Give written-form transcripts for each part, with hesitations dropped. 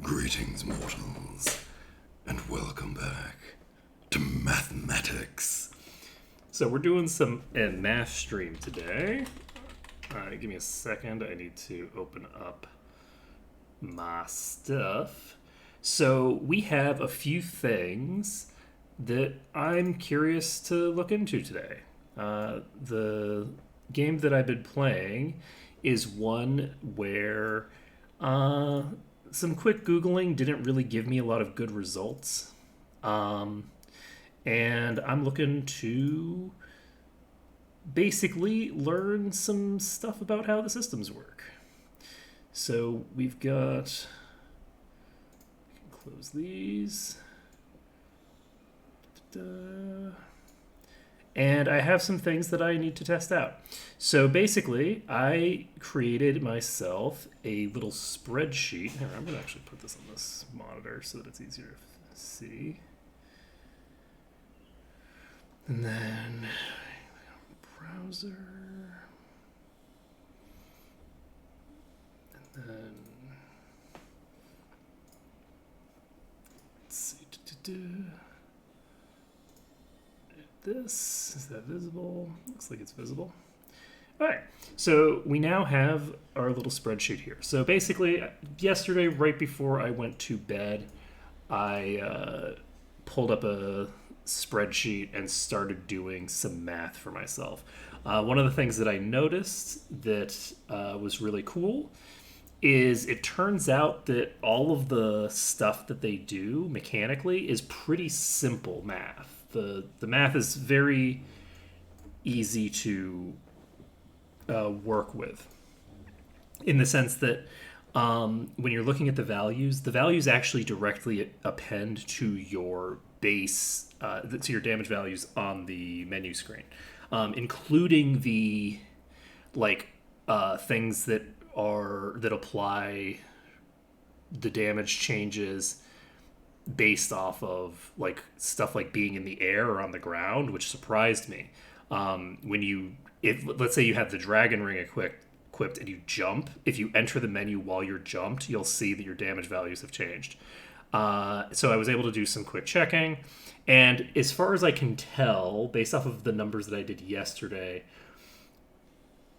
Greetings, mortals, and welcome back to Mathematics. So we're doing some math stream today. Give me a second. I need to open up my stuff. So we have a few things that I'm curious to look into today. The game that I've been playing is one where some quick Googling didn't really give me a lot of good results. And I'm looking to basically learn some stuff about how the systems work. So we've got, I can close these. And I have some things that I need to test out. So basically, I created myself a little spreadsheet. Here, I'm going to actually put this on this monitor so that it's easier to see. And then browser. And then let's see. This is that visible? Looks like it's visible. All right, so we now have our little spreadsheet here. So basically, yesterday, right before I went to bed, I pulled up a spreadsheet and started doing some math for myself. One of the things that I noticed that was really cool is it turns out that all of the stuff that they do mechanically is pretty simple math. The math is very easy to work with, in the sense that when you're looking at the values actually directly append to your base, to your damage values on the menu screen, including the things that apply the damage changes based off of like stuff like being in the air or on the ground, which surprised me. Let's say you have the dragon ring equipped and you jump, if you enter the menu while you're jumped, you'll see that your damage values have changed. So I was able to do some quick checking, and as far as I can tell, based off of the numbers that I did yesterday,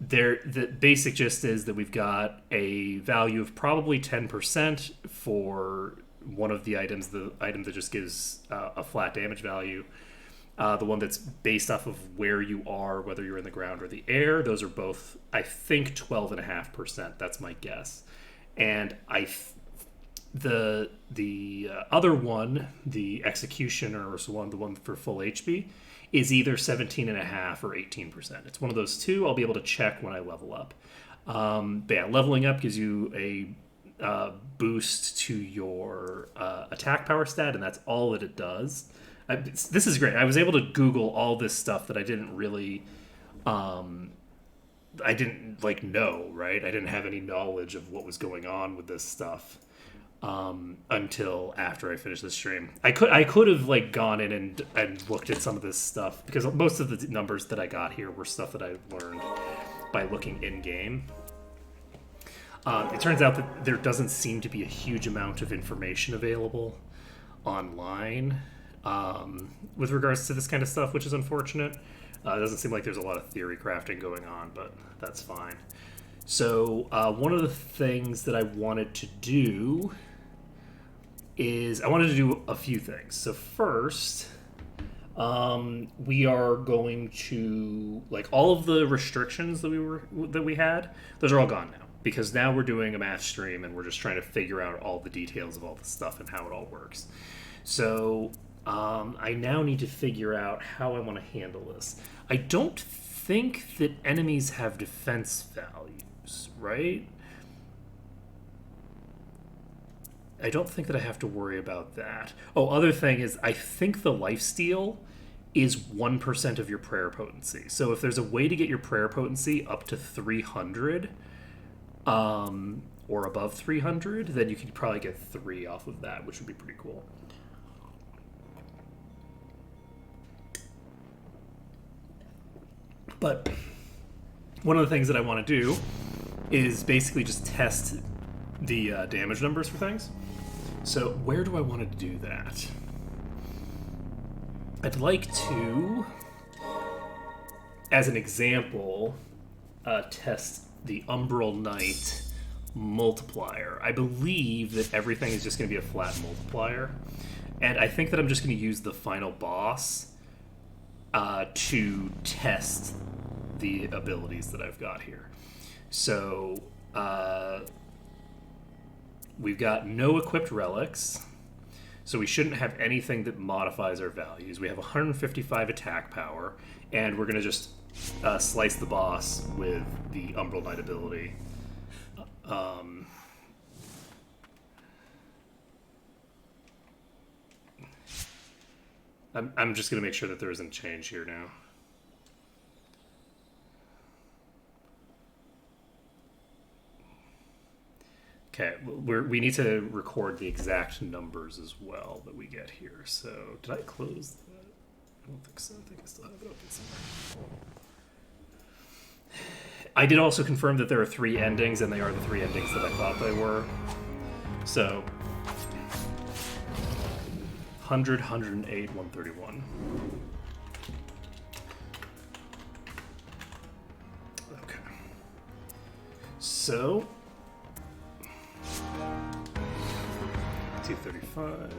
the basic gist is that we've got a value of probably 10% for one of the items, the item that just gives a flat damage value. The one that's based off of where you are, whether you're in the ground or the air, those are both, I think, 12.5%. That's my guess. And the other one, the executioner one, the one for full HP, is either 17.5 or 18%. It's one of those two. I'll be able to check when I level up. But yeah, leveling up gives you a boost to your attack power stat, and that's all that it does. This is great. I was able to Google all this stuff that I didn't really know, right? I didn't have any knowledge of what was going on with this stuff until after I finished the stream. I could have gone in and looked at some of this stuff, because most of the numbers that I got here were stuff that I learned by looking in game. It turns out that there doesn't seem to be a huge amount of information available online with regards to this kind of stuff, which is unfortunate. It doesn't seem like there's a lot of theory crafting going on, but that's fine. So one of the things that I wanted to do is I wanted to do a few things. So first, we are going to, all of the restrictions that we had, those are all gone now, because now we're doing a math stream and we're just trying to figure out all the details of all the stuff and how it all works. So I now need to figure out how I want to handle this. I don't think that enemies have defense values, right? I don't think that I have to worry about that. Oh, other thing is, I think the lifesteal is 1% of your prayer potency. So if there's a way to get your prayer potency up to 300, or above 300, then you could probably get 3 off of that, which would be pretty cool. But one of the things that I want to do is basically just test the damage numbers for things. So where do I want to do that? I'd like to, as an example, test the Umbral Knight multiplier. I believe that everything is just going to be a flat multiplier. And I think that I'm just going to use the final boss to test the abilities that I've got here. So we've got no equipped relics, so we shouldn't have anything that modifies our values. We have 155 attack power, and we're going to just slice the boss with the Umbral Knight ability. I'm just going to make sure that there isn't change here now. Okay, we need to record the exact numbers as well that we get here. So, did I close that? I don't think so. I think I still have it open somewhere. I did also confirm that there are 3 endings, and they are the 3 endings that I thought they were. So, 100, 108, 131. Okay. So, 235.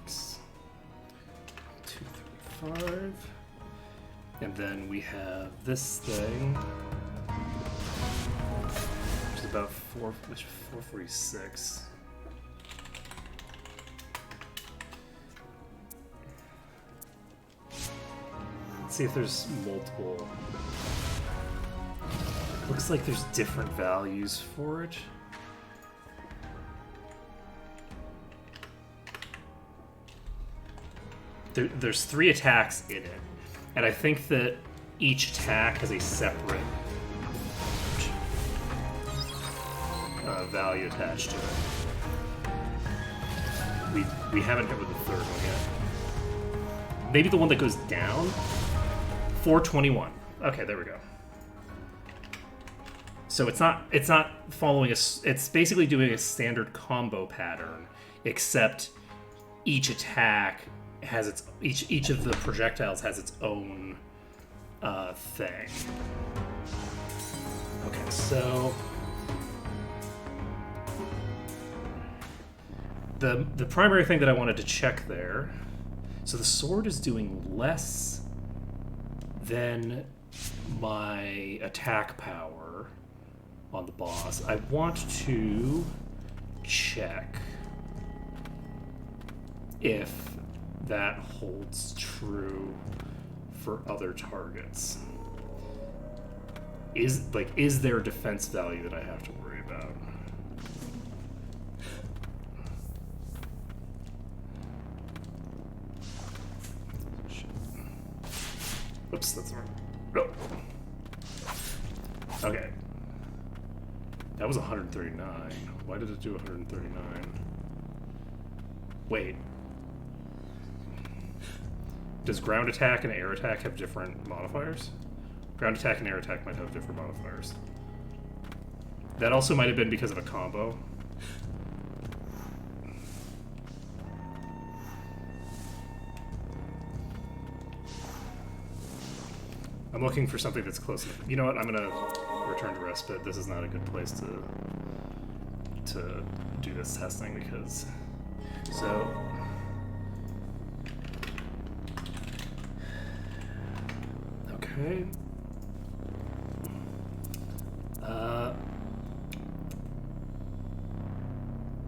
X. 235. And then we have this thing, which is about 446. Let's see if there's multiple. Looks like there's different values for it. There's 3 attacks in it, and I think that each attack has a separate value attached to it. We haven't hit with the 3rd one yet. Maybe the one that goes down? 421. Okay, there we go. So it's not following it's basically doing a standard combo pattern, except each attack has each of the projectiles has its own thing. Okay, so the primary thing that I wanted to check there, so the sword is doing less than my attack power on the boss. I want to check if that holds true for other targets. Is there a defense value that I have to worry about? Oops, that's wrong. Oh. Okay. That was 139. Why did it do 139? Wait. Does ground attack and air attack have different modifiers? Ground attack and air attack might have different modifiers. That also might have been because of a combo. I'm looking for something that's close enough. You know what? I'm gonna return to respite. This is not a good place to do this testing because okay.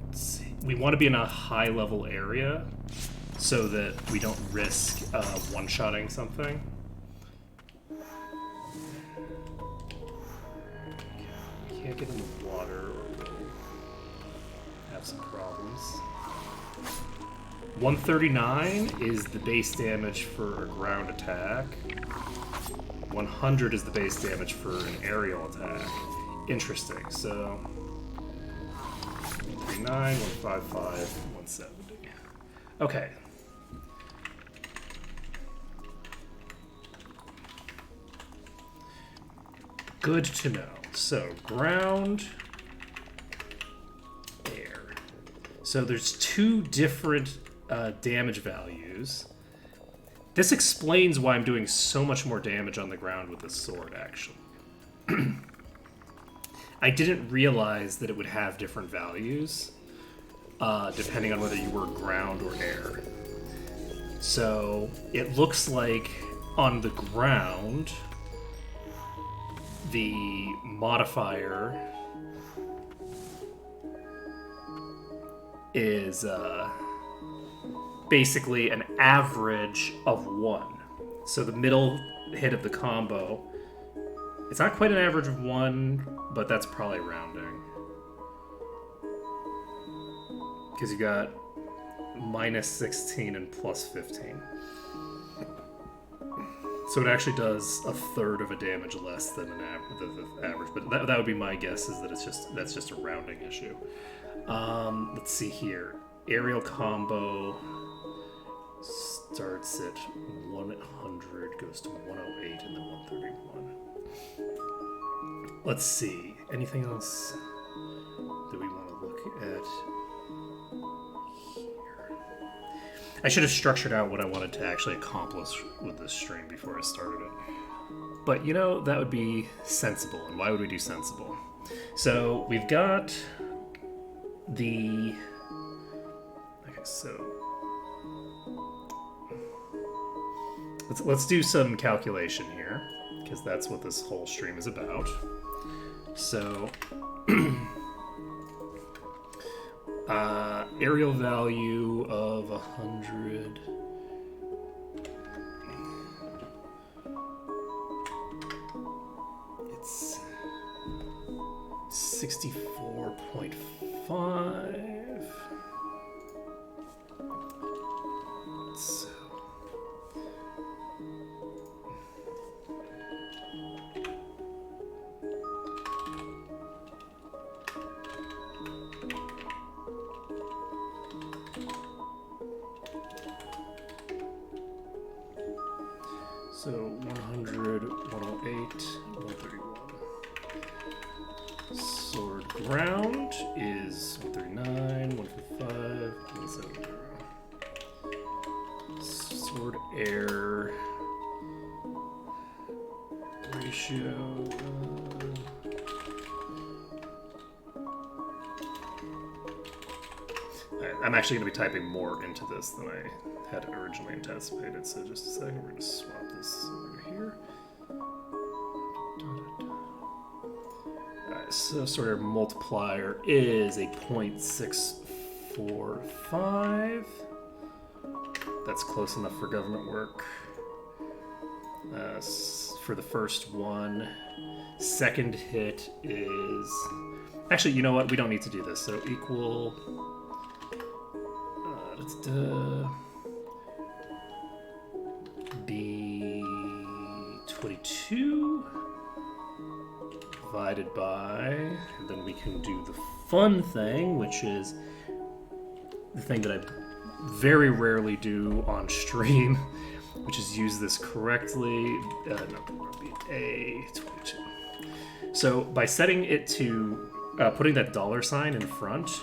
Let's see. We want to be in a high level area so that we don't risk one-shotting something. Can't get in the water or we'll have some problems. 139 is the base damage for a ground attack. 100 is the base damage for an aerial attack. Interesting. So 139, 155, 170. Okay. Good to know. So, ground, air. So there's two different damage values. This explains why I'm doing so much more damage on the ground with this sword, actually. I didn't realize that it would have different values, depending on whether you were ground or air. So it looks like on the ground, the modifier is basically an average of 1. So the middle hit of the combo, it's not quite an average of 1, but that's probably rounding. Because you got minus 16 and plus 15. So it actually does a third of a damage less than the average, but that would be my guess, is that that's just a rounding issue. Let's see here. Aerial combo starts at 100, goes to 108, and then 131. Let's see. Anything else that we want to look at here? I should have structured out what I wanted to actually accomplish with this stream before I started it. But, you know, that would be sensible. And why would we do sensible? So, we've got the... Okay, so... Let's do some calculation here, because that's what this whole stream is about. So... aerial value of 100... It's 64.5. So... So 100, 108, 131. Sword ground is 139, 155, 170. Sword air ratio. I'm actually going to be typing more into this than I had originally anticipated, so just a second, we're going to swap this over here. Alright, so sort of multiplier is a 0.645. That's close enough for government work. For the first one, second hit is... Actually, you know what? We don't need to do this. So equal... B22 divided by, and then we can do the fun thing, which is the thing that I very rarely do on stream, which is use this correctly. No, that would be A22. So by setting it to putting that $ in front,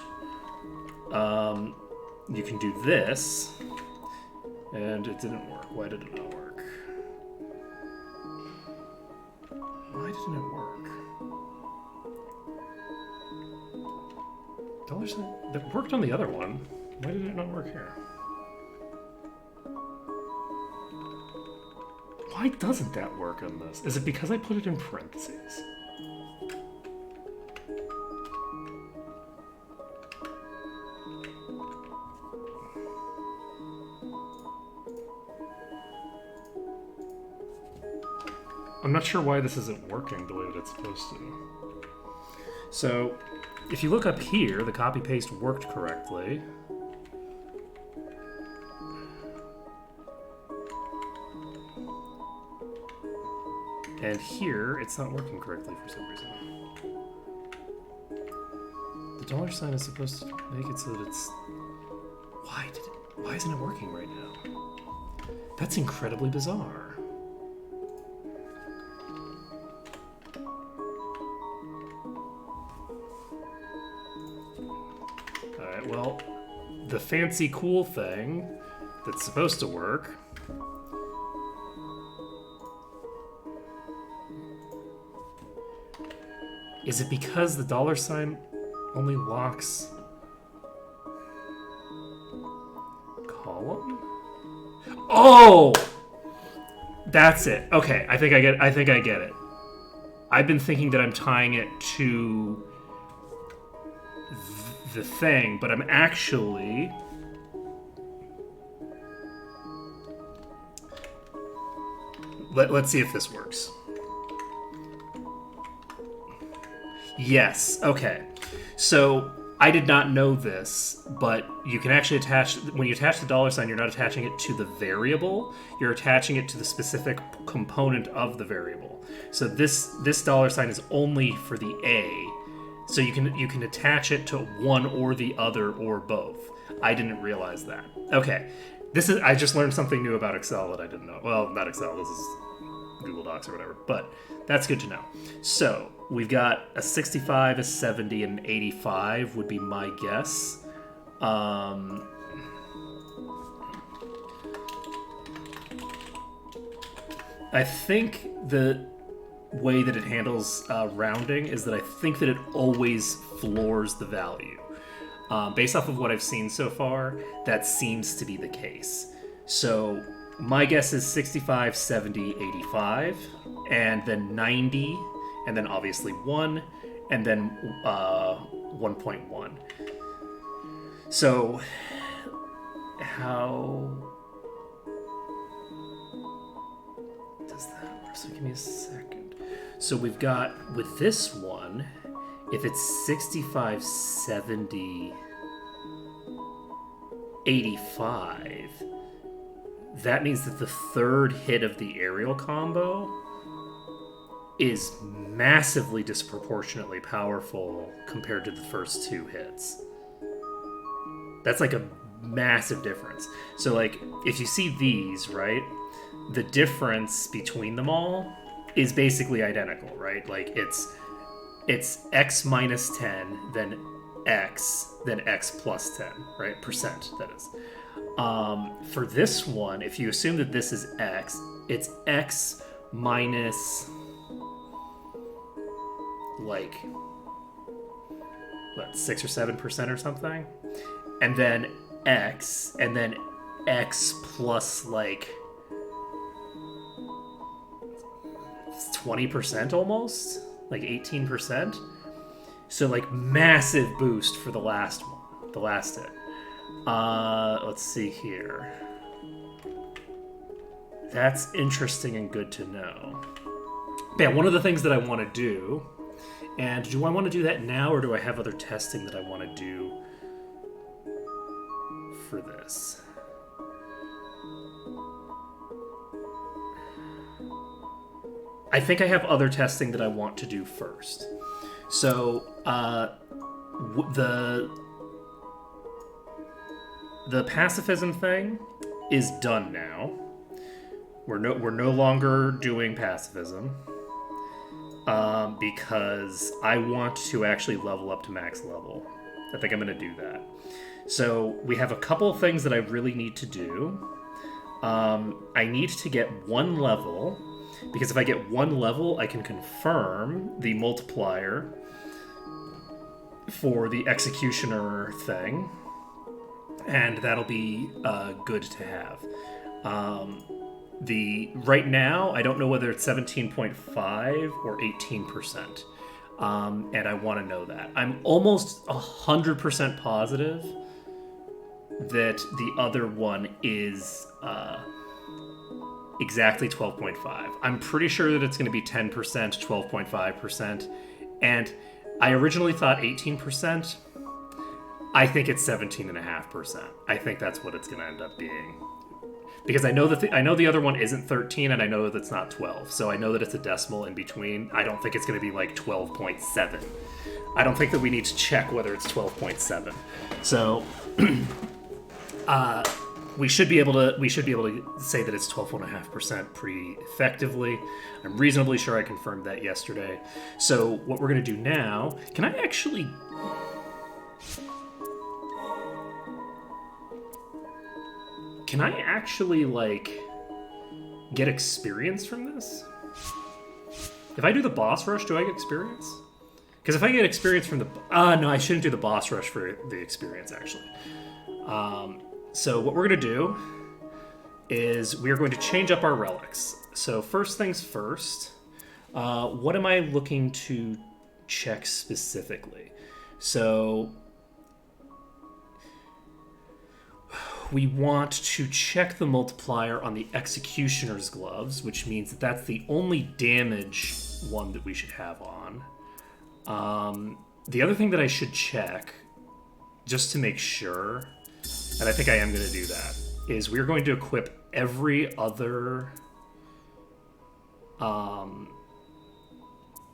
you can do this, and it didn't work. Why did it not work? Why didn't it work? $sign? That worked on the other one. Why did it not work here? Why doesn't that work on this? Is it because I put it in parentheses? I'm not sure why this isn't working the way that it's supposed to. So, if you look up here, the copy-paste worked correctly. And here, it's not working correctly for some reason. The $ is supposed to make it so that it's... Why isn't it working right now? That's incredibly bizarre. well, the fancy cool thing that's supposed to work. Is it because the dollar sign only locks column? Oh! That's it. Okay, I think I get it. I've been thinking that I'm tying it to the thing, but I'm actually... Let's see if this works. Yes, okay. So, I did not know this, but you can actually attach... When you attach the dollar sign, you're not attaching it to the variable. You're attaching it to the specific component of the variable. So this dollar sign is only for the A. So you can attach it to one or the other or both. I didn't realize that. Okay. I just learned something new about Excel that I didn't know. Well, not Excel. This is Google Docs or whatever. But that's good to know. So we've got a 65, a 70, and an 85 would be my guess. I think the way that it handles rounding is that I think that it always floors the value. Based off of what I've seen so far, that seems to be the case. So my guess is 65, 70, 85, and then 90, and then obviously 1, and then 1.1. So how does that work? So give me a second. So we've got, with this one, if it's 65, 70, 85, that means that the third hit of the aerial combo is massively disproportionately powerful compared to the first two hits. That's like a massive difference. So like, if you see these, right, the difference between them all is basically identical, right? Like it's x minus 10, then x plus 10, right? Percent, that is. For this one, if you assume that this is x, it's x minus, like, what, 6 or 7% or something? And then x plus, like, 20% almost? Like 18%? So, like, massive boost for the last one. The last hit. Let's see here. That's interesting and good to know. But yeah, one of the things that I want to do, and do I want to do that now, or do I have other testing that I want to do for this? I think I have other testing that I want to do first. So, the pacifism thing is done now. We're no longer doing pacifism because I want to actually level up to max level. I think I'm going to do that. So we have a couple of things that I really need to do. I need to get one level, because if I get one level, I can confirm the multiplier for the executioner thing, and that'll be good to have. Right now, I don't know whether it's 17.5 or 18%, and I want to know that. I'm almost 100% positive that the other one is exactly 12.5. I'm pretty sure that it's going to be 10%, 12.5%, and I originally thought 18%. I think it's 17.5%. I think that's what it's going to end up being. Because I know that I know the other one isn't 13, and I know that it's not 12. So I know that it's a decimal in between. I don't think it's going to be like 12.7. I don't think that we need to check whether it's 12.7. So we should be able to say that it's 12.5% pretty effectively. I'm reasonably sure I confirmed that yesterday. So what we're going to do now, can I actually Can I actually, like, get experience from this? If I do the boss rush, do I get experience? Because if I get experience from the... no, I shouldn't do the boss rush for the experience, actually. So what we're going to do is we're going to change up our relics. So first things first, what am I looking to check specifically? So we want to check the multiplier on the Executioner's Gloves, which means that that's the only damage one that we should have on. The other thing that I should check, just to make sure, and I think I am going to do that, is we're going to equip every other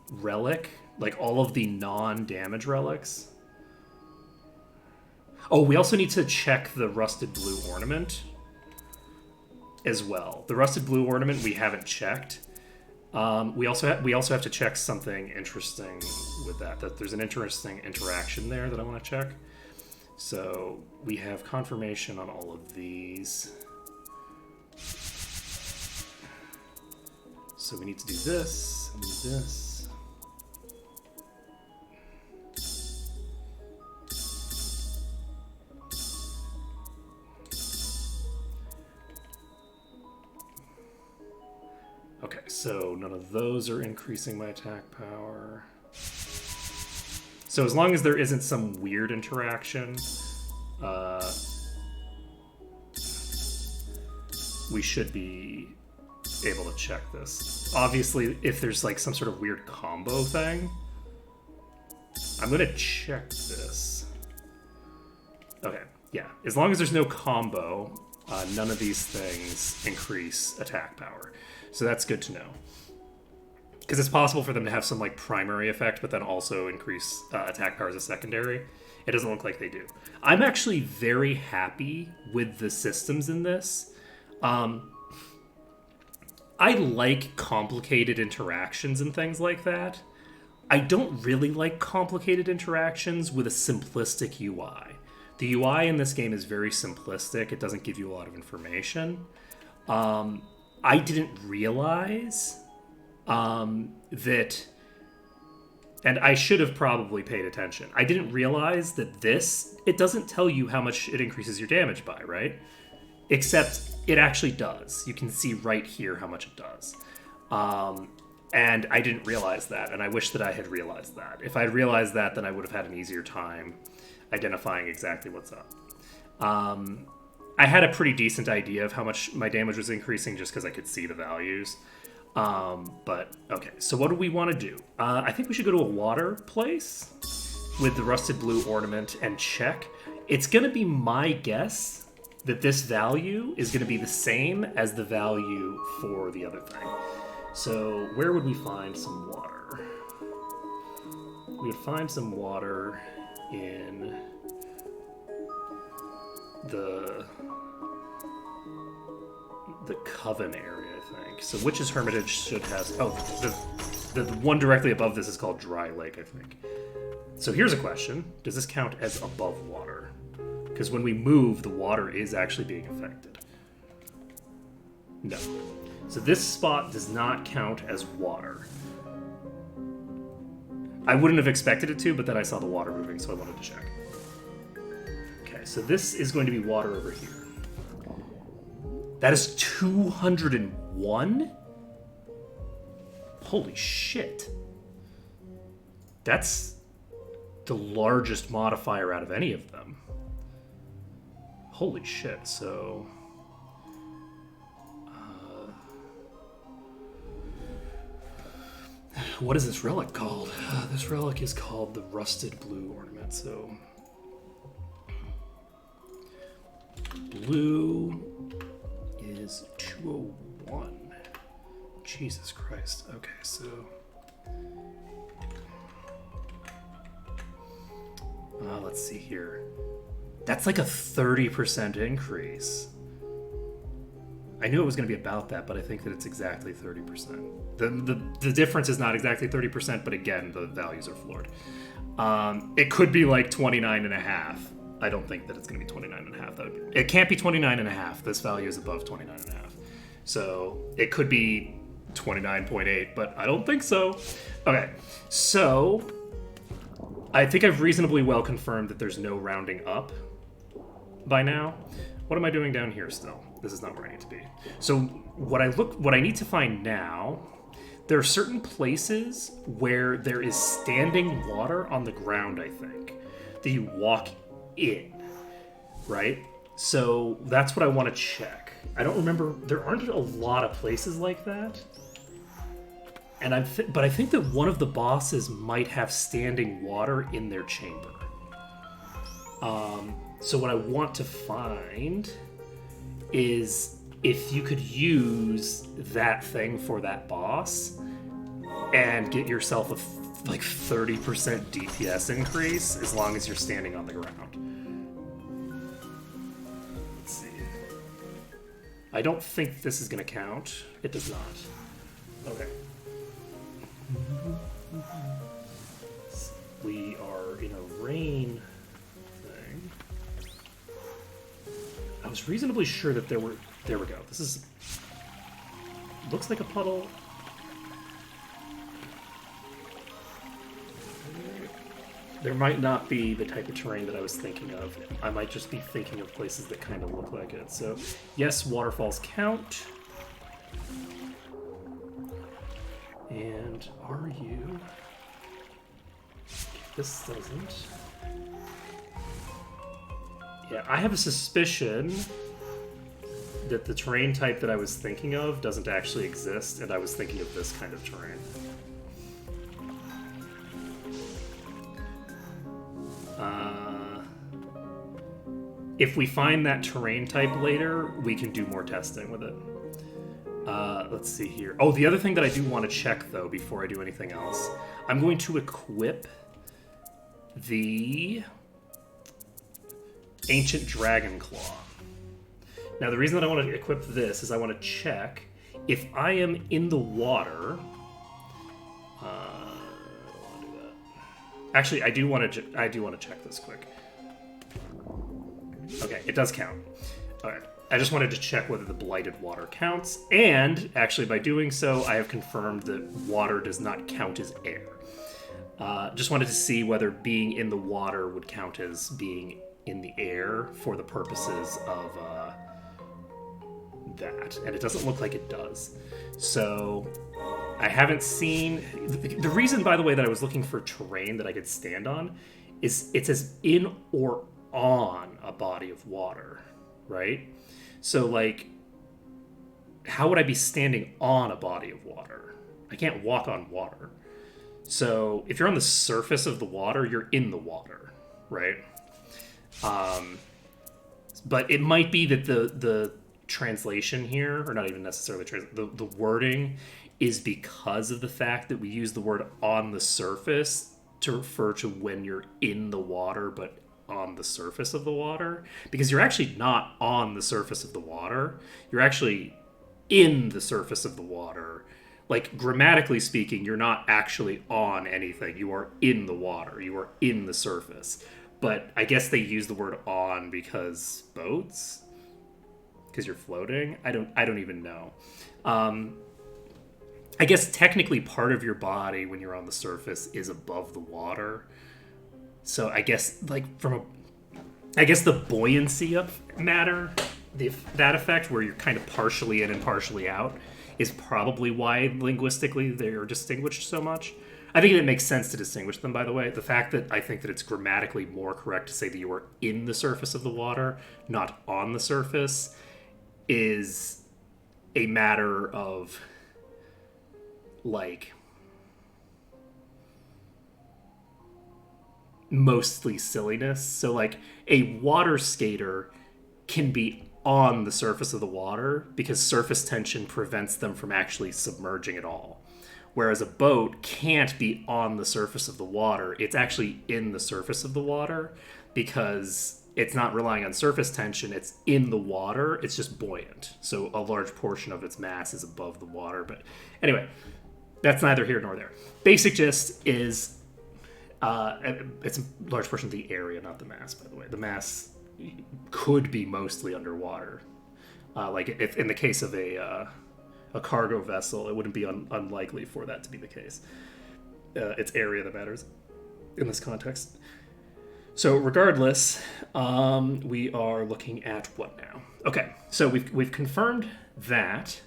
relic, like all of the non-damage relics. Oh, we also need to check the Rusted Blue Ornament as well. The Rusted Blue Ornament we haven't checked. We also have to check something interesting with that. That there's an interesting interaction there that I want to check. So we have confirmation on all of these. So we need to do this and do this. Okay, so none of those are increasing my attack power. So as long as there isn't some weird interaction, we should be able to check this. Obviously, if there's like some sort of weird combo thing, I'm gonna check this. Okay, yeah. As long as there's no combo, none of these things increase attack power. So that's good to know. Because it's possible for them to have some like primary effect, but then also increase attack power as a secondary. It doesn't look like they do. I'm actually very happy with the systems in this. I like complicated interactions and things like that. I don't really like complicated interactions with a simplistic UI. The UI in this game is very simplistic. It doesn't give you a lot of information. I didn't realize that, and I should have probably paid attention. I didn't realize that this, it doesn't tell you how much it increases your damage by, right? Except it actually does. You can see right here how much it does. And I didn't realize that, and I wish that I had realized that. If I had realized that, then I would have had an easier time identifying exactly what's up. I had a pretty decent idea of how much my damage was increasing just because I could see the values. But, okay, so what do we want to do? I think we should go to a water place with the Rusted Blue Ornament and check. It's going to be my guess that this value is going to be the same as the value for the other thing. So where would we find some water? We would find some water in the Coven area, I think. So Witch's Hermitage should have... Oh, the one directly above this is called Dry Lake, I think. So here's a question. Does this count as above water? Because when we move, the water is actually being affected. No. So this spot does not count as water. I wouldn't have expected it to, but then I saw the water moving, so I wanted to check. Okay, so this is going to be water over here. That is 201? Holy shit. That's the largest modifier out of any of them. Holy shit, so... what is this relic called? This relic is called the Rusted Blue Ornament, so... Blue is 201. Jesus Christ. Okay, so... let's see here. That's like a 30% increase. I knew it was going to be about that, but I think that it's exactly 30%. The difference is not exactly 30%, but again, the values are floored. It could be like 29 and a half. I don't think that it's going to be 29 and a half. It can't be 29 and a half. This value is above 29 and a half. So it could be 29.8, but I don't think so. Okay, so I think I've reasonably well confirmed that there's no rounding up by now. What am I doing down here still? This is not where I need to be. So what I need to find now, there are certain places where there is standing water on the ground, I think, that you walk in, right? So that's what I want to check. I don't remember, there aren't a lot of places like that. And but I think that one of the bosses might have standing water in their chamber. So what I want to find is if you could use that thing for that boss and get yourself a like 30% DPS increase as long as you're standing on the ground. Let's see. I don't think this is going to count. It does not. Okay. We are in a rain thing. I was reasonably sure that there we go. This is... looks like a puddle. There might not be the type of terrain that I was thinking of. I might just be thinking of places that kind of look like it. So, yes, waterfalls count. And are you... this doesn't... yeah, I have a suspicion that the terrain type that I was thinking of doesn't actually exist, and I was thinking of this kind of terrain. If we find that terrain type later, we can do more testing with it. Let's see here. Oh, the other thing that I do want to check, though, before I do anything else, I'm going to equip the Ancient Dragon Claw. Now, the reason that I want to equip this is I want to check if I am in the water. I don't want to do that. Actually, I do want to check this quick. Okay, it does count. All right. I just wanted to check whether the blighted water counts, and actually by doing so, I have confirmed that water does not count as air. Just wanted to see whether being in the water would count as being in the air for the purposes of that, and it doesn't look like it does. So I haven't seen... the reason, by the way, that I was looking for terrain that I could stand on is it says in or on a body of water, right? So, like, how would I be standing on a body of water? I can't walk on water. So, if you're on the surface of the water, you're in the water, right? But it might be that the translation here, or not even necessarily the wording, is because of the fact that we use the word on the surface to refer to when you're in the water, but on the surface of the water, because you're actually not on the surface of the water, you're actually in the surface of the water. Like, grammatically speaking, you're not actually on anything, you are in the water, you are in the surface. But I guess they use the word on because boats, because you're floating. I don't even know. I guess technically part of your body when you're on the surface is above the water. So I guess, like, the buoyancy of matter, that effect where you're kind of partially in and partially out, is probably why linguistically they're distinguished so much. I think it makes sense to distinguish them, by the way. The fact that I think that it's grammatically more correct to say that you are in the surface of the water, not on the surface, is a matter of, like, mostly silliness. So, like, a water skater can be on the surface of the water because surface tension prevents them from actually submerging at all. Whereas a boat can't be on the surface of the water. It's actually in the surface of the water because it's not relying on surface tension. It's in the water. It's just buoyant. So a large portion of its mass is above the water. But anyway, that's neither here nor there. Basic gist is It's a large portion of the area, not the mass, by the way. The mass could be mostly underwater. Like if in the case of a cargo vessel, it wouldn't be unlikely for that to be the case. It's area that matters in this context. So regardless, we are looking at what now? Okay, so we've confirmed that.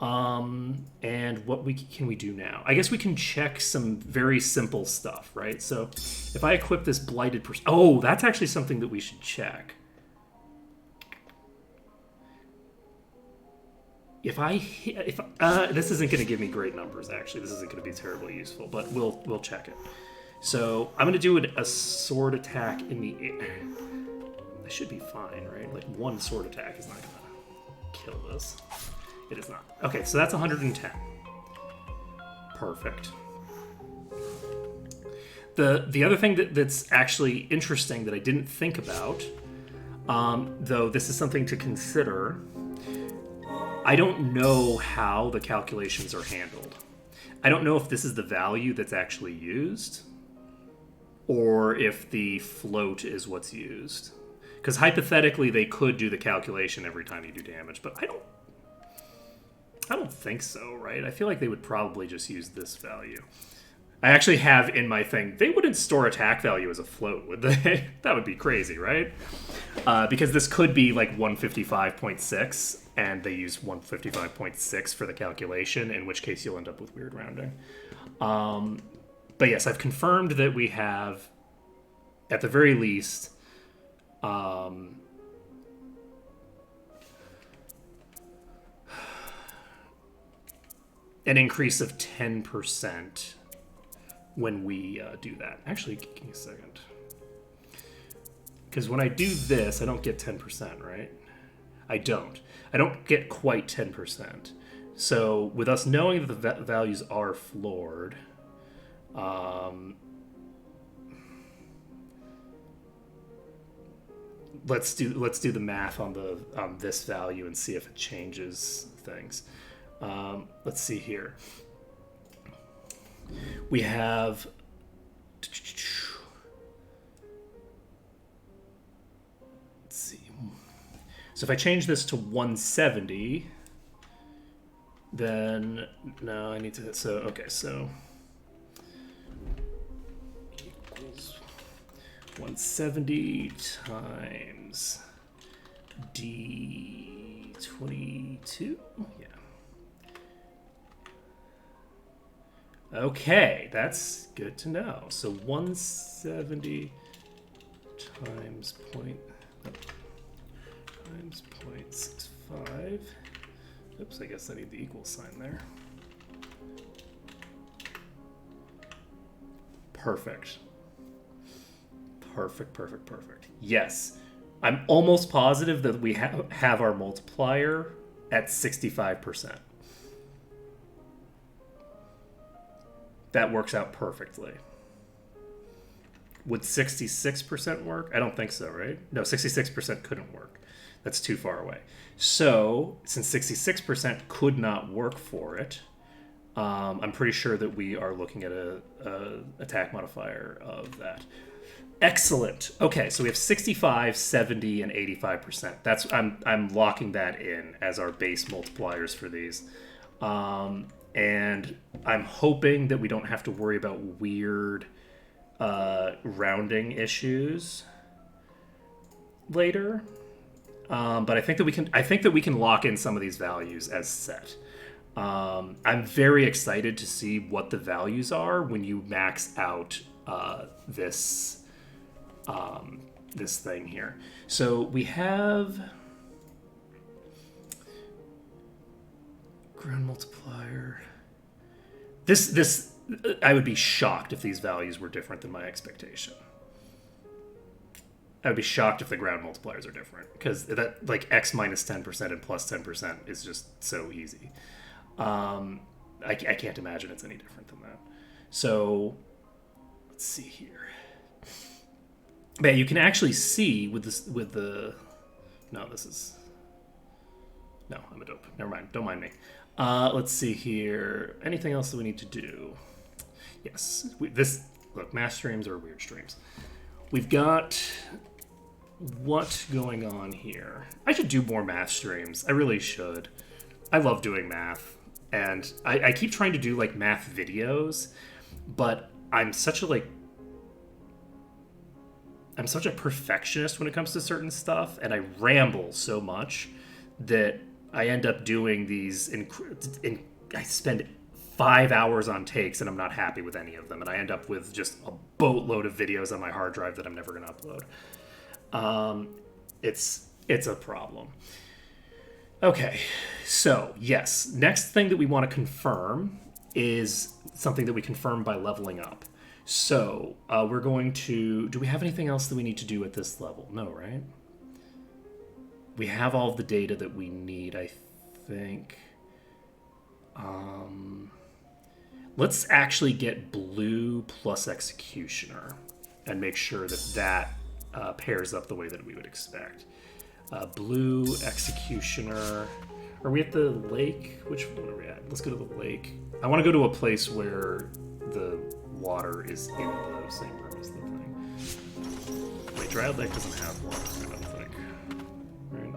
And what can we do now? I guess we can check some very simple stuff, right? So if I equip this blighted person, oh, that's actually something that we should check. If this isn't going to give me great numbers, actually, this isn't going to be terribly useful, but we'll check it. So I'm going to do a sword attack in the air. I should be fine, right? Like one sword attack is not going to kill this. It is not. Okay, so that's 110. Perfect. The other thing that's actually interesting that I didn't think about, though this is something to consider, I don't know how the calculations are handled. I don't know if this is the value that's actually used, or if the float is what's used. Because hypothetically, they could do the calculation every time you do damage, but I don't think so, right? I feel like they would probably just use this value. I actually have in my thing, they wouldn't store attack value as a float, would they? That would be crazy, right? Because this could be like 155.6, and they use 155.6 for the calculation, in which case you'll end up with weird rounding. But yes, I've confirmed that we have, at the very least, an increase of 10% when we do that. Actually, give me a second. Because when I do this, I don't get 10%, right? I don't. I don't get quite 10%. So with us knowing that the values are floored, let's do the math on this value and see if it changes things. Let's see here. We have let's see. So if I change this to 170, then no, I need to. So okay, so equals 170 times D22. Yeah. Okay, that's good to know. So 170 times times 0.65. Oops, I guess I need the equal sign there. Perfect. Perfect. Yes. I'm almost positive that we have our multiplier at 65%. That works out perfectly. Would 66% work? I don't think so, right? No, 66% couldn't work. That's too far away. So, since 66% could not work for it, I'm pretty sure that we are looking at a attack modifier of that. Excellent. Okay, so we have 65, 70, and 85%. That's I'm locking that in as our base multipliers for these. And I'm hoping that we don't have to worry about weird rounding issues later. But I think that we can lock in some of these values as set. I'm very excited to see what the values are when you max out this thing here. So we have ground multiplier. This I would be shocked if these values were different than my expectation. I would be shocked if the ground multipliers are different, because that like x minus 10% and plus 10% is just so easy. I can't imagine it's any different than that. So let's see here. But you can actually see with no, I'm a dope. Never mind. Don't mind me. Let's see here. Anything else that we need to do? Yes. look, math streams are weird streams. We've got what going on here? I should do more math streams. I really should. I love doing math, and I keep trying to do like math videos, but I'm such a perfectionist when it comes to certain stuff, and I ramble so much that I end up doing these. I spend 5 hours on takes, and I'm not happy with any of them, and I end up with just a boatload of videos on my hard drive that I'm never going to upload. It's a problem. Okay, so yes, next thing that we want to confirm is something that we confirm by leveling up. So we're going to... Do we have anything else that we need to do at this level? No, right? We have all of the data that we need, I think. Let's actually get Blue plus Executioner and make sure that pairs up the way that we would expect. Blue, Executioner. Are we at the lake? Which one are we at? Let's go to the lake. I want to go to a place where the water is in the same room as the thing. Wait, Dryad Lake doesn't have water, I don't think. Right?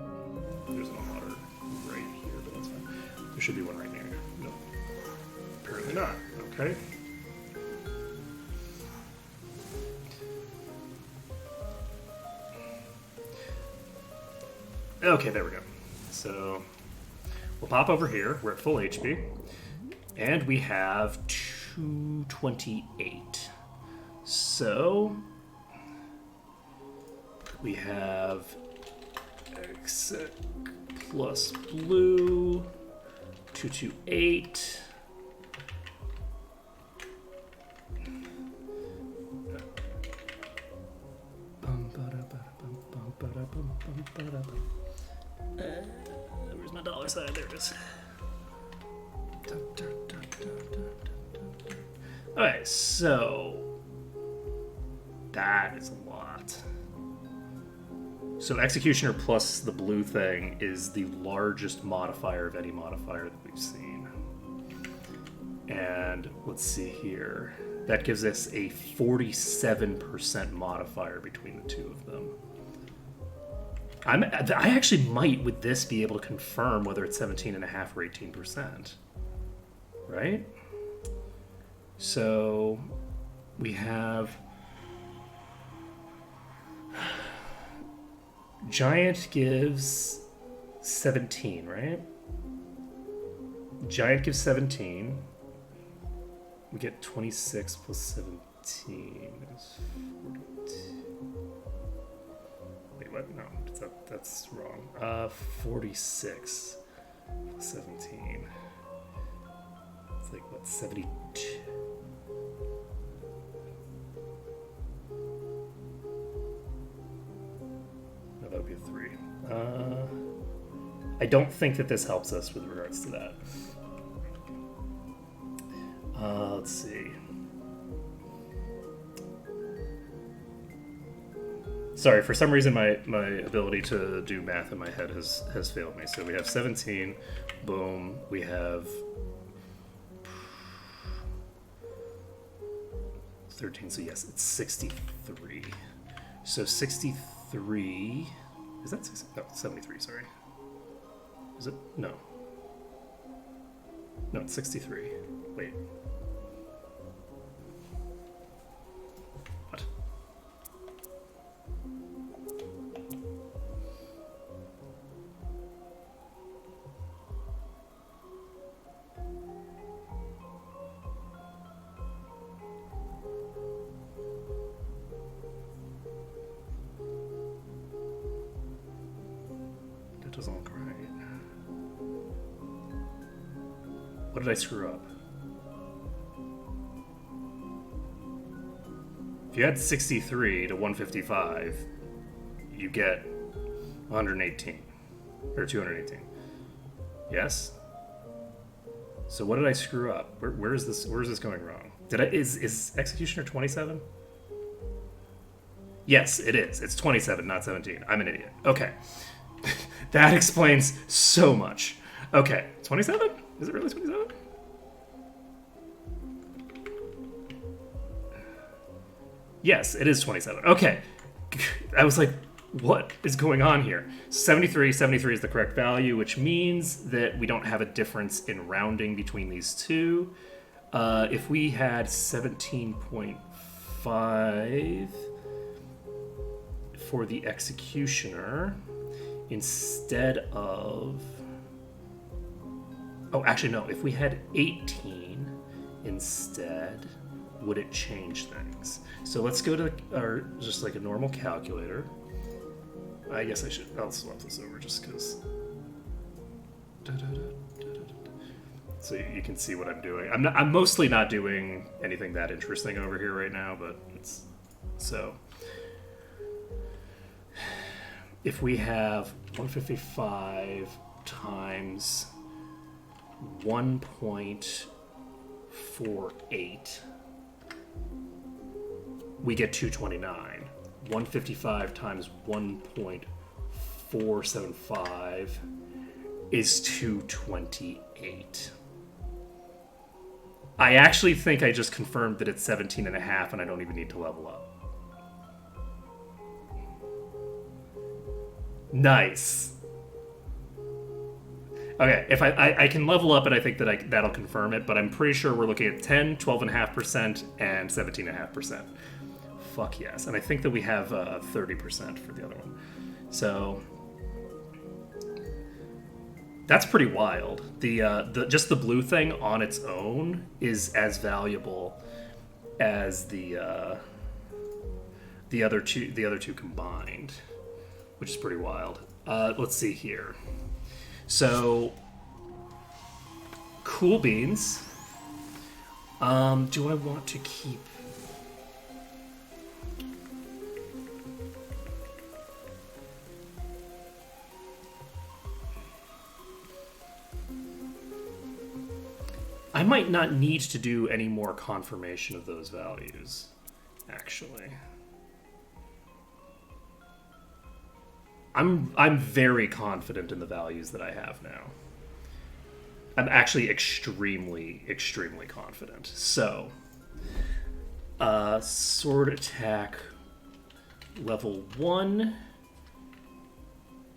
There's no water right here, but that's fine. There should be one right near. Nope. Apparently not. Okay. Okay, there we go. So we'll pop over here. We're at full HP. And we have 228. So we have Exec plus Blue, 228. Where's my dollar sign? There it is. Alright, so that is a lot. So Executioner plus the blue thing is the largest modifier of any modifier that we've seen. And let's see here. That gives us a 47% modifier between the two of them. I actually might, with this, be able to confirm whether it's 17.5 or 18%. Right? So we have Giant gives 17, right? Giant gives 17. We get 26 plus 17 is 42. Wait, what? No, that's wrong. 46 plus 17. It's like, what, 72? No, that would be a 3. I don't think that this helps us with regards to that. Let's see. Sorry, for some reason my ability to do math in my head has failed me. So we have 17. Boom. We have 13. So yes, it's 63. So 63. Is that 60? No, 73. Sorry. Is it? No. No, it's 63. Wait. What? That doesn't look right. What did I screw up? If you add 63 to 155, you get 118. Or 218. Yes? So what did I screw up? Where is this going wrong? Is Executioner 27? Yes, it is. It's 27, not 17. I'm an idiot. Okay. That explains so much. Okay, 27? Is it really 27? Yes, it is 27. Okay. I was like, what is going on here? 73 is the correct value, which means that we don't have a difference in rounding between these two. If we had 17.5 for the executioner instead of... Oh, actually, no. If we had 18 instead, would it change things? So let's go to just like a normal calculator. I guess I'll swap this over just because. So you can see what I'm doing. I'm mostly not doing anything that interesting over here right now, but it's so. If we have 155 times 1.48, we get 229. 155 times 1.475 is 228. I actually think I just confirmed that it's 17 and a half and I don't even need to level up. Nice. Okay, if I can level up, and I think that that'll confirm it, but I'm pretty sure we're looking at 10, 12.5%, and 17.5%. Fuck yes. And I think that we have 30% for the other one. So that's pretty wild. The just the blue thing on its own is as valuable as the other two combined, which is pretty wild. Let's see here. So, cool beans. Do I want to keep... I might not need to do any more confirmation of those values, actually. I'm very confident in the values that I have now. I'm actually extremely, extremely confident. So, sword attack level 1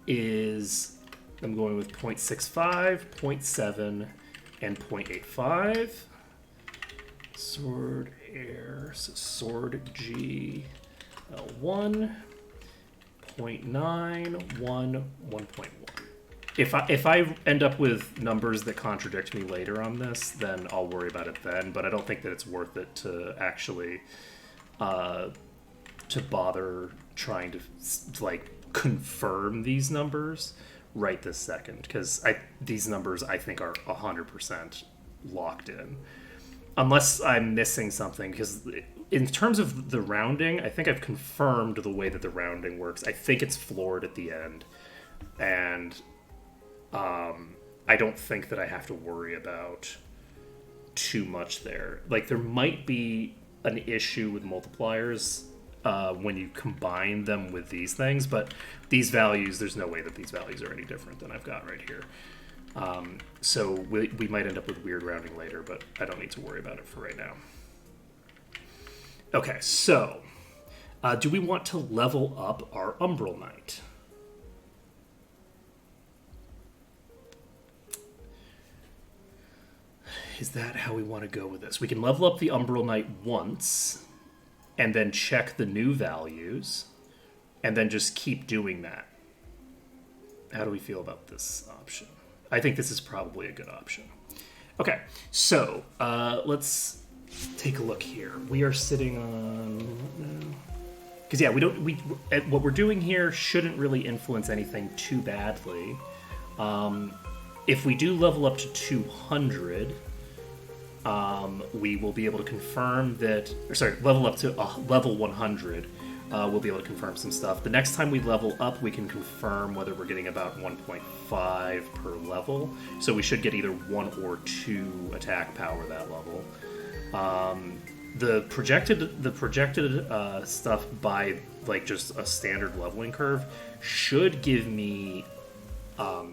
is, I'm going with 0.65, 0.7, and 0.85. Sword air, so sword G L1. 0.9, 1, 1.1. If I end up with numbers that contradict me later on this, then I'll worry about it then. But I don't think that it's worth it to actually to bother trying to like confirm these numbers right this second, because these numbers I think are 100% locked in, unless I'm missing something. Because in terms of the rounding, I think I've confirmed the way that the rounding works. I think it's floored at the end, and I don't think that I have to worry about too much there. Like, there might be an issue with multipliers when you combine them with these things, but these values, there's no way that these values are any different than I've got right here. So we might end up with weird rounding later, but I don't need to worry about it for right now. Okay, so do we want to level up our Umbral Knight? Is that how we want to go with this? We can level up the Umbral Knight once, and then check the new values, and then just keep doing that. How do we feel about this option? I think this is probably a good option. Okay, so let's take a look here. We are sitting on... Because, yeah, what we're doing here shouldn't really influence anything too badly. If we do level up to 200... we will be able to confirm that... level up to level 100. We'll be able to confirm some stuff. The next time we level up, we can confirm whether we're getting about 1.5 per level. So we should get either 1 or 2 attack power that level. The projected stuff by like just a standard leveling curve should give me a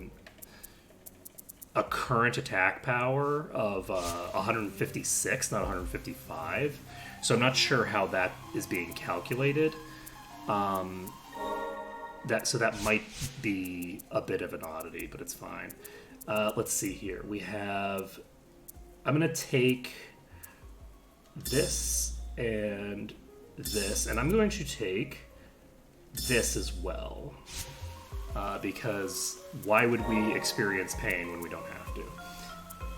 current attack power of 156, not 155. So I'm not sure how that is being calculated. That might be a bit of an oddity, but it's fine. Let's see here. We have... I'm going to take this and this, and I'm going to take this as well. Because why would we experience pain when we don't have to?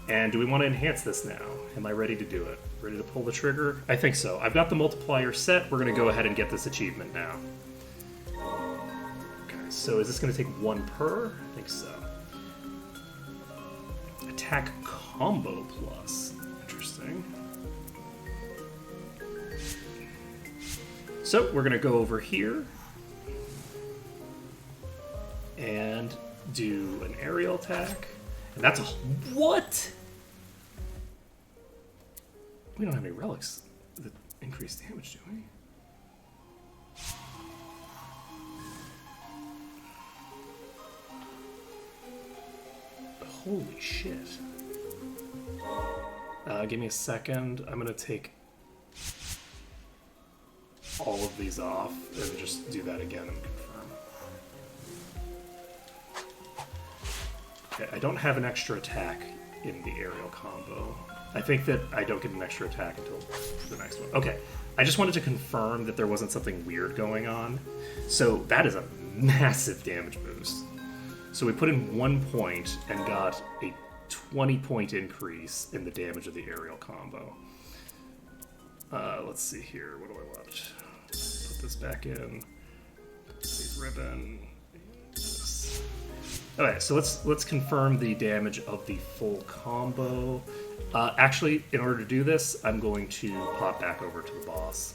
And do we want to enhance this now? Am I ready to do it? Ready to pull the trigger? I think so. I've got the multiplier set. We're going to go ahead and get this achievement now. Okay, so is this going to take 1 per? I think so. Attack combo plus. Interesting. So we're going to go over here and do an aerial attack. And that's a... What? We don't have any relics that increase damage, do we? Holy shit. Give me a second. I'm going to take all of these off and just do that again and confirm. Okay, I don't have an extra attack in the aerial combo. I think that I don't get an extra attack until the next one. Okay, I just wanted to confirm that there wasn't something weird going on. So that is a massive damage boost. So we put in 1 point and got a 20-point increase in the damage of the aerial combo. Let's see here. What do I want? Put this back in. Save ribbon. Yes. Okay, so let's confirm the damage of the full combo. Actually, in order to do this, I'm going to pop back over to the boss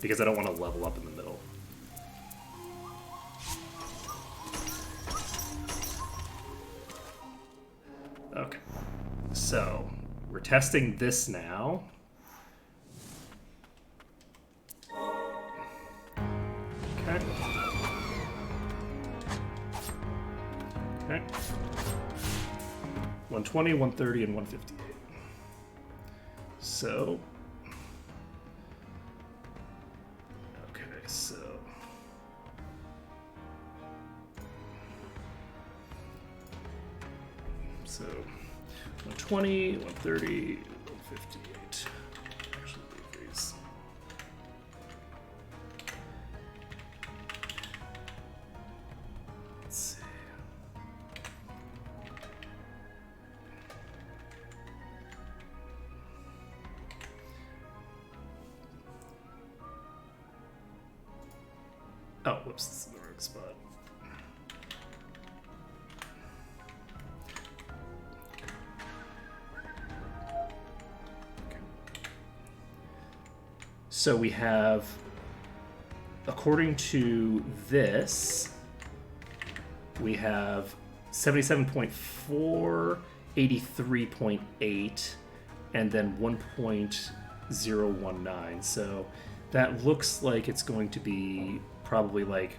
because I don't want to level up in the middle. Okay, so we're testing this now. Okay. Okay. 120, 130, and 158. So... Okay, so... So, 120, 130, 158. Actually, leave these. Let's see. Oh, whoops, this is the wrong spot. So we have, according to this, we have 77.4, 83.8, and then 1.019. So that looks like it's going to be probably like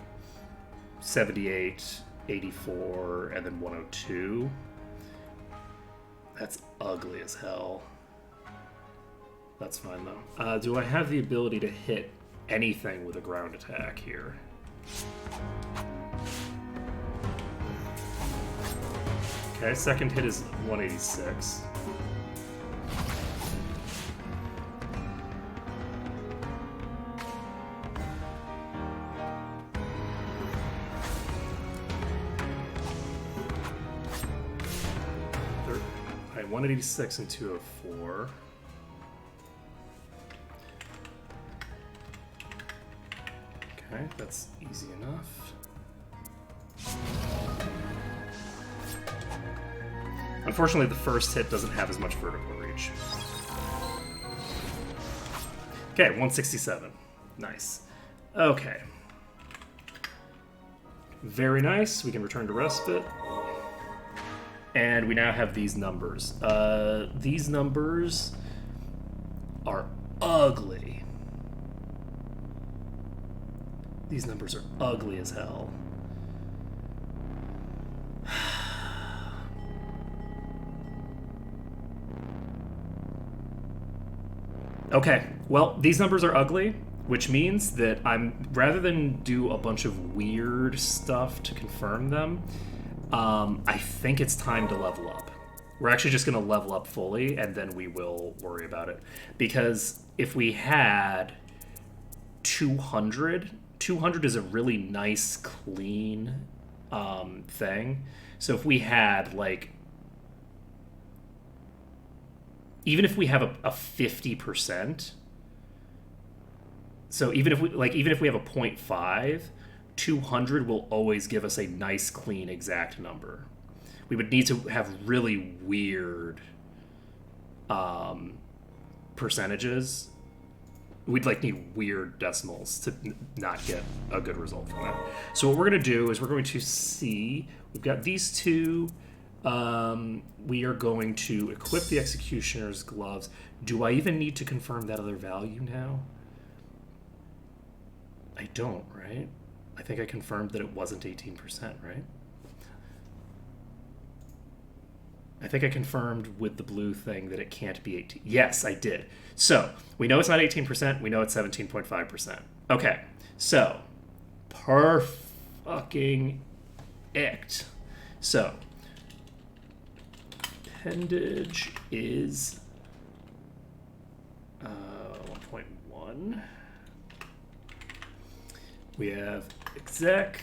78, 84, and then 102. That's ugly as hell. That's fine, though. Do I have the ability to hit anything with a ground attack here? Okay, second hit is 186. All right, 186 and 204. Okay, that's easy enough. Unfortunately, the first hit doesn't have as much vertical reach. Okay, 167. Nice. Okay. Very nice. We can return to respite. And we now have these numbers. These numbers are ugly. These numbers are ugly as hell. Okay, well, these numbers are ugly, which means that rather than do a bunch of weird stuff to confirm them, I think it's time to level up. We're actually just going to level up fully, and then we will worry about it. Because if we had 200, 200 is a really nice, clean thing. So if we had, like, even if we have a 50%, so even if we have a 0.5, 200 will always give us a nice, clean, exact number. We would need to have really weird percentages. We'd like need weird decimals to not get a good result from that. So what we're going to do is we're going to see, we've got these two. We are going to equip the Executioner's gloves. Do I even need to confirm that other value now? I don't, right? I think I confirmed that it wasn't 18%, right? I think I confirmed with the blue thing that it can't be 18. Yes, I did. So we know it's not 18%. We know it's 17.5%. Okay, so fucking icked. So appendage is 1.1. We have exec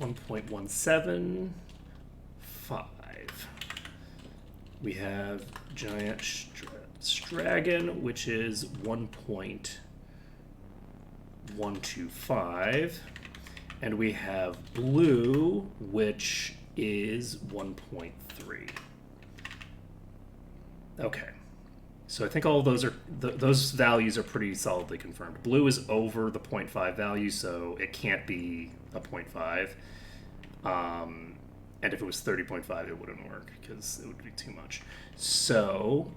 1.175. We have giant stragon, which is 1.125. And we have blue, which is 1.3. Okay. So I think all of those are those values are pretty solidly confirmed. Blue is over the 0.5 value, so it can't be a 0.5. And if it was 30.5, it wouldn't work because it would be too much. So,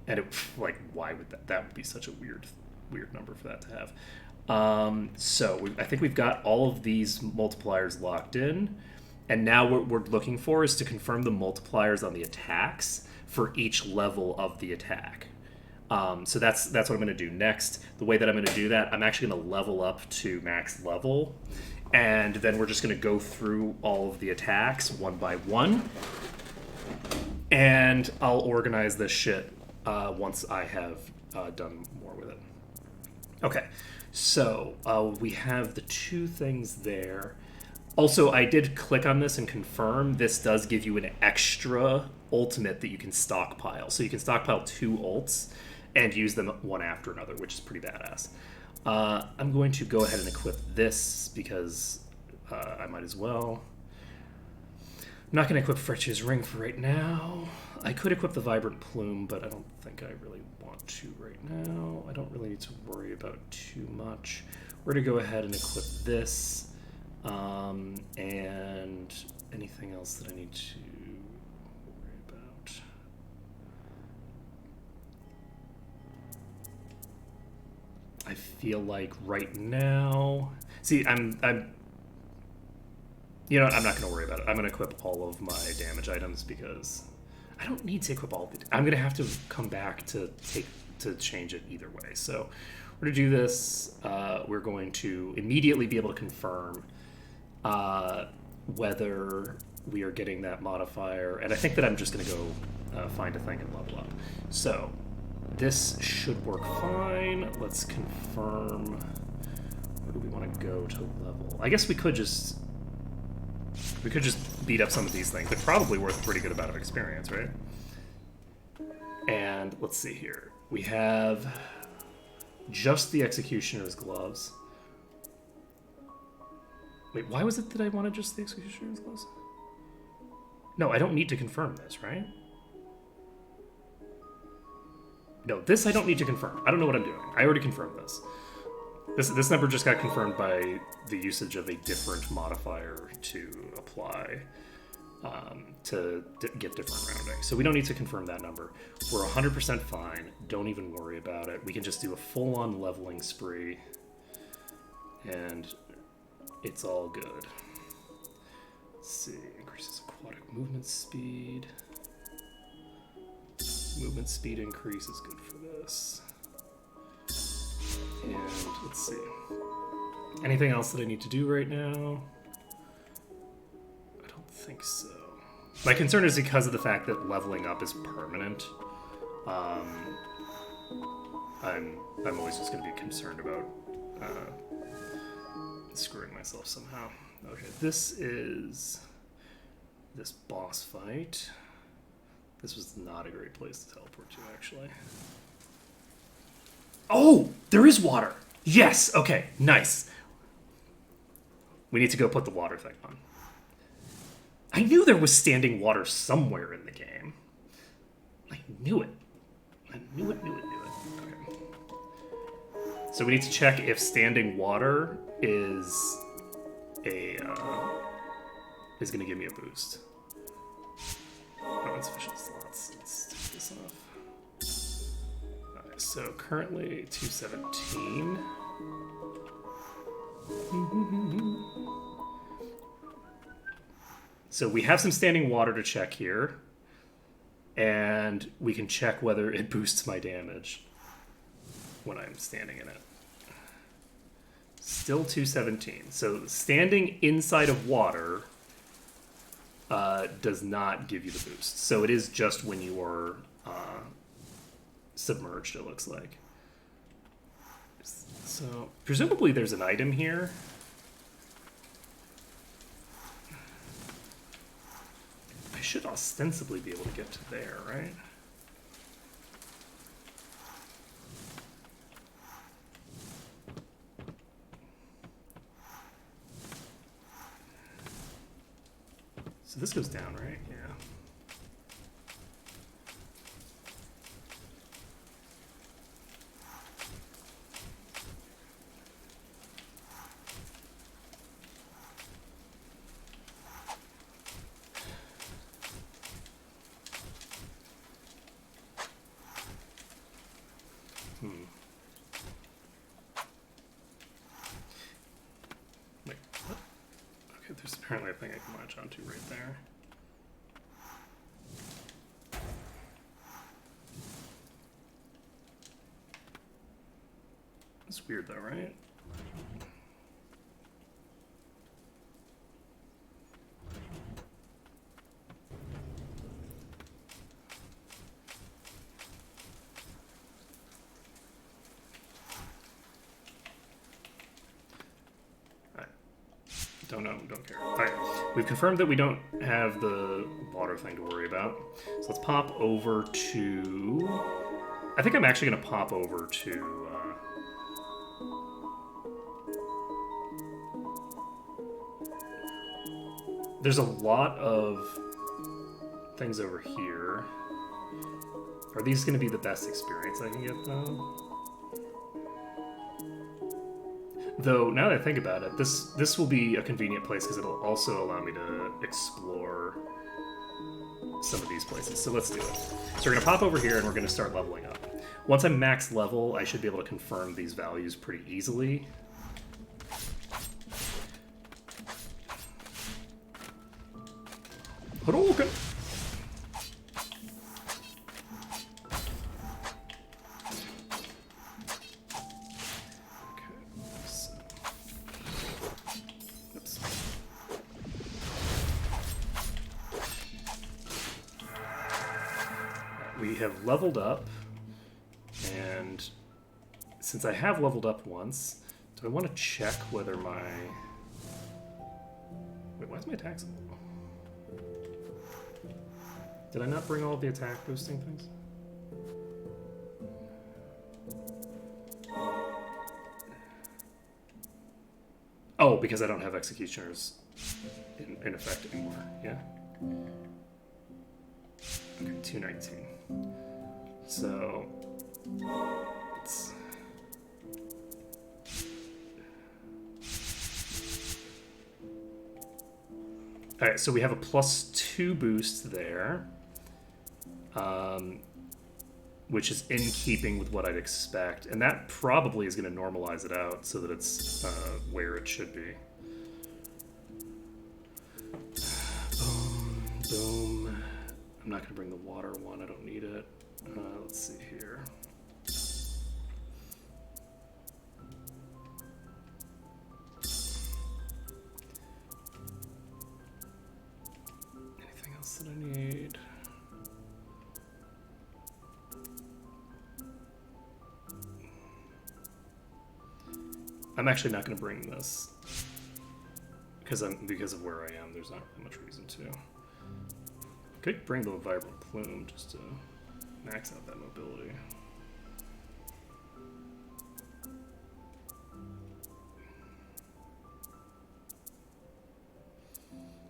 and it, like, why would that would be such a weird number for that to have. I think we've got all of these multipliers locked in, and now what we're looking for is to confirm the multipliers on the attacks for each level of the attack. So that's what I'm going to do next. The way that I'm going to do that, I'm actually going to level up to max level, and then we're just going to go through all of the attacks one by one, and I'll organize this shit once I have done more with it. Okay, so we have the two things there. Also, I did click on this and confirm this does give you an extra ultimate that you can stockpile. So you can stockpile 2 ults and use them one after another, which is pretty badass. I'm going to go ahead and equip this because I might as well. I'm not going to equip Fretch's Ring for right now. I could equip the Vibrant Plume, but I don't think I really want to right now. I don't really need to worry about too much. We're going to go ahead and equip this. And anything else that I need to worry about. I feel like right now, see, I'm you know, I'm not going to worry about it. I'm going to equip all of my damage items because I don't need to equip all of it. I'm going to have to come back to change it either way. So we're going to do this. We're going to immediately be able to confirm whether we are getting that modifier, and I think that I'm just going to go find a thing and level up. So this should work fine. Let's confirm. Where do we want to go to level? I guess we could just beat up some of these things. They're probably worth a pretty good amount of experience, right? And let's see here. We have just the Executioner's gloves. Wait, why was it that I wanted just the Executioner's gloves? No, I don't need to confirm this, right? No, this I don't need to confirm. I don't know what I'm doing. I already confirmed this. This number just got confirmed by the usage of a different modifier to apply to get different rounding. So we don't need to confirm that number. We're 100% fine. Don't even worry about it. We can just do a full-on leveling spree, and it's all good. Let's see. Increases aquatic movement speed. movement speed increase is good for this. And let's see. Anything else that I need to do right now? I don't think so. My concern is because of the fact that leveling up is permanent. I'm always just going to be concerned about screwing myself somehow. Okay, this is this boss fight. This was not a great place to teleport to, actually. Oh, there is water. Yes. Okay, nice. We need to go put the water thing on. I knew there was standing water somewhere in the game. I knew it. I knew it. Okay. So we need to check if standing water is going to give me a boost. Oh, insufficient slots. Let's take this off. Okay, so currently 217. So we have some standing water to check here, and we can check whether it boosts my damage when I'm standing in it. Still 217. So standing inside of water does not give you the boost. So it is just when you are submerged, it looks like. So presumably there's an item here. I should ostensibly be able to get to there, right? So this goes down, right? Yeah. Wait, what? Okay, there's apparently a thing I can latch onto right there. It's weird though, right? Don't know, don't care. Alright, we've confirmed that we don't have the water thing to worry about. So let's pop over to... I think I'm actually going to pop over to... There's a lot of things over here. Are these going to be the best experience I can get, though? Though, now that I think about it, this will be a convenient place because it'll also allow me to explore some of these places. So let's do it. So we're going to pop over here and we're going to start leveling up. Once I'm max level, I should be able to confirm these values pretty easily. Hadouken! We have leveled up, and since I have leveled up once, do I want to check whether my... Wait, why is my attack so low? Did I not bring all of the attack boosting things? Oh, because I don't have executioners in effect anymore, yeah? Okay, 219. So, let's... Alright, so we have a +2 boost there, which is in keeping with what I'd expect, and that probably is going to normalize it out so that it's where it should be. Boom, boom. I'm not going to bring the water one, I don't need it. Let's see here. Anything else that I need? I'm actually not going to bring this because of where I am. There's not much reason to. Could bring the vibrant plume just to max out that mobility.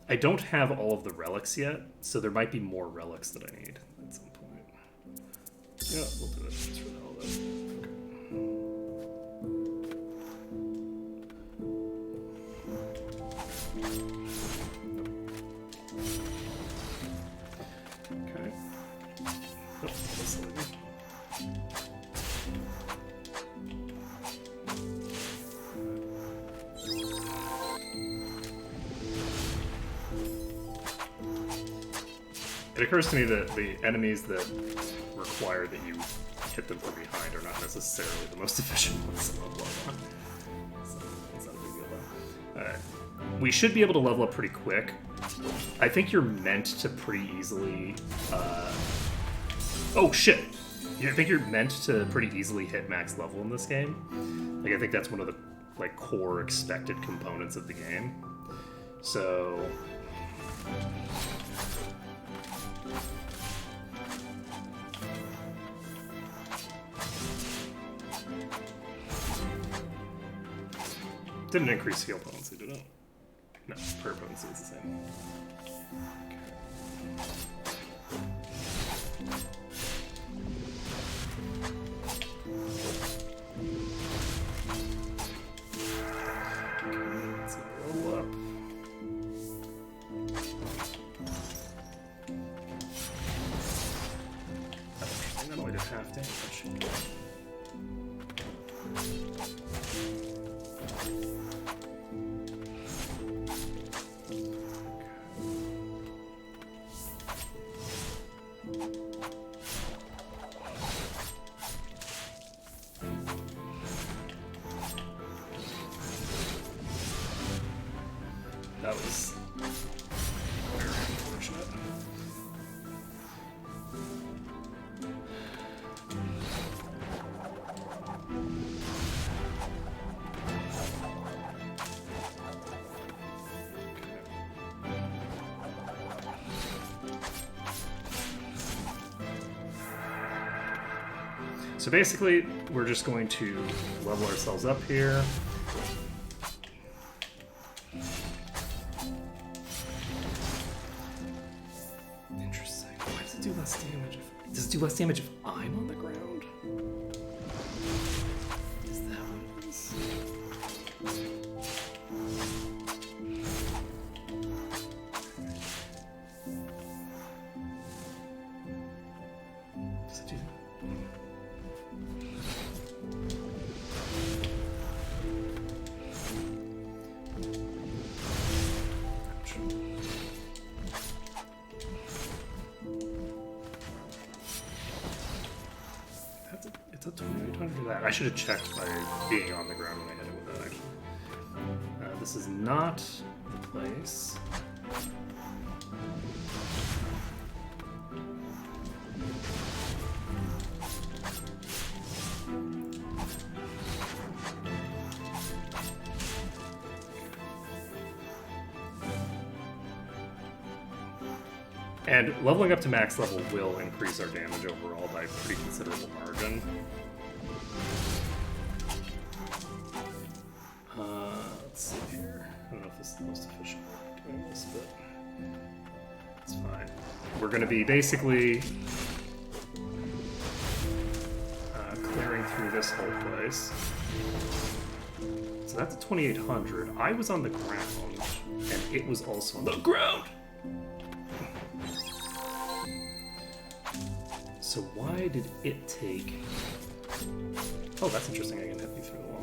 I don't have all of the relics yet, so there might be more relics that I need at some point. Yeah, we'll do it. Just for the hell of it. Okay. Oh, this lady. It occurs to me that the enemies that require that you hit them from behind are not necessarily the most efficient ones to level up on. So that's not a big deal though. Alright. We should be able to level up pretty quick. I think you're meant to pretty easily... Oh shit! I think you're meant to pretty easily hit max level in this game. Like, I think that's one of the core expected components of the game. So... Didn't increase heal potency, did it? No, prayer potency is the same. Okay, let's roll up. Interesting, that only did half damage. That was very unfortunate. So basically, we're just going to level ourselves up here. Interesting. Why does it do less damage? Does it do less damage if I'm on the ground? Is that what it is? Does it do that? It's a 2800 for that. I should have checked by being on the ground when I hit it with that, actually. This is not the place. And leveling up to max level will increase our damage overall by a pretty considerable margin. Let's see here. I don't know if this is the most efficient way of doing this, but it's fine. We're going to be basically clearing through this whole place. So that's a 2800. I was on the ground, and it was also on the ground! So why did it take... Oh, that's interesting. I can hit me through the wall.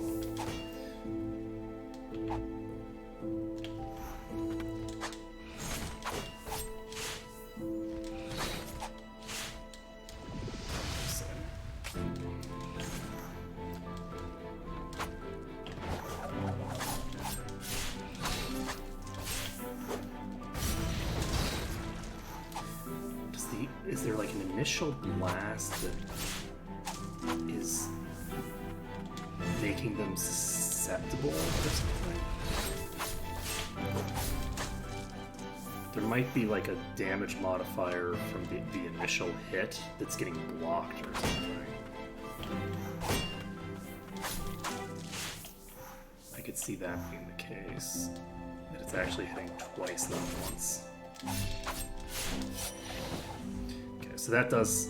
initial blast that is making them susceptible or something? There might be like a damage modifier from the initial hit that's getting blocked or something. I could see that being the case. That it's actually hitting twice, not once. Okay, so that does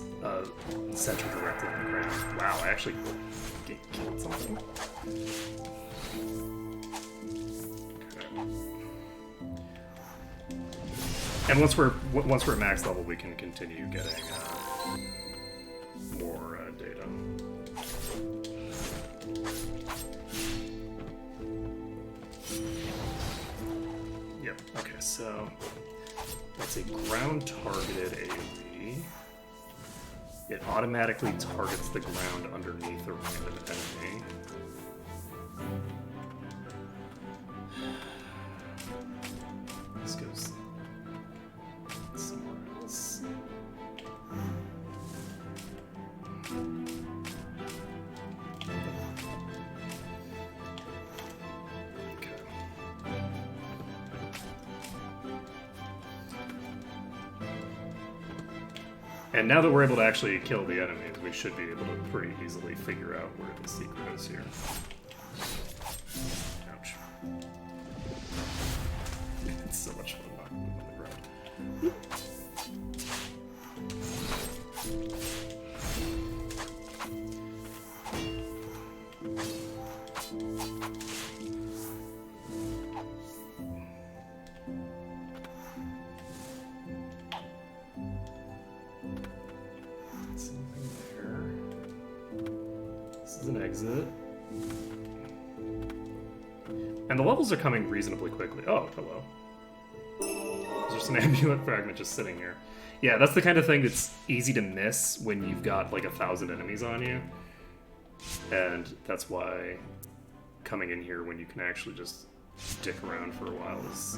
center directly on the ground. Wow, I actually killed something. Okay. And once we're at max level, we can continue getting more data. Yep. Okay, so that's a ground targeted AoE. It automatically targets the ground underneath a random enemy. This goes somewhere else. Okay. And now that we're able to actually kill the enemies, we should be able to pretty easily figure out where the secret is here. Ouch. It's so much fun knocking them on the ground. Something there. This is an exit. And the levels are coming reasonably quickly. Oh, hello. There's just an amulet fragment just sitting here. Yeah, that's the kind of thing that's easy to miss when you've got like 1,000 enemies on you. And that's why coming in here when you can actually just dick around for a while is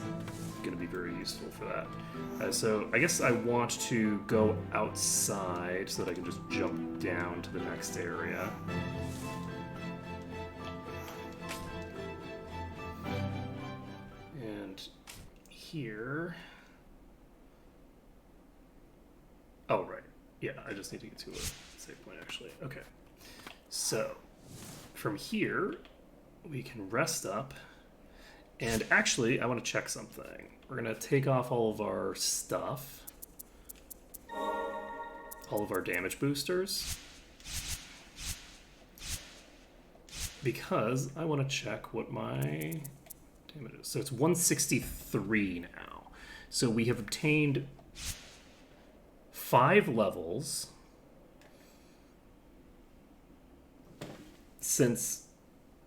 going to be very useful for that. So I guess I want to go outside so that I can just jump down to the next area. And here... Oh, right. Yeah, I just need to get to a save point, actually. Okay. So, from here, we can rest up. And actually, I want to check something. We're going to take off all of our stuff. All of our damage boosters. Because I want to check what my damage is. So it's 163 now. So we have obtained 5 levels since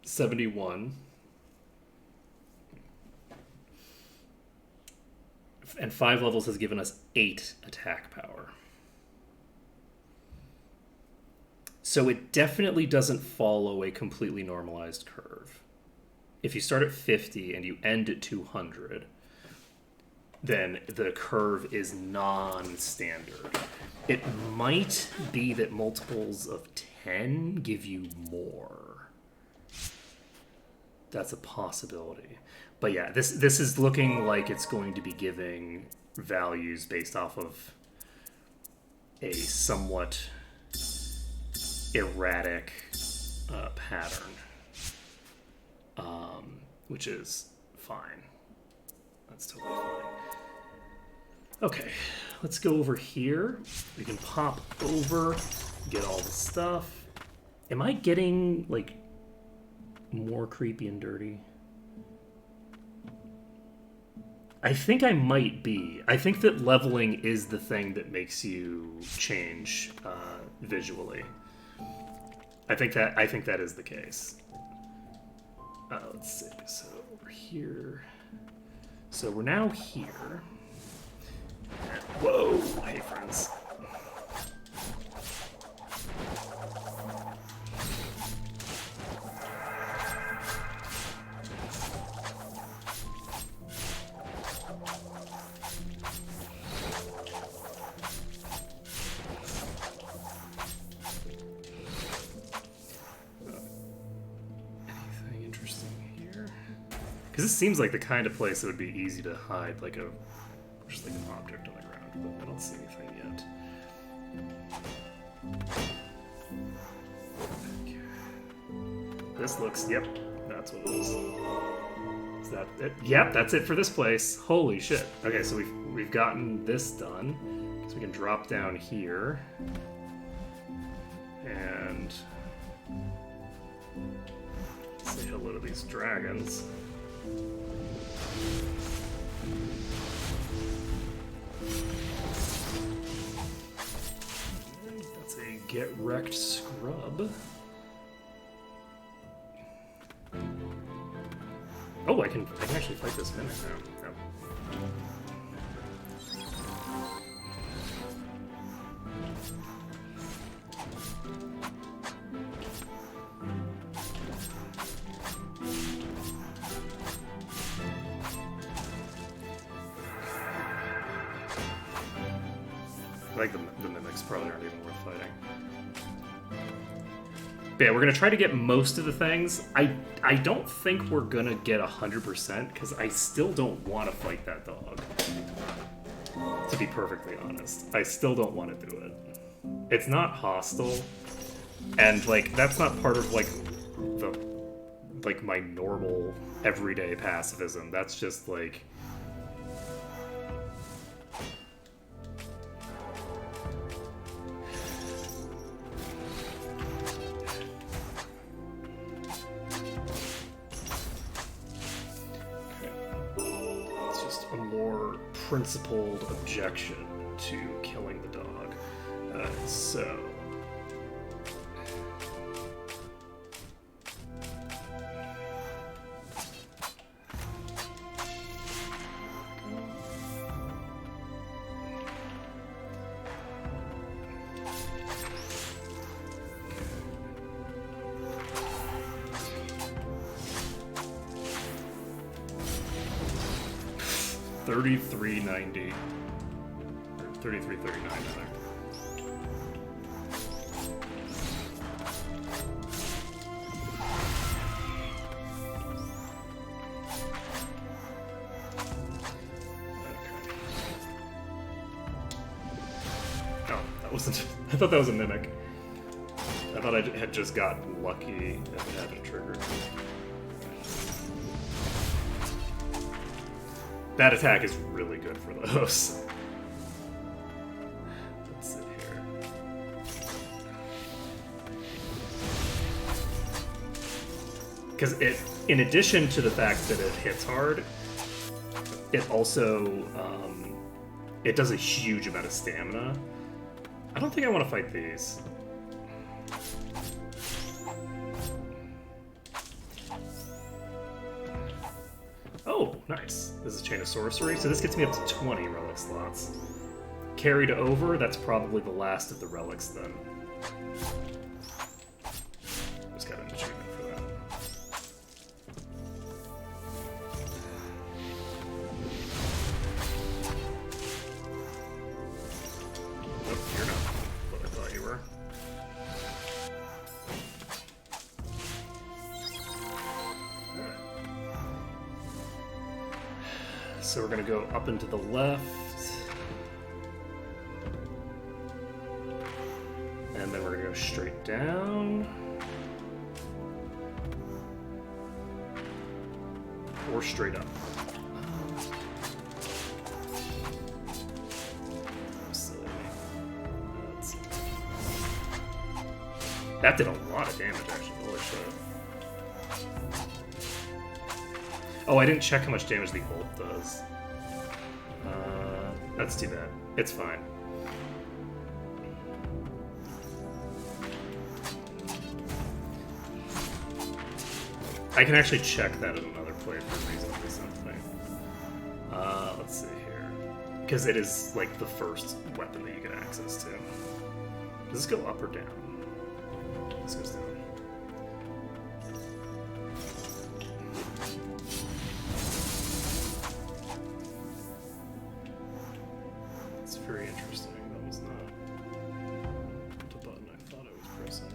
71. And 5 levels has given us 8 attack power. So it definitely doesn't follow a completely normalized curve. If you start at 50 and you end at 200, then the curve is non-standard. It might be that multiples of 10 give you more. That's a possibility. But yeah, this is looking like it's going to be giving values based off of a somewhat erratic pattern, which is fine. That's totally fine. Okay, let's go over here. We can pop over, get all the stuff. Am I getting, like, more creepy and dirty? I think I might be. I think that leveling is the thing that makes you change visually. I think that is the case. Let's see. So over here. So we're now here. Whoa! Hey, friends. Because this seems like the kind of place that would be easy to hide, like just like an object on the ground, but I don't see anything yet. This looks, yep, that's what it is. Is that it? Yep, that's it for this place. Holy shit. Okay, so we've gotten this done. So we can drop down here. And say hello to these dragons. That's a get wrecked scrub. Oh, I can actually fight this mimic now. Yep. I think the mimics probably aren't even worth fighting. But yeah, we're gonna try to get most of the things. I don't think we're gonna get 100% because I still don't want to fight that dog. To be perfectly honest, I still don't want to do it. It's not hostile, and like that's not part of like my normal everyday pacifism. That's just like. Principled objection to killing the dog. So. $33.90 or $33.39 rather. Oh, that wasn't. I thought that was a mimic. I thought I had just gotten lucky if it hadn't triggered. That attack is really good for those. Let's see here. Because it, in addition to the fact that it hits hard, it also it does a huge amount of stamina. I don't think I want to fight these. Oh, nice. This is Chain of Sorcery, so this gets me up to 20 relic slots. Carried over, that's probably the last of the relics then. Just got an achievement for that. Nope, you're not what I thought you were. So we're going to go up and to the left. And then we're going to go straight down. Or straight up. That did a lot of damage, actually. Holy shit. Oh, I didn't check how much damage the ult does. That's too bad. It's fine. I can actually check that in another playthrough reasonably something. Let's see here. Because it is, like, the first weapon that you get access to. Does this go up or down? This goes down. It's very interesting. That was not the button I thought I was pressing.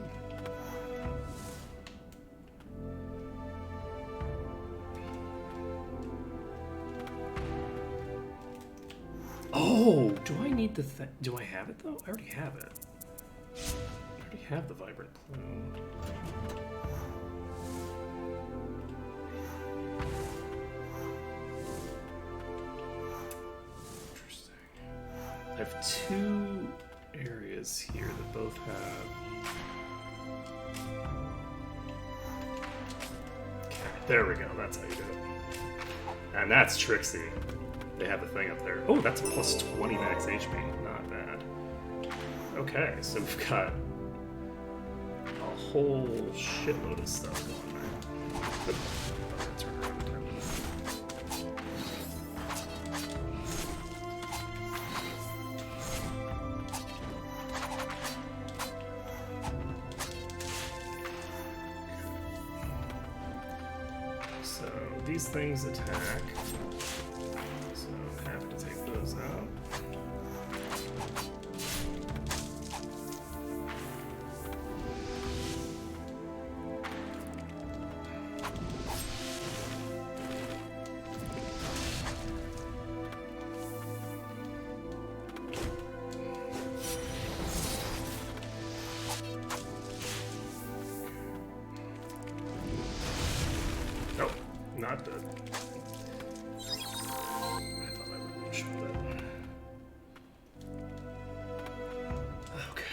need the thing. Do I have it though? I already have it. I already have the vibrant plume. Interesting. I have two areas here that both have. Okay, there we go. That's how you do it. And that's Trixie. They have the thing up there. Oh, that's a plus 20 max HP. Not bad. Okay, so we've got a whole shitload of stuff going there. Turn around and turn this. So these things attack. So I have to take those out. Oh, not dead. I thought I would show that. Okay.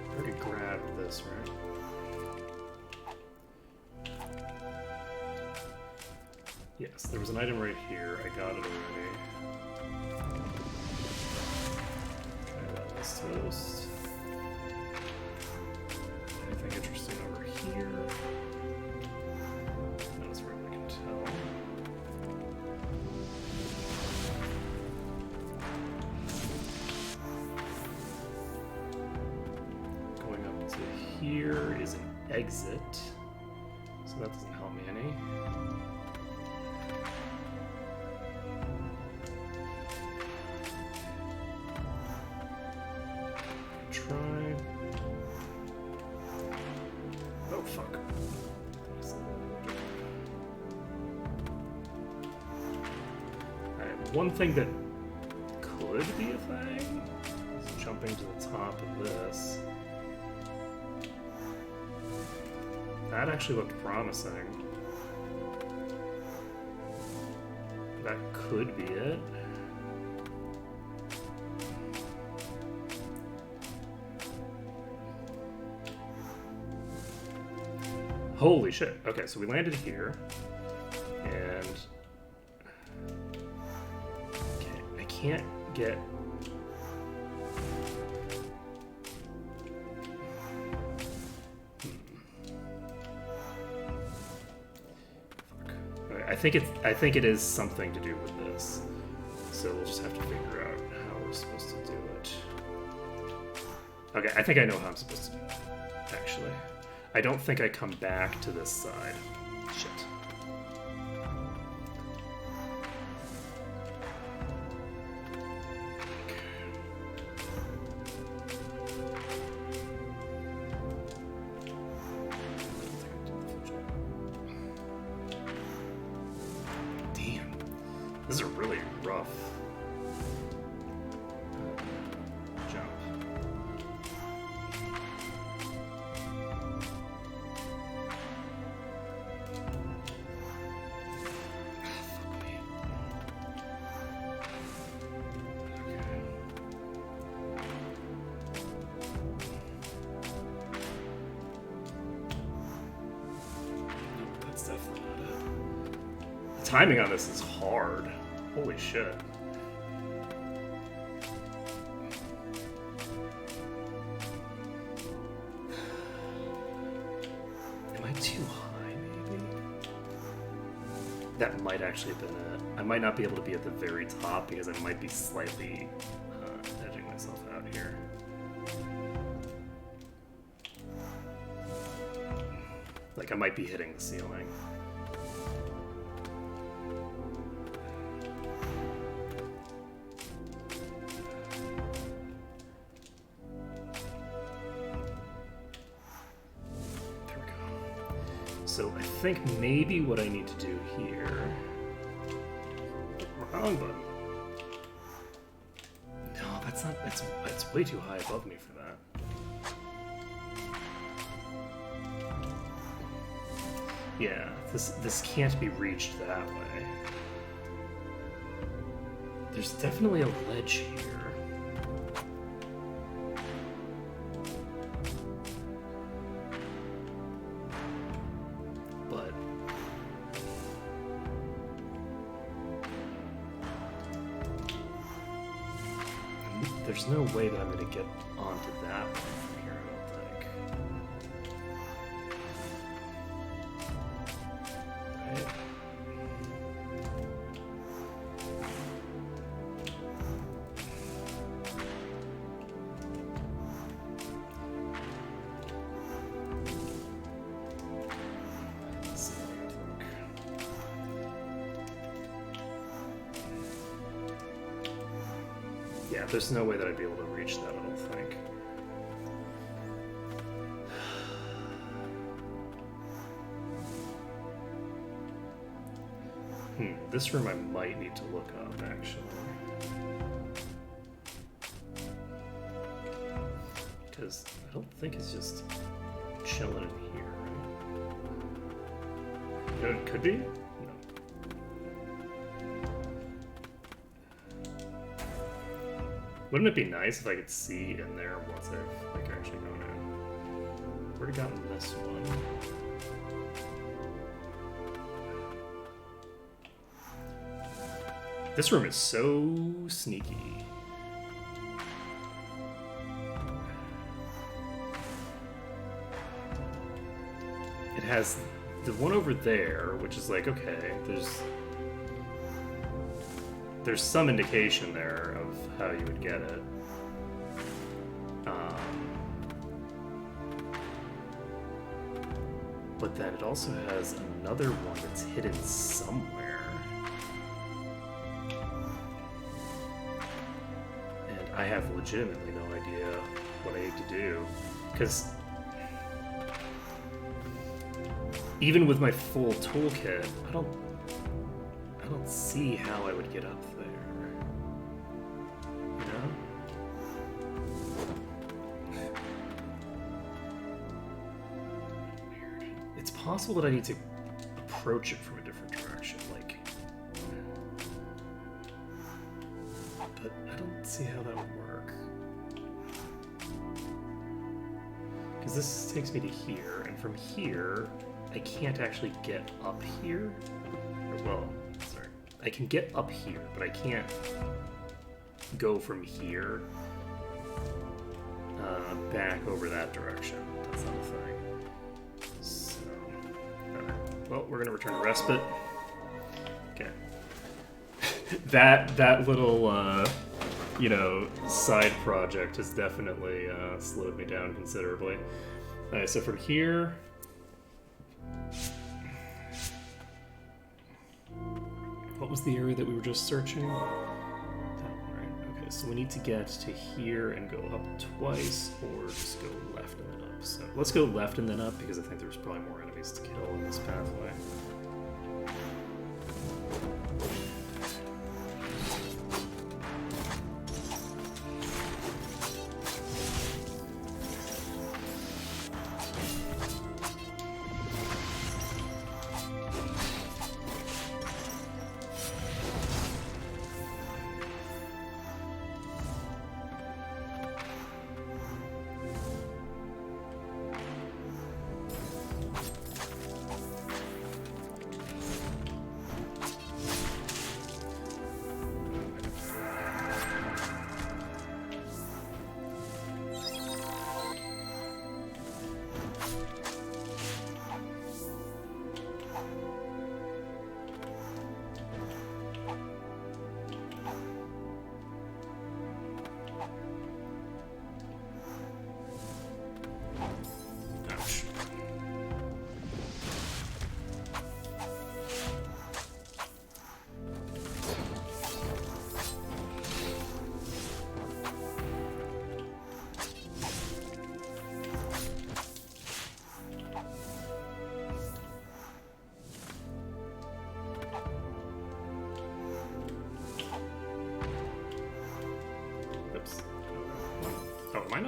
I already grabbed this, right? Yes, there was an item right here. I got it already. Try that was toast. Anything interesting over here? Not as far as I can tell. Going up to here is an exit, so that doesn't help me any. Try. Oh, fuck. Alright, one thing that could be a thing is jumping to the top of this. That actually looked promising. That could be it. Holy shit. Okay, so we landed here. And... okay, I can't get... Fuck. Okay, I think it is something to do with this. So we'll just have to figure out how we're supposed to do it. Okay, I think I know how I'm supposed to do it, actually. I don't think I come back to this side. Shit. Damn. This is a really rough jump. Timing on this is hard. Holy shit. Am I too high, maybe? That might actually have been it. I might not be able to be at the very top because I might be slightly edging myself out here. Like I might be hitting the ceiling. So I think maybe what I need to do here... Wrong button. No, that's not... That's way too high above me for that. Yeah, this can't be reached that way. There's definitely a ledge here. But... there's no way that I'm going to get onto that one from here, I don't think. Right? Yeah, there's no way that I'd be able to reach that, I don't think. This room I might need to look up, actually. Because I don't think it's just chilling in here, right? It could be? Wouldn't it be nice if I could see in there once I've like actually gone in? Where'd have gotten this one? This room is so sneaky. It has the one over there, which is like, okay, there's some indication there of how you would get it. But then it also has another one that's hidden somewhere. And I have legitimately no idea what I need to do. Because even with my full toolkit, I don't see how I would get up there. You know? Weird. It's possible that I need to approach it from a different direction, like... But I don't see how that would work. Because this takes me to here, and from here, I can't actually get up here. Well, sorry. I can get up here, but I can't go from here back over that direction. That's not a thing. So, alright. Well, we're gonna return to respite. Okay. that little you know, side project has definitely slowed me down considerably. Alright, so from here. What was the area that we were just searching? That one, right? Okay, so we need to get to here and go up twice, or just go left and then up. So let's go left and then up, because I think there's probably more enemies to kill in this pathway.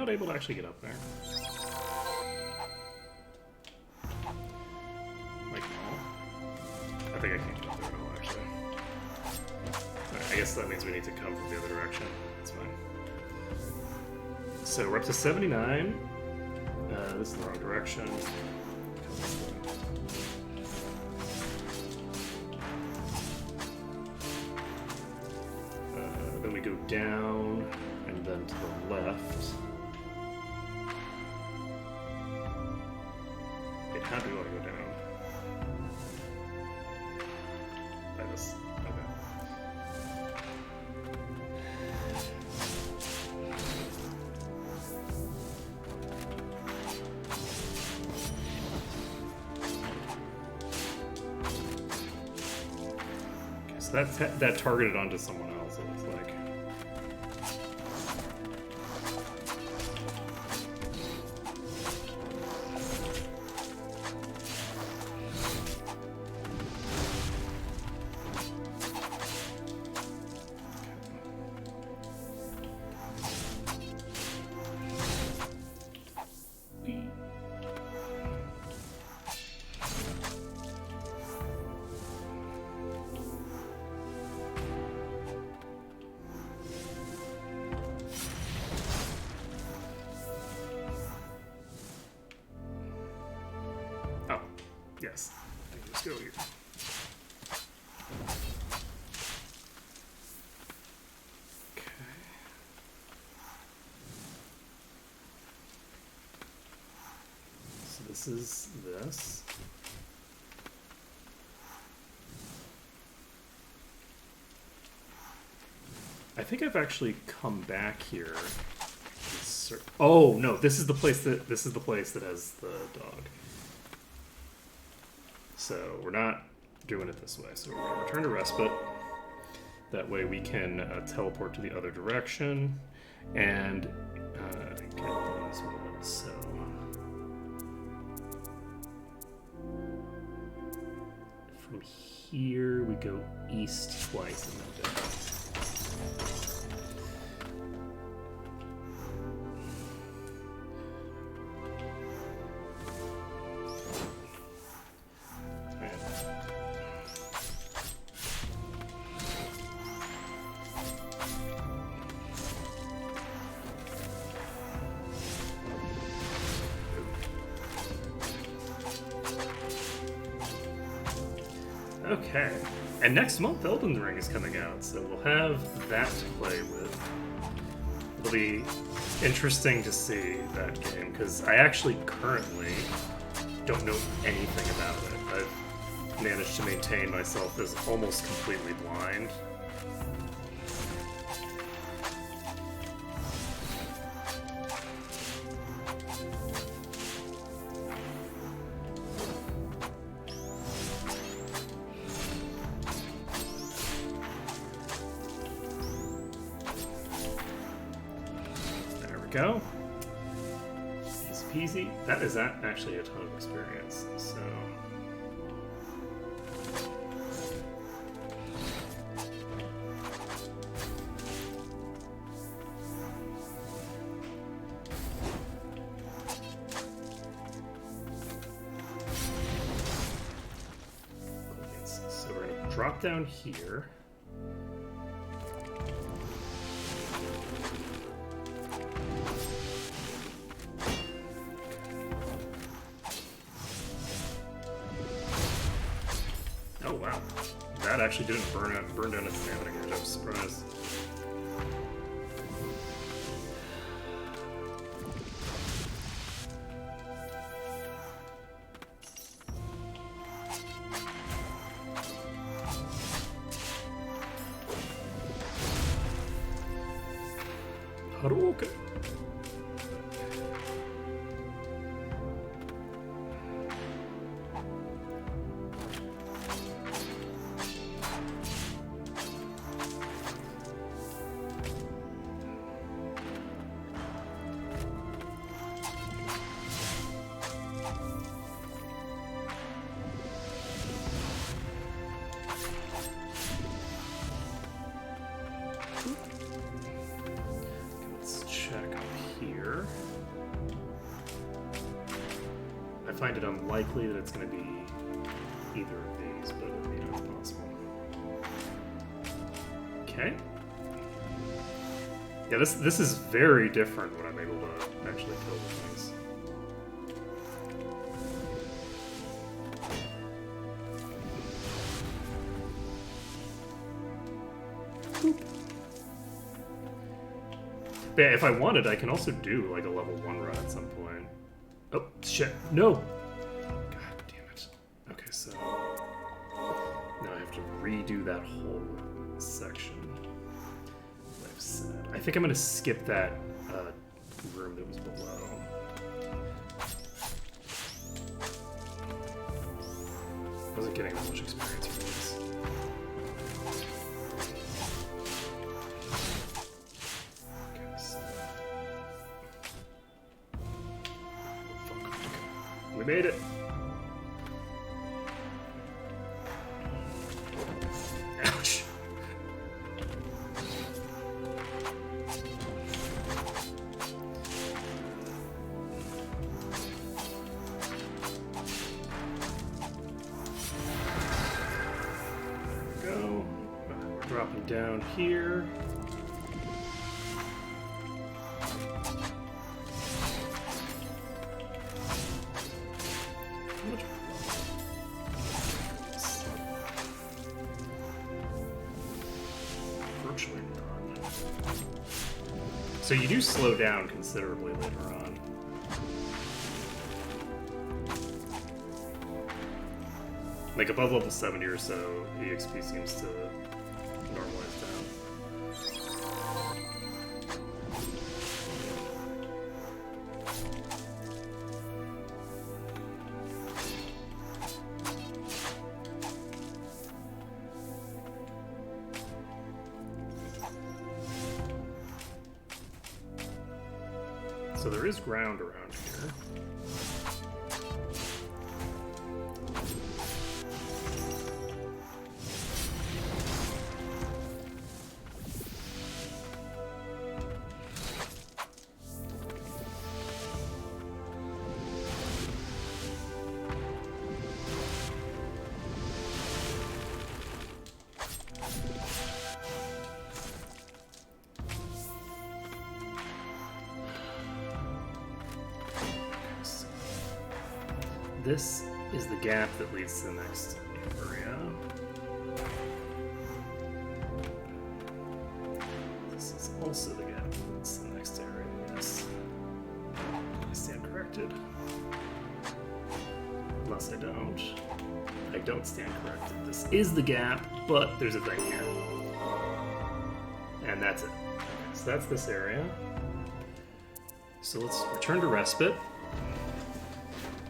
not able to actually get up there? Like, no. I think I can't get up there at all, actually. Alright, I guess that means we need to come from the other direction. That's fine. So we're up to 79. This is the wrong direction. Then we go down, and then to the left. Wait, how do I go down? By this. Okay. So that targeted onto someone else, it looks like. Yes. I can just go here. Okay. So this is this. I think I've actually come back here. Oh no, this is the place that has the dog. So we're not doing it this way. So we're going to return to Respite. That way we can teleport to the other direction and get these moments. So from here we go east twice and then down. Okay, and next month Elden Ring is coming out, so we'll have that to play with. It'll be interesting to see that game, because I actually currently don't know anything about it. I've managed to maintain myself as almost completely blind. Go. Easy peasy. That is actually a ton of experience, so... So we're going to drop down here. Oh wow, that actually didn't burn down its stamina gauge. I'm surprised. Hadouken. Let's check up find it unlikely that it's going to be either of these, but you know, it's possible. Okay. Yeah, this is very different when I'm able to actually kill the things. Yeah, if I wanted, I can also do like a level 1 run at some point. Oh, shit. No! God damn it. Okay, so now I have to redo that whole section. I've said. I think I'm going to skip that room that was below. I wasn't getting that much experience from this. We made it. Ouch. There we go. We're dropping down here. Virtually none. So you do slow down considerably later on. Like above level 70 or so, EXP seems to normalize down. So there is ground around here. This is the gap that leads to the next area. This is also the gap that leads to the next area, yes. I stand corrected. Unless I don't. I don't stand corrected. This is the gap, but there's a thing here. And that's it. Okay, so that's this area. So let's return to Respite.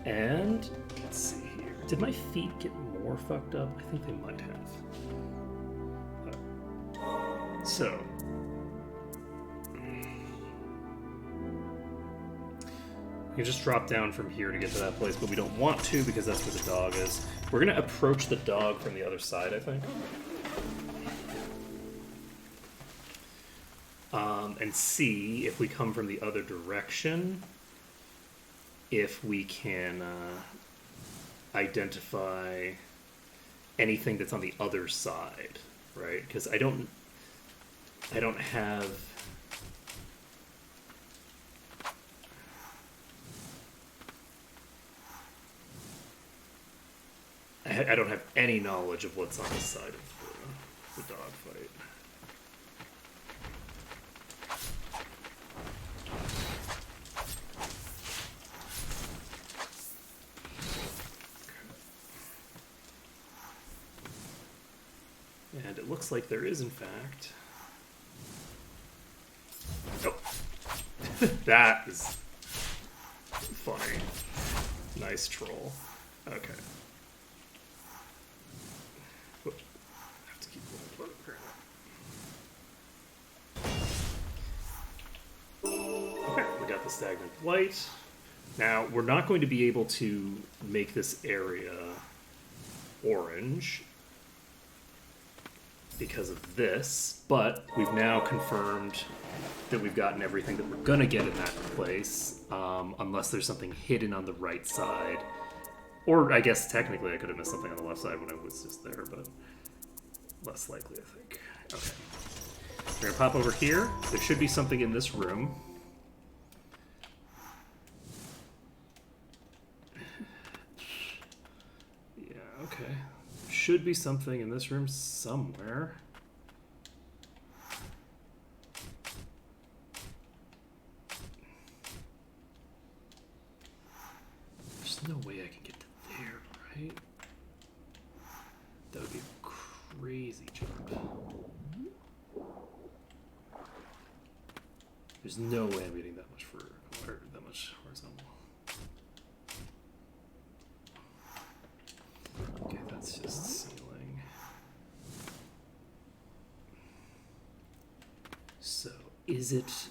And let's see here. Did my feet get more fucked up? I think they might have. So. We can just drop down from here to get to that place, but we don't want to because that's where the dog is. We're going to approach the dog from the other side, I think. And see if we come from the other direction, if we can identify anything that's on the other side, right? Because I don't have I don't have any knowledge of what's on the side of the dog fight. And it looks like there is, in fact. Oh. That is funny. Nice troll. Okay. Whoops. I have to keep going. Okay, we got the stagnant blight. Now, we're not going to be able to make this area orange. because of this, but we've now confirmed that we've gotten everything that we're gonna get in that place, unless there's something hidden on the right side. Or I guess technically I could have missed something on the left side when I was just there, but less likely, I think. Okay. We're gonna pop over here. There should be something in this room. Yeah, okay. Should be something in this room somewhere. There's no way I can get to there, right? That would be a crazy jump. There's no way I'm getting that much or that much horizontal. Okay, that's just ceiling. So, is it...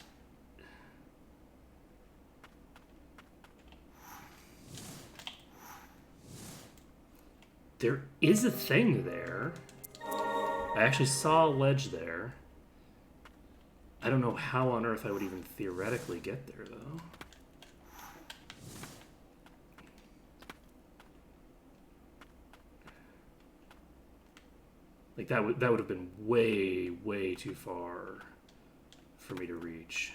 There is a thing there. I actually saw a ledge there. I don't know how on earth I would even theoretically get there, though. Like, that would have been way, way too far for me to reach.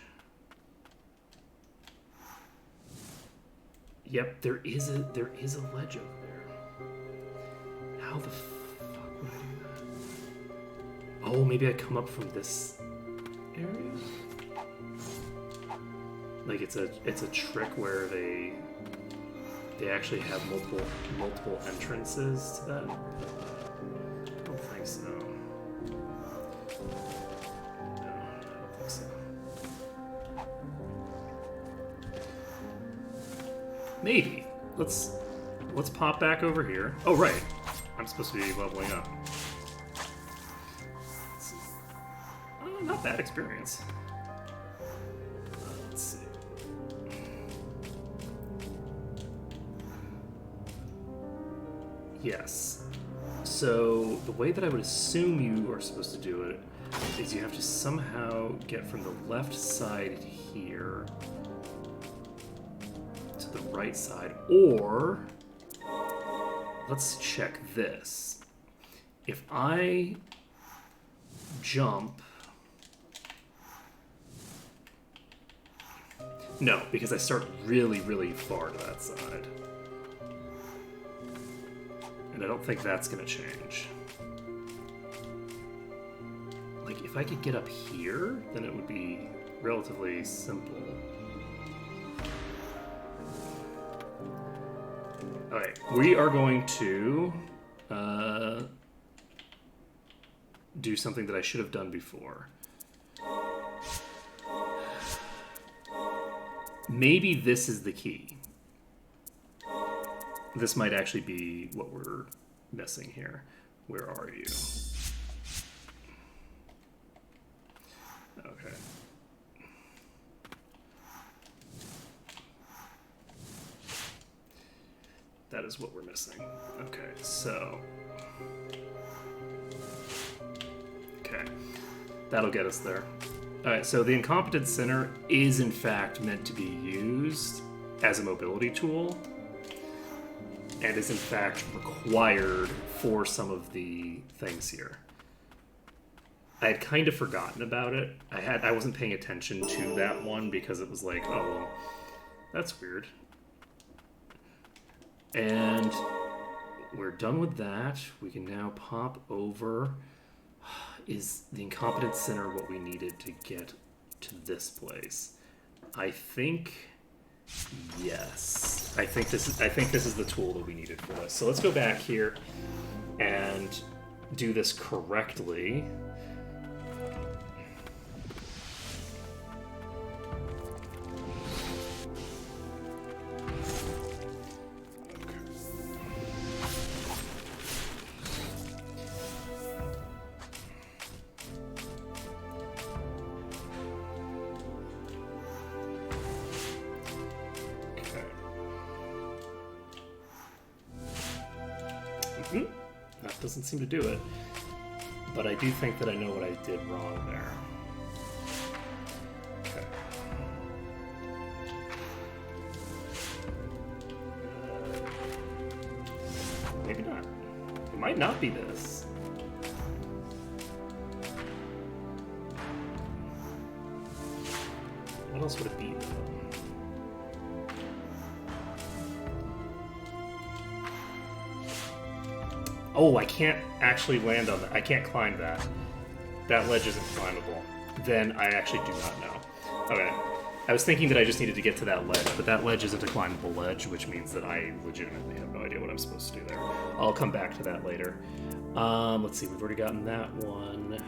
Yep, there is a ledge over there. How the fuck would I do that? Oh, maybe I come up from this area? Like it's a trick where they actually have multiple entrances to that? I don't think so. No, I don't think so. Maybe. Let's pop back over here. Oh right. I'm supposed to be leveling up. Not bad experience. Let's see. Yes. So the way that I would assume you are supposed to do it is you have to somehow get from the left side here to the right side, or let's check this. If I jump... No, because I start really, really far to that side. And I don't think that's going to change. Like, if I could get up here, then it would be relatively simple. Alright, we are going to do something that I should have done before. Maybe this is the key. This might actually be what we're missing here. Where are you? Okay. That is what we're missing. Okay, so... Okay. That'll get us there. Alright, so the Incompetent Sinner is in fact meant to be used as a mobility tool, and is in fact required for some of the things here. I had kind of forgotten about it. I wasn't paying attention to that one because it was like, oh, well, that's weird. And we're done with that. We can now pop over. Is the Incompetent Sinner what we needed to get to this place? I think yes. I think this is the tool that we needed for this. So let's go back here and do this correctly. That doesn't seem to do it. But I do think that I know what I did wrong there. Okay. Maybe not. It might not be this. What else would it be, though? Oh, I can't actually land on that. I can't climb that. That ledge isn't climbable. Then I actually do not know. Okay. I was thinking that I just needed to get to that ledge, but that ledge isn't a climbable ledge, which means that I legitimately have no idea what I'm supposed to do there. I'll come back to that later. Let's see, we've already gotten that one.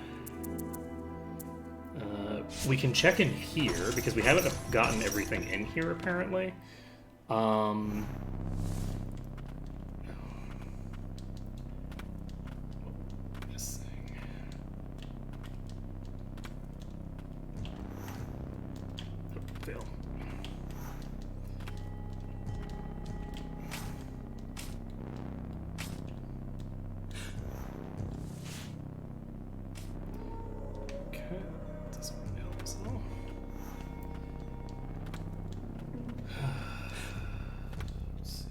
We can check in here, because we haven't gotten everything in here, apparently. Fail. Okay, doesn't help us at all. Let's see.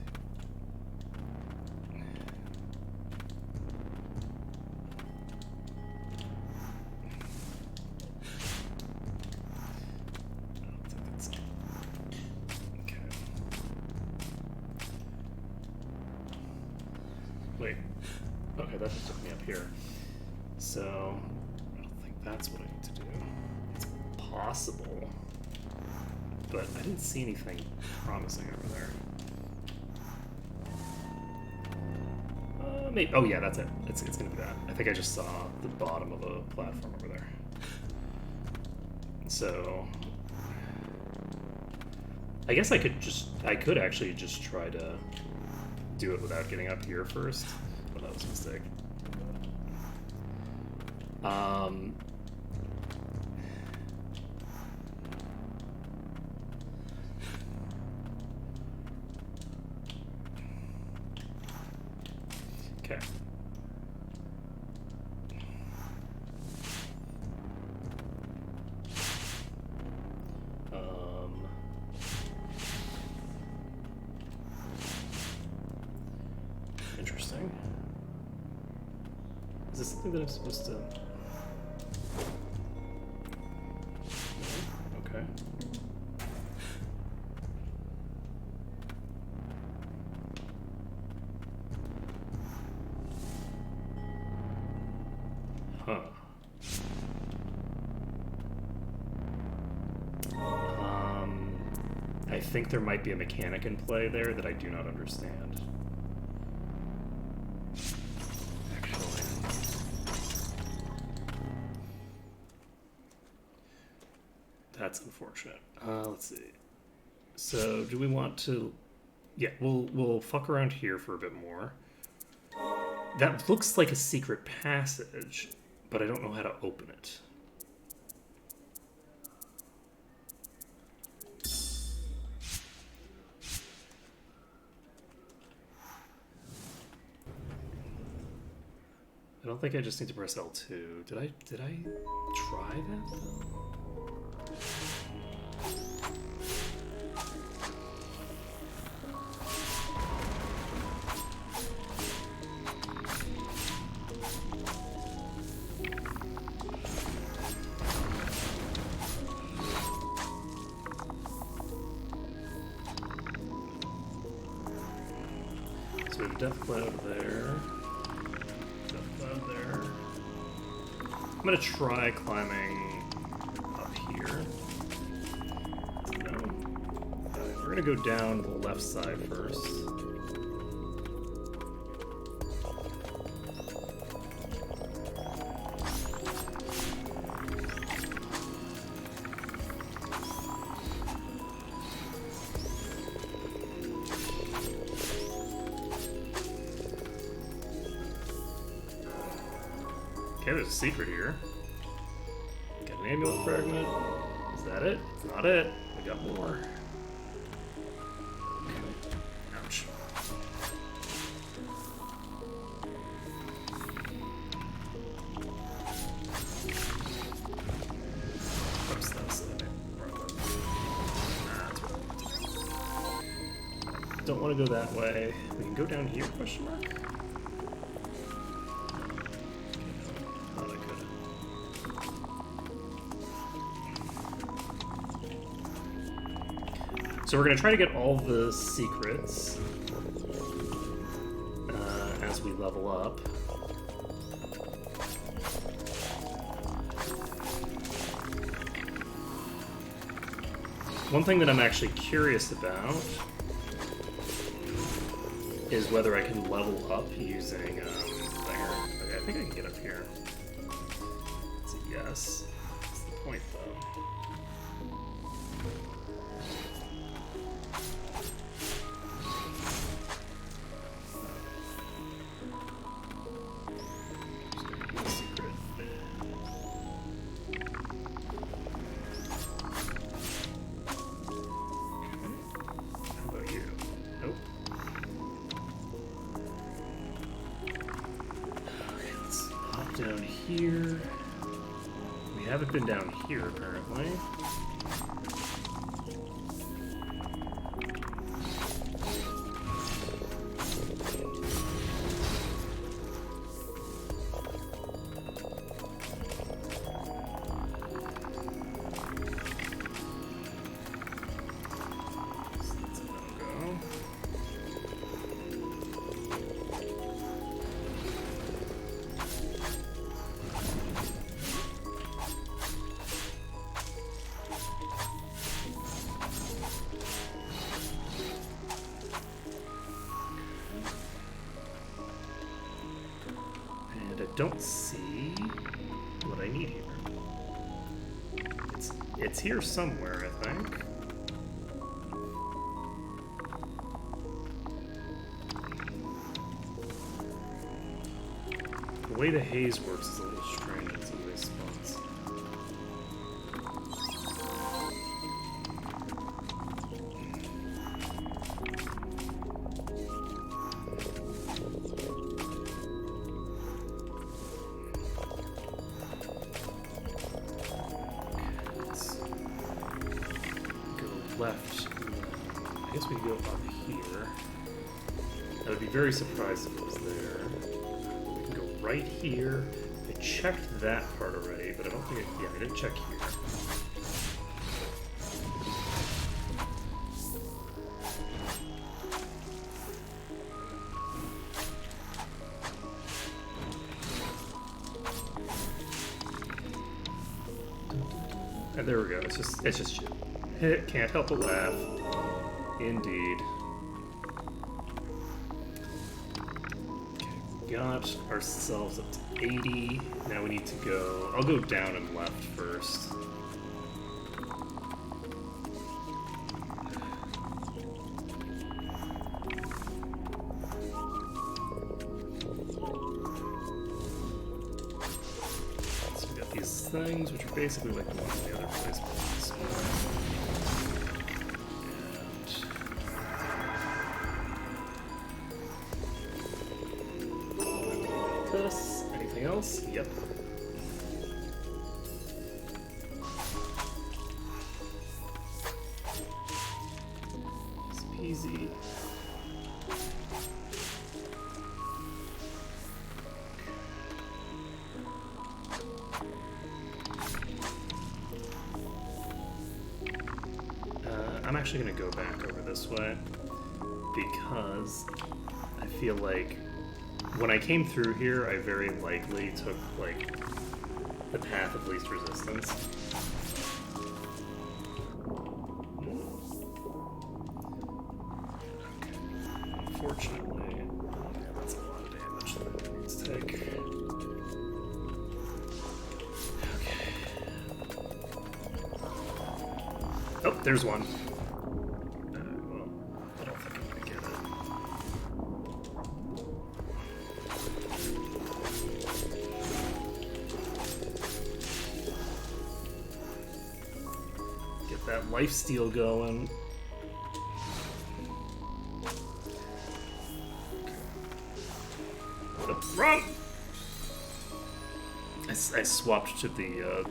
Wait. Okay, that just took me up here. So, I don't think that's what I need to do. It's possible. But I didn't see anything promising over there. Maybe. Oh, yeah, that's it. It's gonna be that. I think I just saw the bottom of a platform over there. So, I guess I could actually just try to do it without getting up here first. But that was a mistake. Okay. Interesting. Is this something that I'm supposed to... Okay. Huh. I think there might be a mechanic in play there that I do not understand. Actually. That's unfortunate. Let's see. So, do we want to... Yeah, we'll fuck around here for a bit more. That looks like a secret passage, but I don't know how to open it. I don't think I just need to press L2. Did I try that though? So we have Death Cloud there. I'm gonna try climbing up here. No. We're gonna go down to the left side first. Okay, there's a secret here. Got an amulet fragment. Is that it? It's not it. We got more. Okay. Ouch. want to go that way. We can go down here, question mark? Thought I could. So we're going to try to get all the secrets as we level up. One thing that I'm actually curious about is whether I can level up using there. Okay, I think I can get up here. It's a yes. That's the point, though. Secret. How about you? Nope. Okay, let's hop down here. We haven't been down here, apparently. Don't see what I need here. It's here somewhere, I think. The way the haze works is a little strange in some of these spots. Left. I guess we can go up here. I would be very surprised if it was there. We can go right here. I checked that part already, but I don't think yeah, I didn't check here. And there we go. It's just shit. Can't help but laugh. Indeed. Okay, we got ourselves up to 80. Now we need to go... I'll go down and left first. So we got these things, which are basically like one of the other places. Anything else? Yep. It's easy. I'm actually going to go back over this way because I feel like when I came through here, I very likely took, like, the path of least resistance. Okay. Unfortunately, that's a lot of damage that it needs to take. Okay. Oh, there's one. Well, I don't think I'm gonna get it. That lifesteal going. Oh, wrong! I swapped to the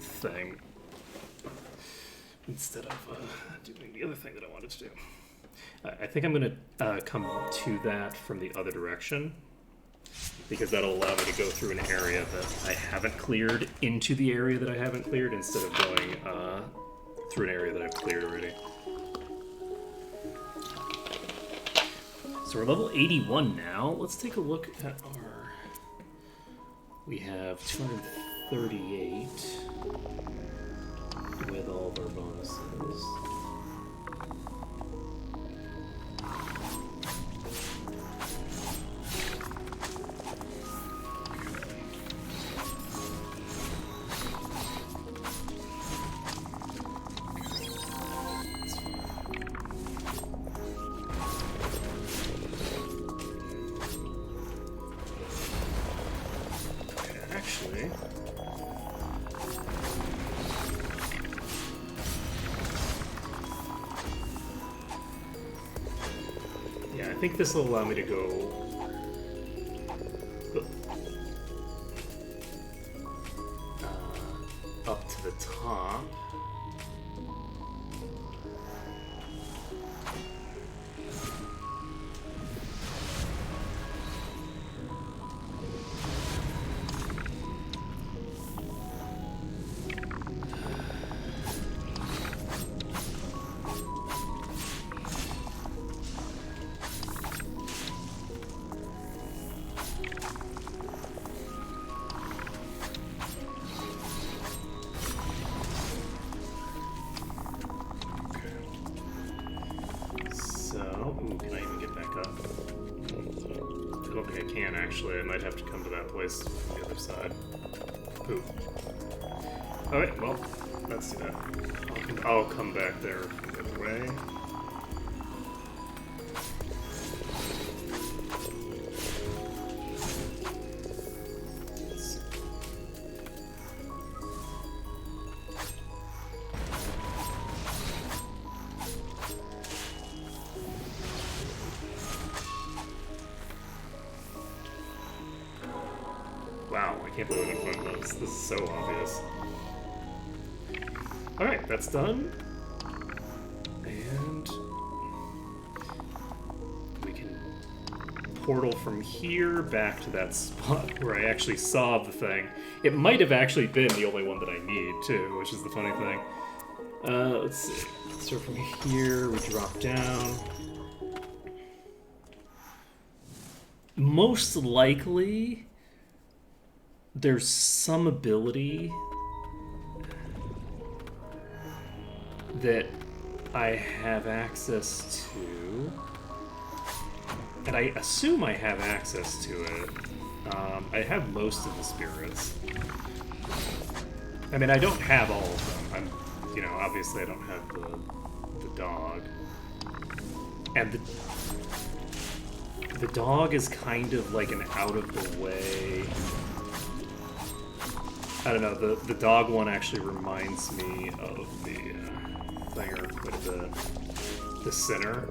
thing instead of doing the other thing that I wanted to do. I think I'm going to come to that from the other direction, because that'll allow me to go through an area that I haven't cleared into the area that I haven't cleared, instead of going through an area that I've cleared already. So we're level 81 now. Let's take a look at our... We have 238 with all of our bonuses. I think this will allow me to go up to the top. Actually, I might have to come to that place on the other side. Ooh. Alright, well, let's do that. I'll come back there the other way. Wow, I can't believe I didn't find those. This is so obvious. Alright, that's done. And we can portal from here back to that spot where I actually saw the thing. It might have actually been the only one that I need, too, which is the funny thing. Let's see. So from here, we drop down. Most likely... there's some ability that I have access to, and I assume I have access to it. I have most of the spirits. I mean, I don't have all of them. You know, obviously I don't have the dog. And the dog is kind of like an out-of-the-way... I don't know, the dog one actually reminds me of the thinger quite a bit. The Sinner.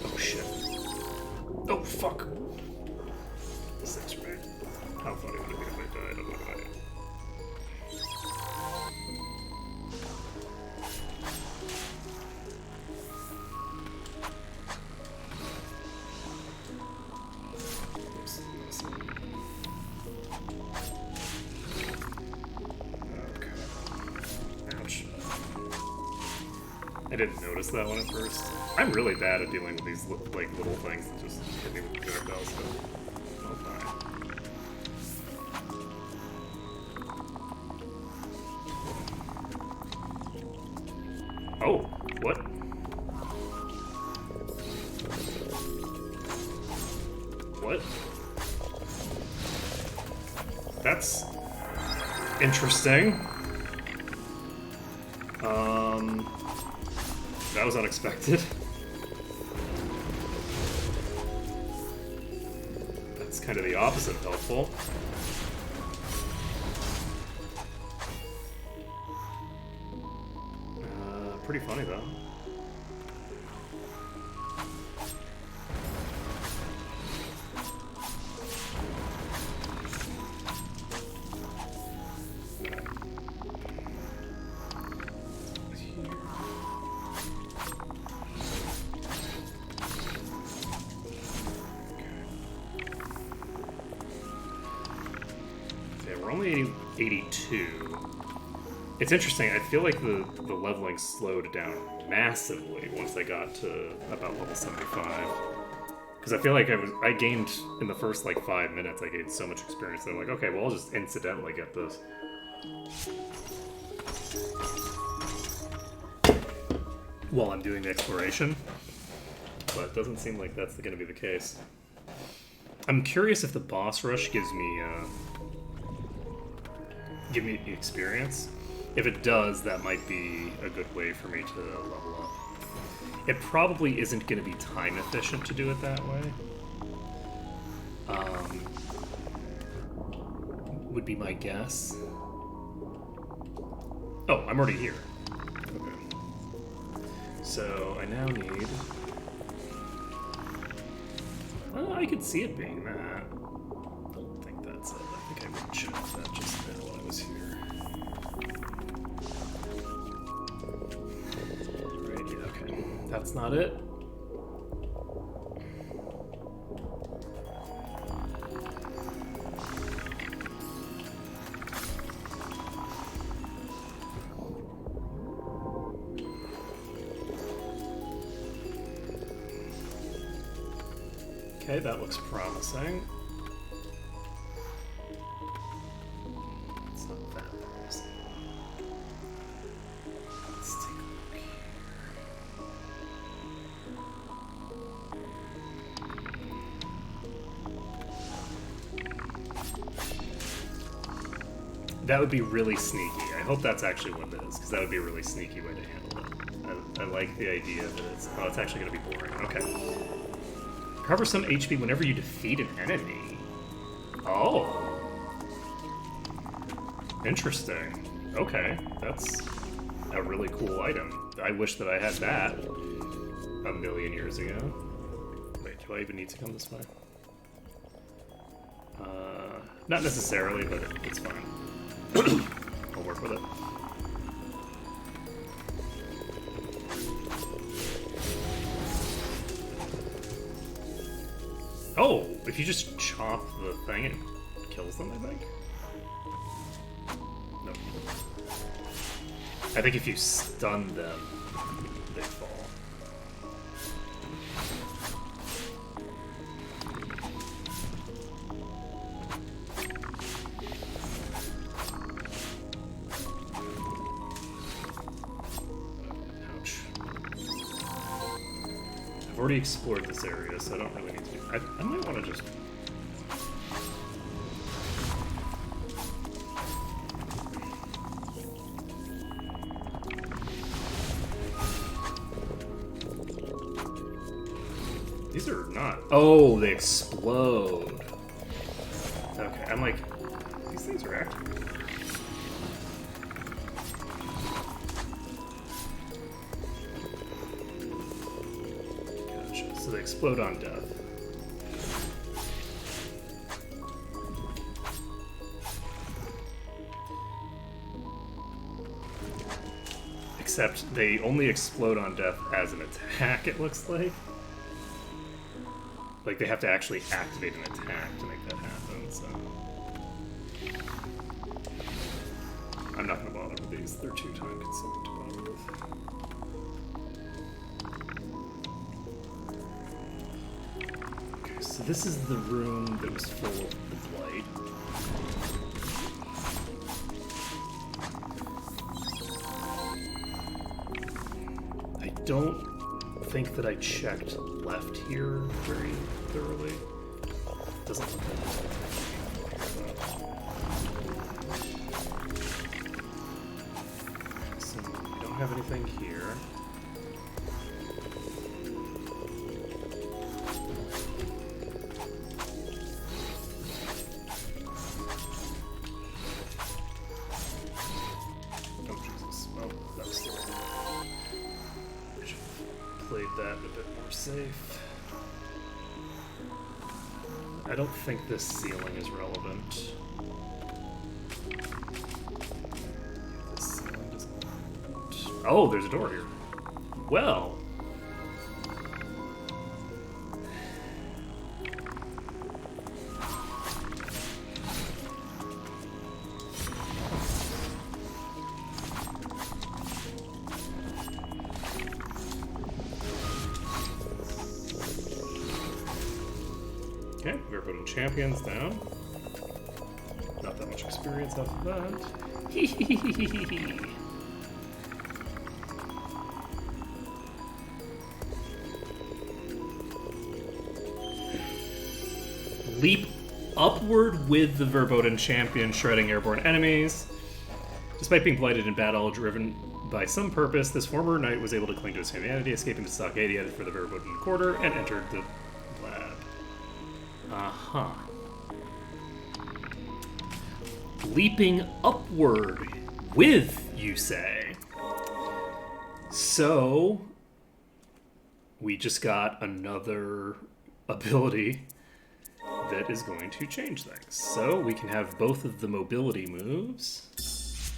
Oh shit. Oh fuck. This thing's right. How funny would it be if I died? I don't know if I did. I didn't notice that one at first. I'm really bad at dealing with these like little things that just hit me with projectiles, so I'll die. Oh, what? What? That's interesting. That was unexpected. That's kind of the opposite of helpful. Pretty funny though. only 82. It's interesting, I feel like the leveling slowed down massively once I got to about level 75. Because I feel like I gained, in the first like 5 minutes, I gained so much experience that I'm like, okay, well I'll just incidentally get this. While I'm doing the exploration. But it doesn't seem like that's going to be the case. I'm curious if the boss rush gives me the experience. If it does, that might be a good way for me to level up. It probably isn't going to be time efficient to do it that way. Would be my guess. Oh, I'm already here. Okay. So I now need... Well, I could see it being that. I don't think that's it. I think I checked that just now when I was here. Right, yeah, okay. That's not it. Okay, that looks promising. It's not that promising. Let's take a look here. That would be really sneaky. I hope that's actually what it is, because that would be a really sneaky way to handle it. I like the idea that it's... Oh, it's actually going to be boring. Okay. Recover some HP whenever you defeat an enemy. Oh. Interesting. Okay, that's a really cool item. I wish that I had that a million years ago. Wait, do I even need to come this way? Not necessarily, but it's fine. I'll work with it. Oh, if you just chop the thing, it kills them, I think? No. I think if you stun them, they fall. Ouch. I've already explored this area, so I don't really need to... I might want to just... These are not... Oh, they explode. Okay, I'm like... These things are active. Gotcha. So they explode on death. Except they only explode on death as an attack, it looks like. Like, they have to actually activate an attack to make that happen, so... I'm not gonna bother with these. They're too time-consuming to bother with. Okay, so this is the room that was full of light. I don't think that I checked left here very thoroughly. Doesn't look like it. So we don't have anything here. Oh Jesus! Oh, that was stupid. I should have played that a bit more safe. I don't think this ceiling is relevant. This ceiling doesn't... Oh, there's a door here. Well. Okay, Verboten Champions down. Not that much experience off of that. Leap upward with the Verboten Champion, shredding airborne enemies. Despite being blighted in battle, driven by some purpose, this former knight was able to cling to his humanity, escaping to stockade he headed for the Verboten Quarter, and entered the lab. Uh-huh. Leaping upward with, you say? So, we just got another ability that is going to change things. So, we can have both of the mobility moves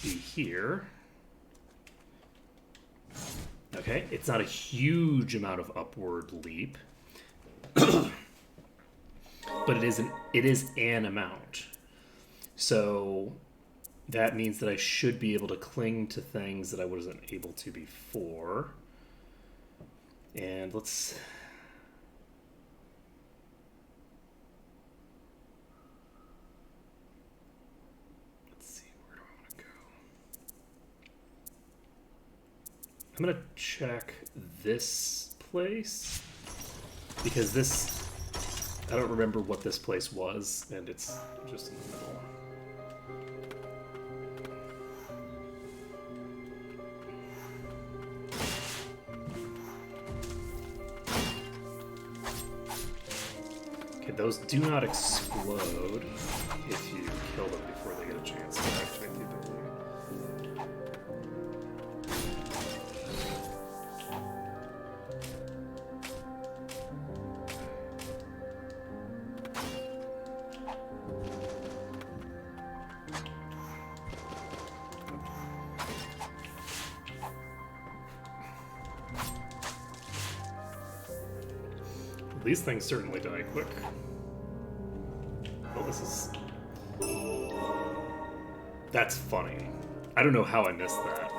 be here. Okay, it's not a huge amount of upward leap, but it is an amount. So that means that I should be able to cling to things that I wasn't able to before. And let's see, where do I want to go? I'm going to check this place, because this, I don't remember what this place was, and it's just in the middle. Okay, those do not explode if you kill them before they get a chance to activate the ability. These things certainly die quick. Well, this is... That's funny. I don't know how I missed that.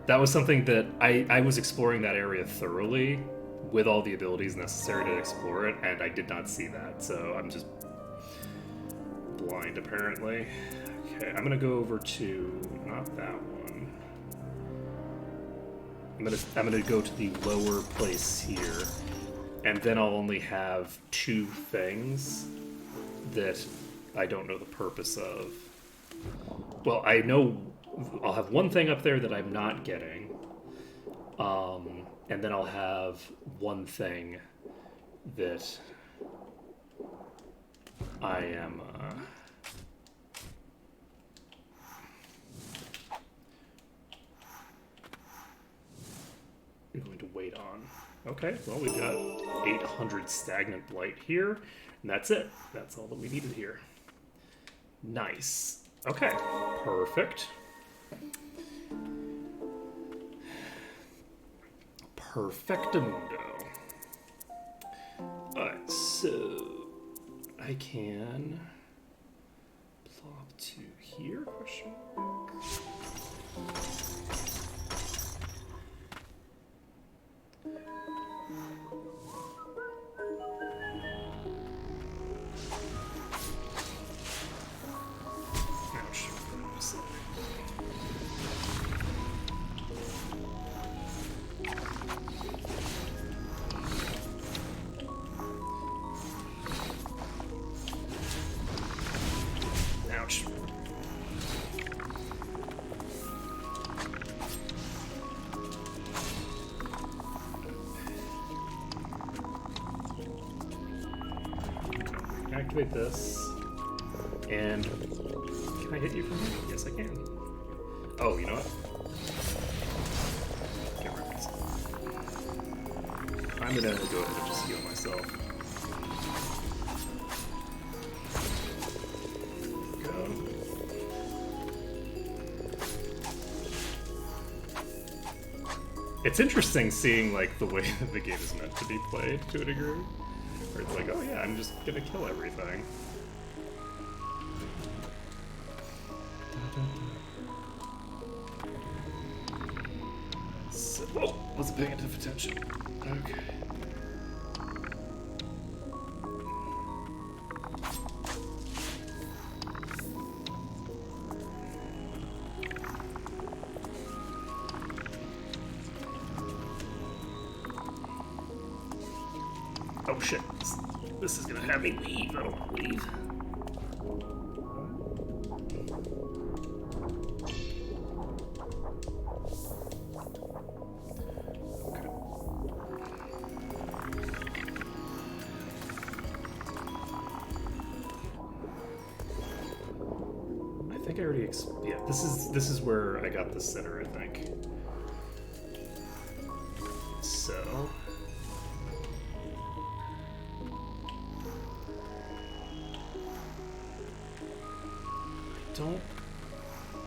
That was something that I was exploring that area thoroughly with all the abilities necessary to explore it, and I did not see that, so I'm just blind, apparently. Okay, I'm gonna go over to... not that one. I'm gonna go to the lower place here. And then I'll only have two things that I don't know the purpose of. Well, I know I'll have one thing up there that I'm not getting. And then I'll have one thing that I am... I'm going to wait on. Okay, well, we've got 800 stagnant blight here, and that's it. That's all that we needed here. Nice. Okay, perfect. Perfectamundo. Alright, so I can plop to here, question mark. Ouch. Activate this. And can I hit you from here? Yes, I can. Oh, you know what? Get rid of myself. I'm gonna go ahead and just heal myself. It's interesting seeing like the way that the game is meant to be played to a degree. Where it's like, oh yeah, I'm just gonna kill everything. So, whoa, wasn't paying enough attention. Okay. Oh shit, this is gonna have me leave. I don't want to leave. I already yeah, this is where I got the center, I think. So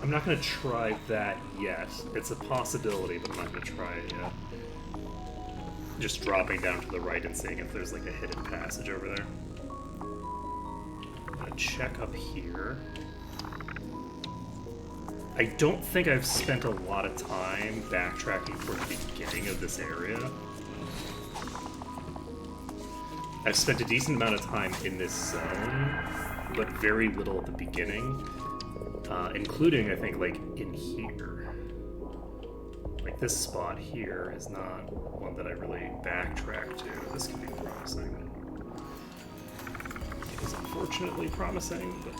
I'm not gonna try that yet. It's a possibility, but I'm not gonna try it yet. Just dropping down to the right and seeing if there's like a hidden passage over there. I'm gonna check up here. I don't think I've spent a lot of time backtracking toward the beginning of this area. I've spent a decent amount of time in this zone, but very little at the beginning, including, I think, like, in here. Like, this spot here is not one that I really backtrack to. This could be promising. It is unfortunately promising, but...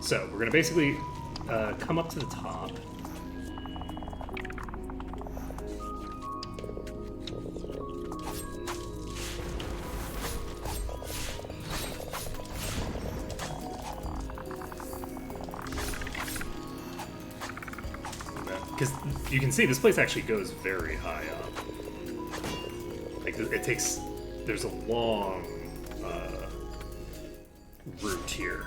So, we're going to basically come up to the top. Because you can see this place actually goes very high up. Like, it takes... There's a long route here.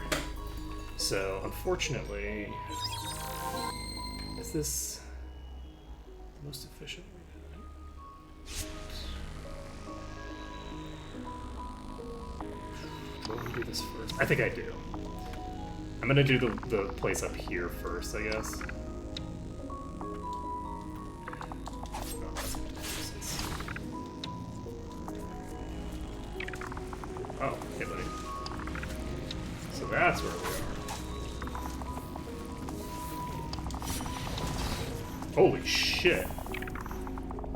So, unfortunately, is this the most efficient way to do it? Do I want to do this first? I think I do. I'm going to do the place up here first, I guess. Oh, hey buddy. So that's where we are. Holy shit.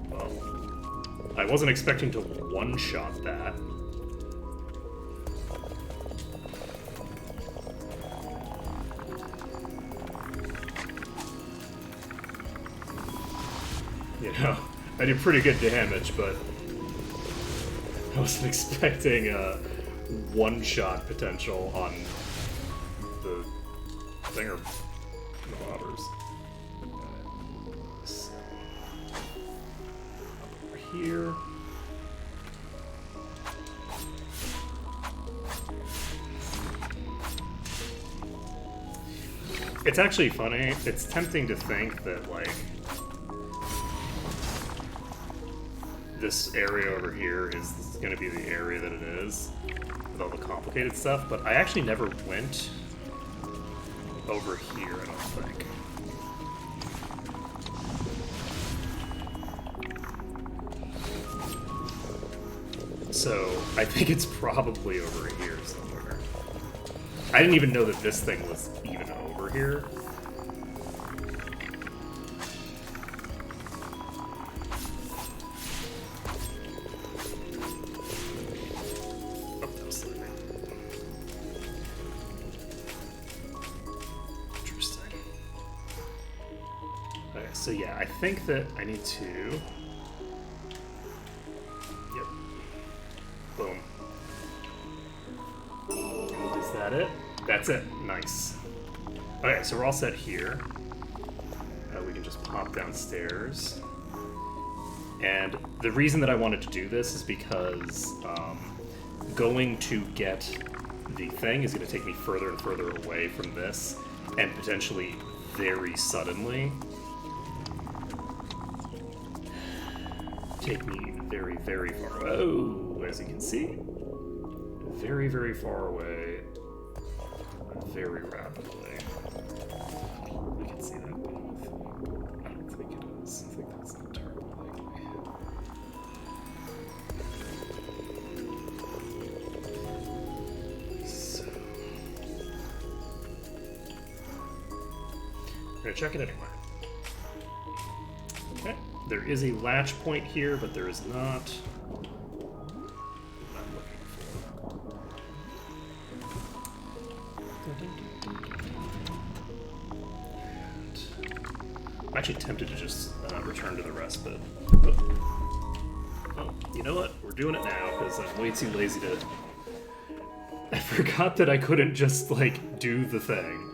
Well, I wasn't expecting to one-shot that. You know, I did pretty good damage, but I wasn't expecting a one-shot potential on the Zinger marauders. Here. It's actually funny. It's tempting to think that, like, this area over here is going to be the area that it is with all the complicated stuff, but I actually never went over here, I don't think. So, I think it's probably over here somewhere. I didn't even know that this thing was even over here. Oh, that was sleeping. Interesting. Okay, so yeah, I think that I need to... Boom. Is that it? That's it. Nice. Okay, so we're all set here. We can just pop downstairs. And the reason that I wanted to do this is because going to get the thing is going to take me further and further away from this, and potentially very suddenly take me very, very far away. Oh, as you can see, very, very far away, very rapidly. I can see that both. I don't think it is. I think that's entirely likely. So, I'm gonna check it anyway. Okay, there is a latch point here, but there is not. I'm actually tempted to just return to the respite. Oh, you know what? We're doing it now because I'm way too lazy to. I forgot that I couldn't just like do the thing.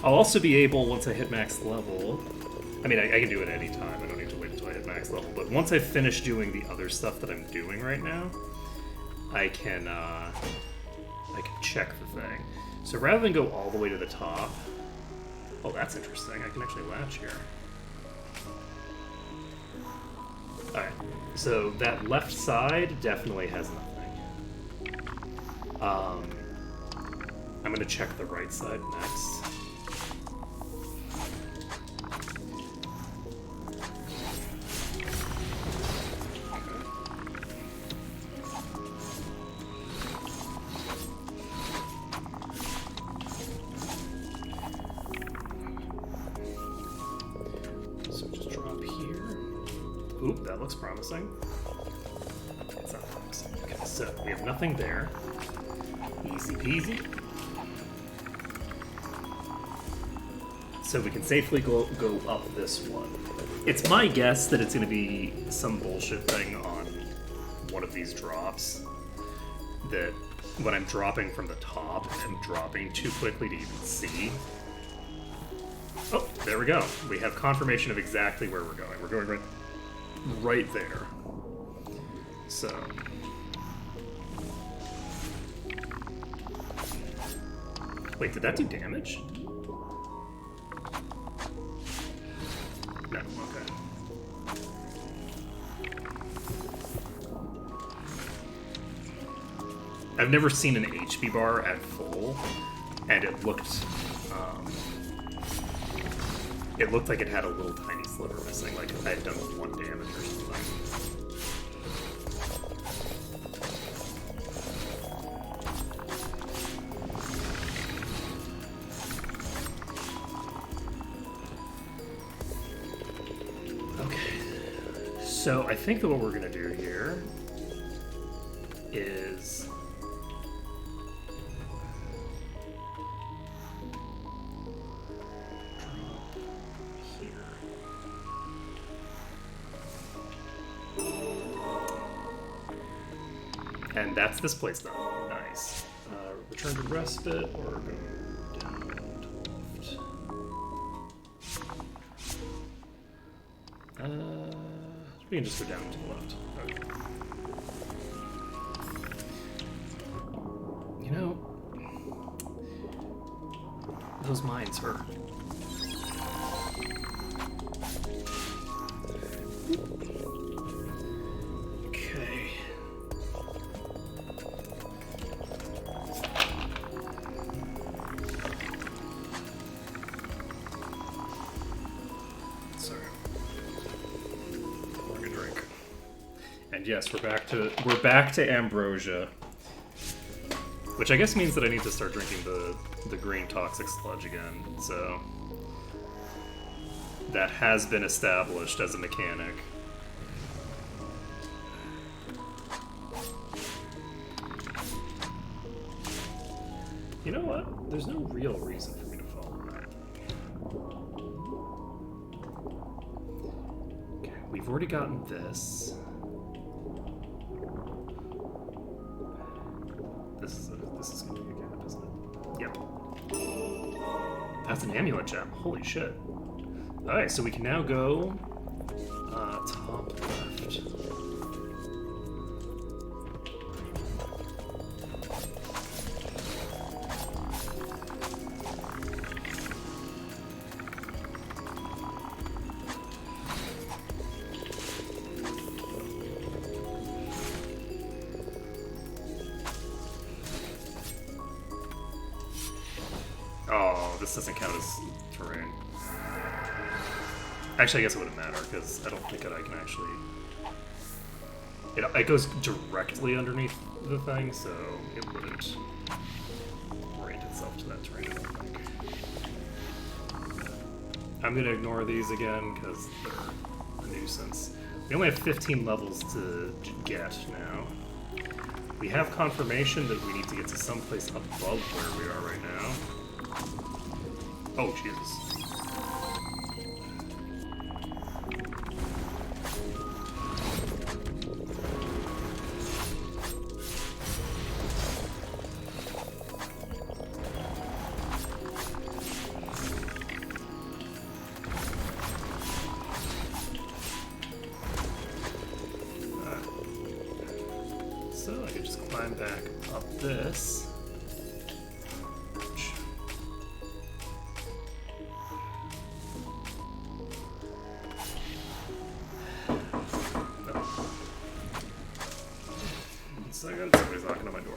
I'll also be able, once I hit max level, I mean, I can do it any time. I don't need to wait until I hit max level. But once I finish doing the other stuff that I'm doing right now, I can check the thing. So rather than go all the way to the top, oh, that's interesting. I can actually latch here. All right. So that left side definitely has nothing. I'm gonna check the right side next. Oop, that looks promising. It's not promising. Okay, so we have nothing there. Easy peasy. So we can safely go up this one. It's my guess that it's going to be some bullshit thing on one of these drops. That when I'm dropping from the top, I'm dropping too quickly to even see. Oh, there we go. We have confirmation of exactly where we're going. We're going right there. So wait, did that do damage? No, okay. I've never seen an HP bar at full, and it looked like it had a little tiny sliver missing, like I had done 1 damage or something. Okay. So I think that what we're gonna do here is and that's this place done. Nice. Return to respite or go down to left. We can just go down to the left. Okay. You know, those mines hurt. Okay. Sorry. Pour a drink. And yes, we're back to ambrosia. Which I guess means that I need to start drinking the green toxic sludge again, so that has been established as a mechanic. You know what? There's no real reason for me to follow we've already gotten this. This is gonna be a gap, isn't it? Yep. That's an amulet gem. Holy shit. Alright, so we can now go top left. Oh, this doesn't count as terrain. Actually, I guess it wouldn't matter, because I don't think that I can actually... It goes directly underneath the thing, so it wouldn't orient itself to that terrain, I don't think. I'm going to ignore these again, because they're a nuisance. We only have 15 levels to get now. We have confirmation that we need to get to someplace above where we are right now. Oh, Jesus. So I can just climb back up this. Somebody's knocking on my door.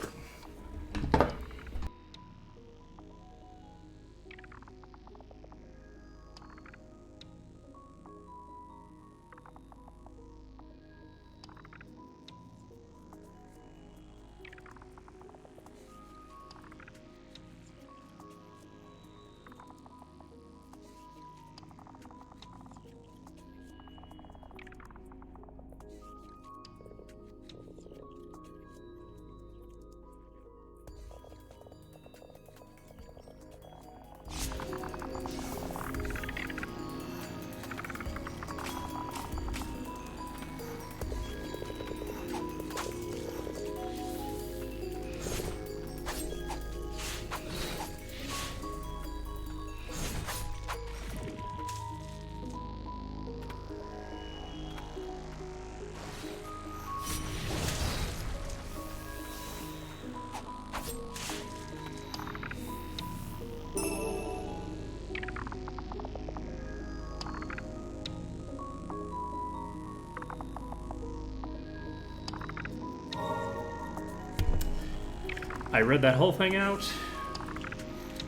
I read that whole thing out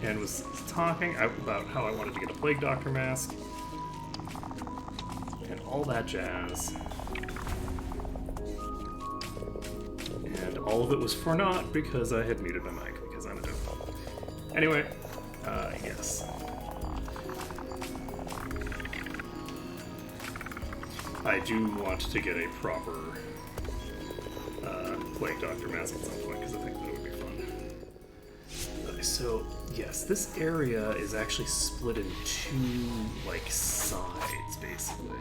and was talking about how I wanted to get a Plague Doctor mask and all that jazz. And all of it was for naught because I had muted my mic because I'm a dope. Anyway, yes. I do want to get a proper Plague Doctor mask at some point because I think that would be fun. So, yes, this area is actually split in two, like, sides, basically.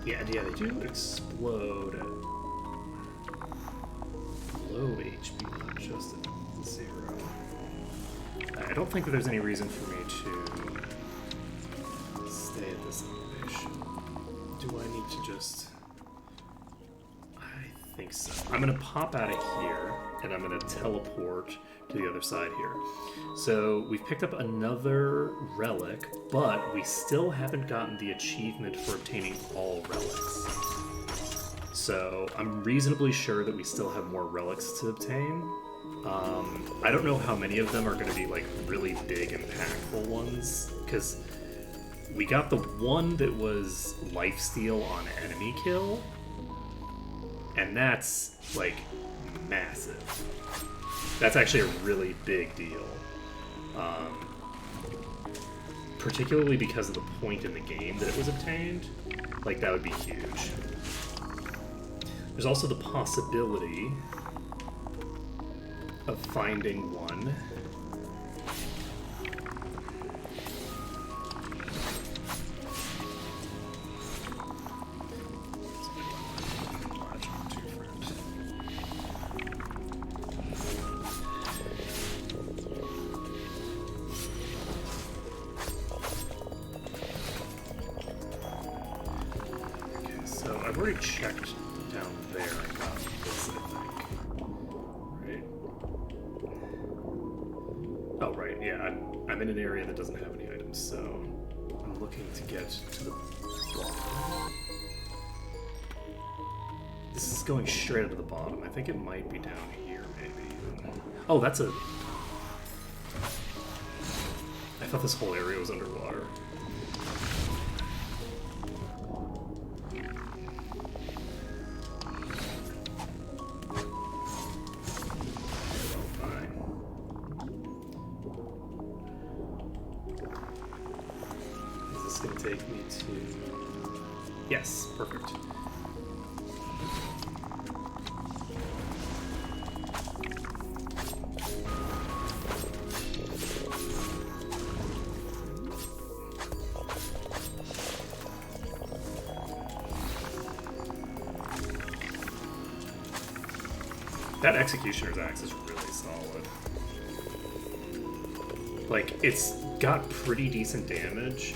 Yeah, they do explode at low HP, not just at 0. I don't think that there's any reason for me to stay at this elevation. Do I need to just... I think so. I'm going to pop out of here, and I'm going to teleport to the other side here. So we've picked up another relic, but we still haven't gotten the achievement for obtaining all relics. So I'm reasonably sure that we still have more relics to obtain. I don't know how many of them are going to be like really big, impactful ones, because we got the one that was lifesteal on enemy kill, and that's like massive. That's actually a really big deal. Particularly because of the point in the game that it was obtained. Like, that would be huge. There's also the possibility of finding one. I've already checked down there and got this, I think. Right? Oh, right, yeah, I'm in an area that doesn't have any items, so I'm looking to get to the bottom. This is going straight up to the bottom. I think it might be down here, maybe. Oh, that's a... I thought this whole area was underwater. Take me to... Yes, perfect. That Executioner's Axe is really solid. Like, it's got pretty decent damage.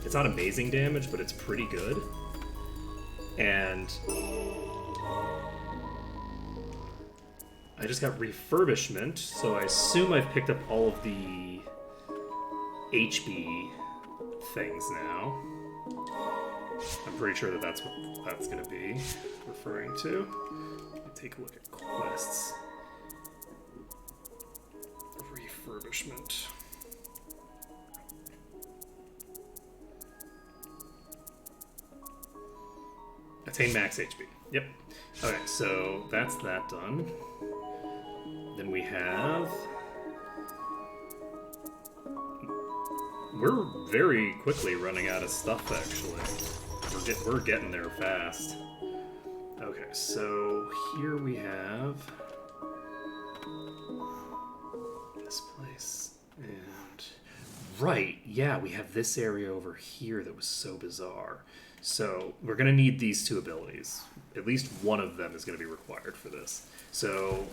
It's not amazing damage, but it's pretty good. And I just got refurbishment, so I assume I've picked up all of the HB things now. I'm pretty sure that that's what that's going to be referring to. Let me take a look at quests. Refurbishment. Attain max HP. Yep. Okay, so that's that done. Then we have... We're very quickly running out of stuff, actually. We're getting there fast. Okay, so here we have... this place. And... Right, yeah, we have this area over here that was so bizarre. So we're going to need these two abilities. At least one of them is going to be required for this. So...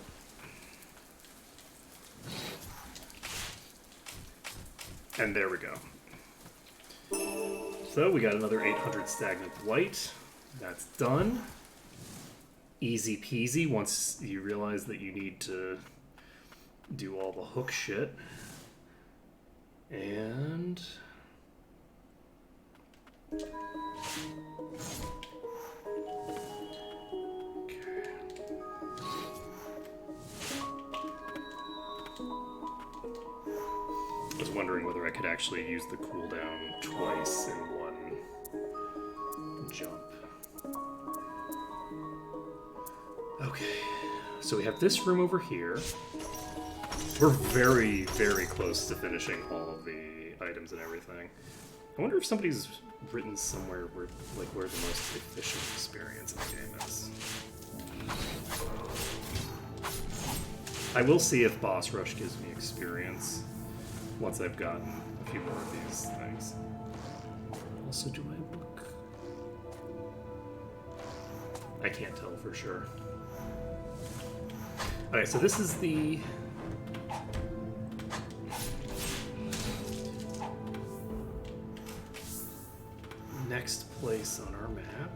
and there we go. So we got another 800 Stagnant Blight. That's done. Easy peasy once you realize that you need to do all the hook shit. And... I was wondering whether I could actually use the cooldown twice in one jump. Okay, so we have this room over here. We're very, very close to finishing all of the items and everything. I wonder if somebody's written somewhere where the most efficient experience in the game is. I will see if Boss Rush gives me experience once I've gotten a few more of these things. Also, do I look? I can't tell for sure. Okay, so this is the... next place on our map.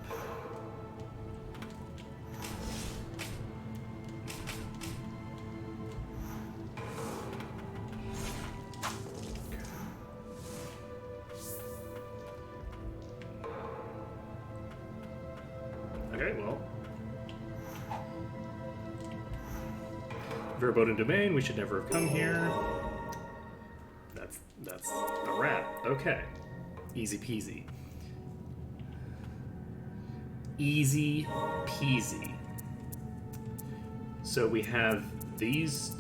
Okay, well. Verboten Domain, we should never have come here. That's a wrap. Okay. Easy peasy. Easy peasy. So we have these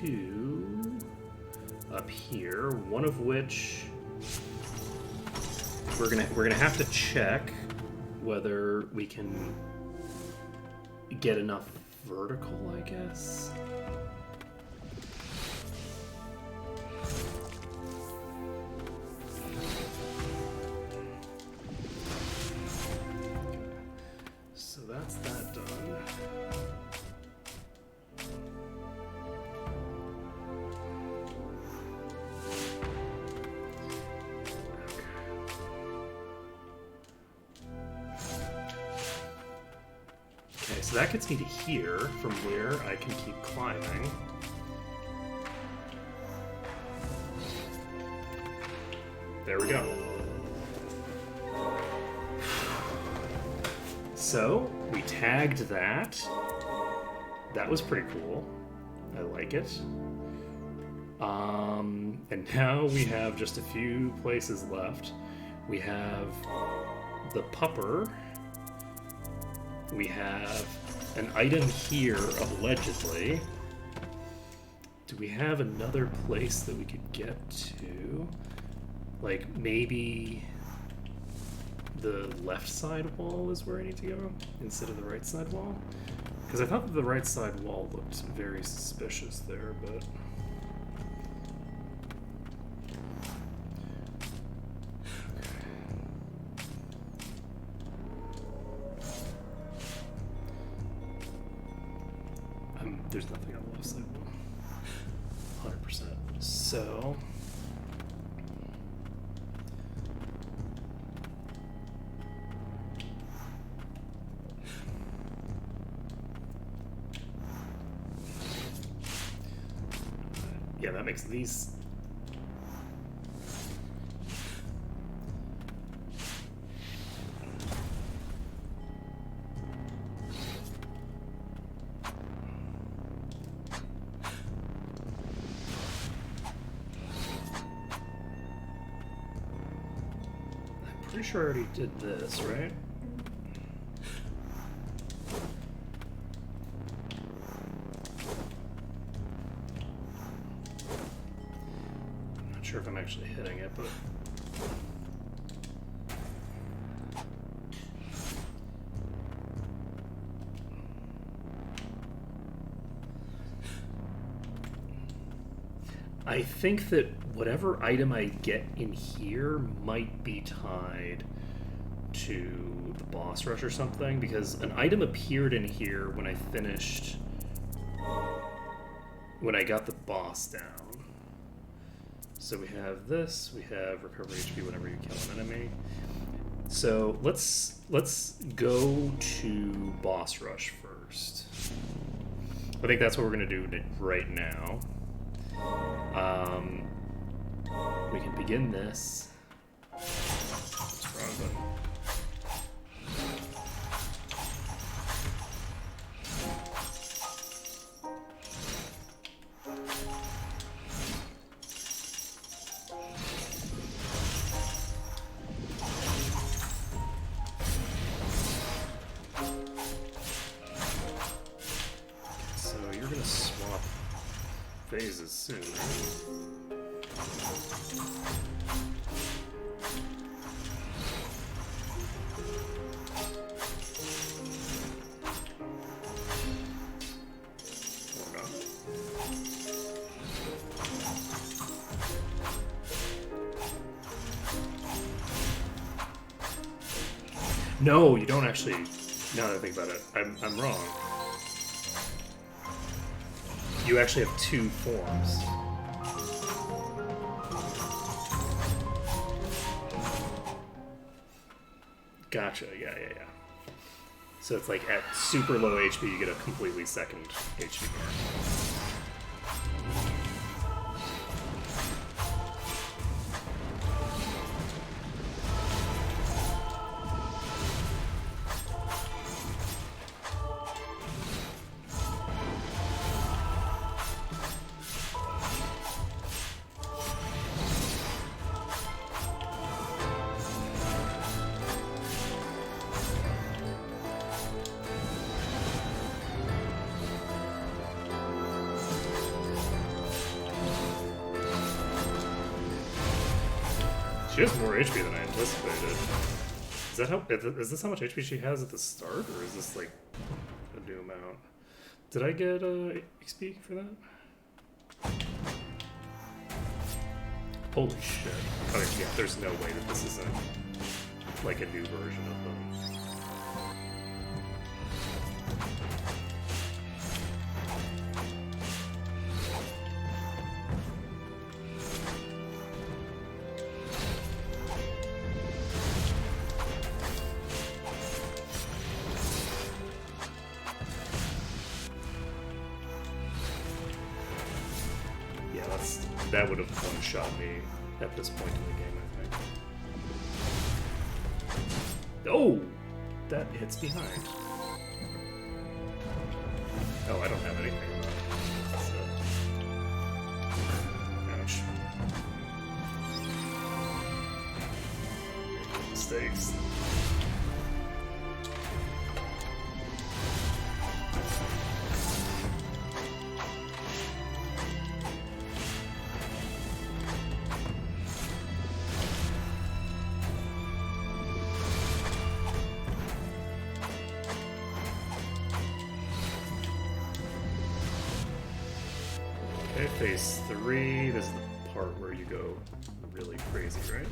two up here, one of which we're gonna have to check whether we can get enough vertical, I guess. So that's that done. Okay, so that gets me to here, from where I can keep climbing. There we go. So, we tagged that. That was pretty cool. I like it. And now we have just a few places left. We have the pupper. We have an item here, allegedly. Do we have another place that we could get to? Like, maybe the left side wall is where I need to go instead of the right side wall? Because I thought that the right side wall looked very suspicious there, but... there's nothing on the left side wall. 100%. So... yeah, that makes these... I'm pretty sure I already did this, right? If I'm actually hitting it, but I think that whatever item I get in here might be tied to the boss rush or something, because an item appeared in here when I finished, when I got the boss down. So we have this, we have recover HP whenever you kill an enemy. So let's go to boss rush first. I think that's what we're gonna do right now. We can begin this. What's wrong button? Phases soon. No, you don't actually. Now that I think about it, I'm wrong. You actually have two forms. Gotcha, yeah. So it's like at super low HP, you get a completely second HP bar. She has more HP than I anticipated. Is this how much HP she has at the start, or is this like a new amount? amount. Did I get XP for that? Holy shit. Okay, yeah, there's no way that this isn't like a new version of them. That would have one-shot me at this point in the game, I think. Oh! That hits behind. Oh, I don't have anything left. Ouch. Mistakes. Phase 3, this is the part where you go really crazy, right?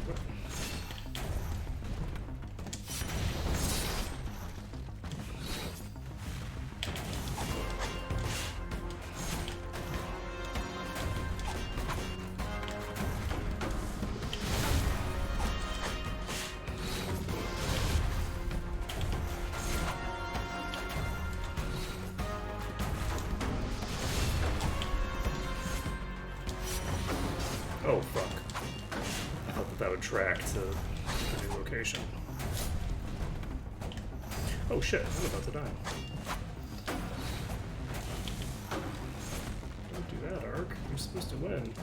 Oh, fuck. I thought that would track to the new location. Oh shit, I'm about to die. Don't do that, Ark. You're supposed to win.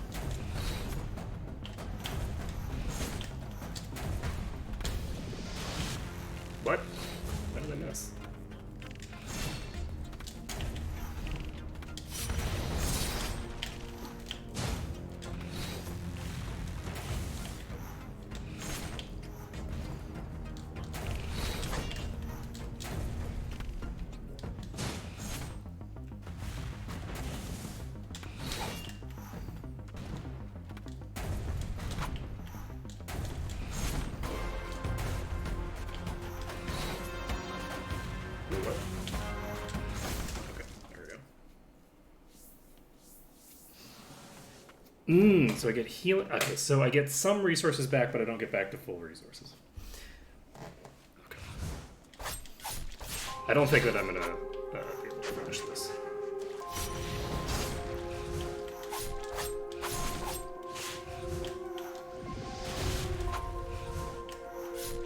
What? How did I miss? So I get healing. Okay, so I get some resources back, but I don't get back to full resources. Okay. I don't think that I'm gonna be able to finish this.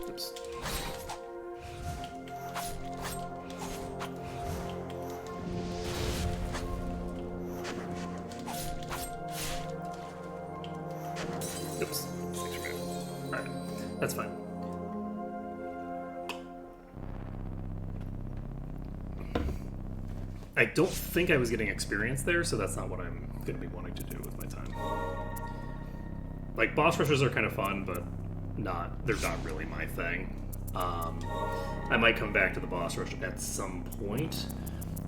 Oops. Oops. Alright, that's fine. I don't think I was getting experience there, so that's not what I'm going to be wanting to do with my time. Like, boss rushes are kind of fun, but they're not really my thing. I might come back to the boss rush at some point,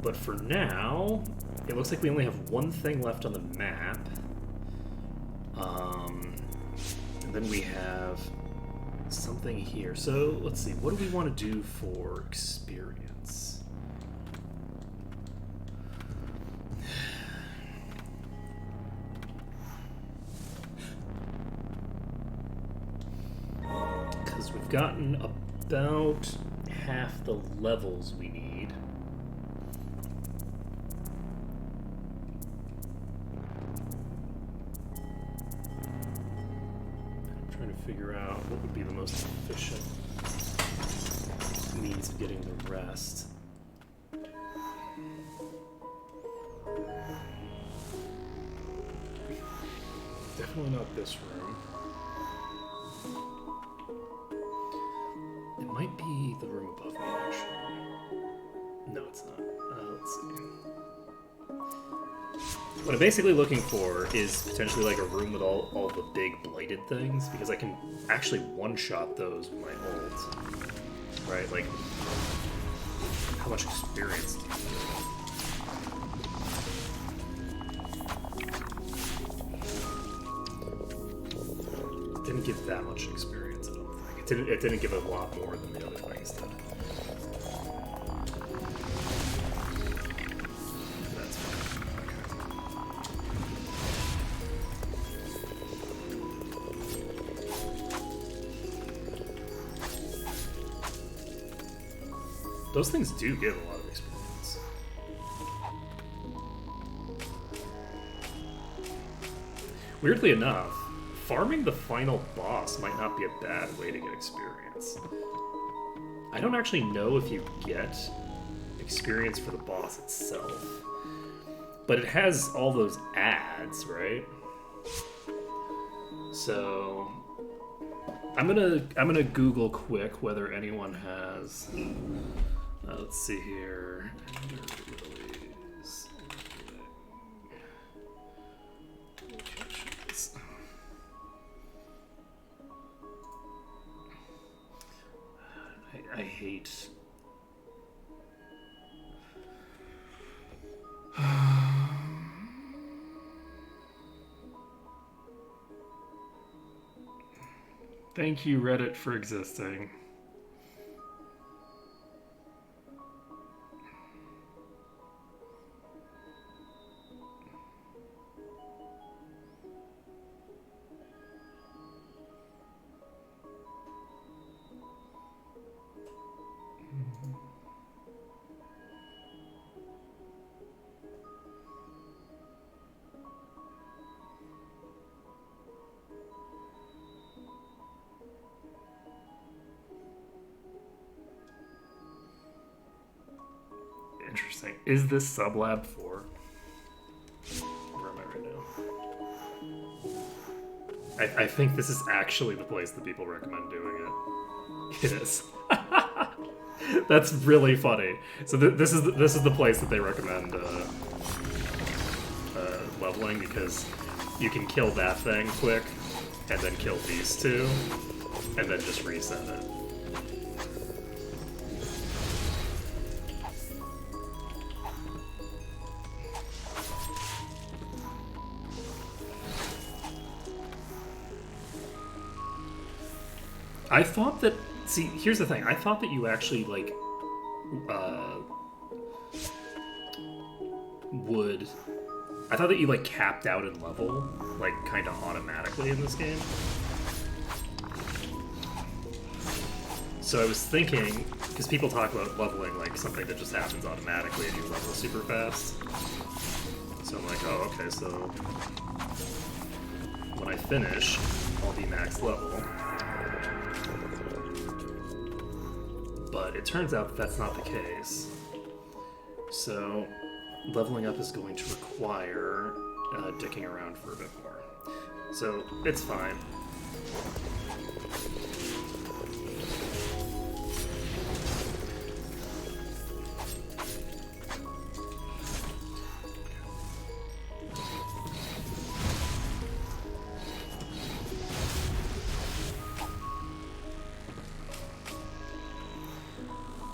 but for now, it looks like we only have one thing left on the map. And then we have something here. So, let's see, what do we want to do for experience? Because we've gotten about half the levels we need. Figure out what would be the most efficient means of getting the rest. Definitely not this room. It might be the room above me, actually. No, it's not. Let's see. What I'm basically looking for is potentially like a room with all the big blighted things, because I can actually one-shot those with my ult. Right, like... How much experience do you get? It didn't give that much experience, I don't think. It didn't give a lot more than the other things did. That's fine. Okay. Those things do give a lot of experience. Weirdly enough, farming the final boss might not be a bad way to get experience. I don't actually know if you get experience for the boss itself, but it has all those ads, right? So I'm gonna Google quick whether anyone has. Let's see here. I hate. Thank you, Reddit, for existing. Interesting. Is this Sublab 4? Where am I right now? I think this is actually the place that people recommend doing it. It is. That's really funny. So this is the place that they recommend leveling, because you can kill that thing quick, and then kill these two, and then just reset it. I thought that. See, here's the thing. I thought that you actually like would. I thought that you like capped out in level, like kind of automatically in this game. So I was thinking, because people talk about leveling like something that just happens automatically and you level super fast. So I'm like, oh, okay, so when I finish, I'll be max level. But it turns out that that's not the case. So leveling up is going to require dicking around for a bit more. So it's fine.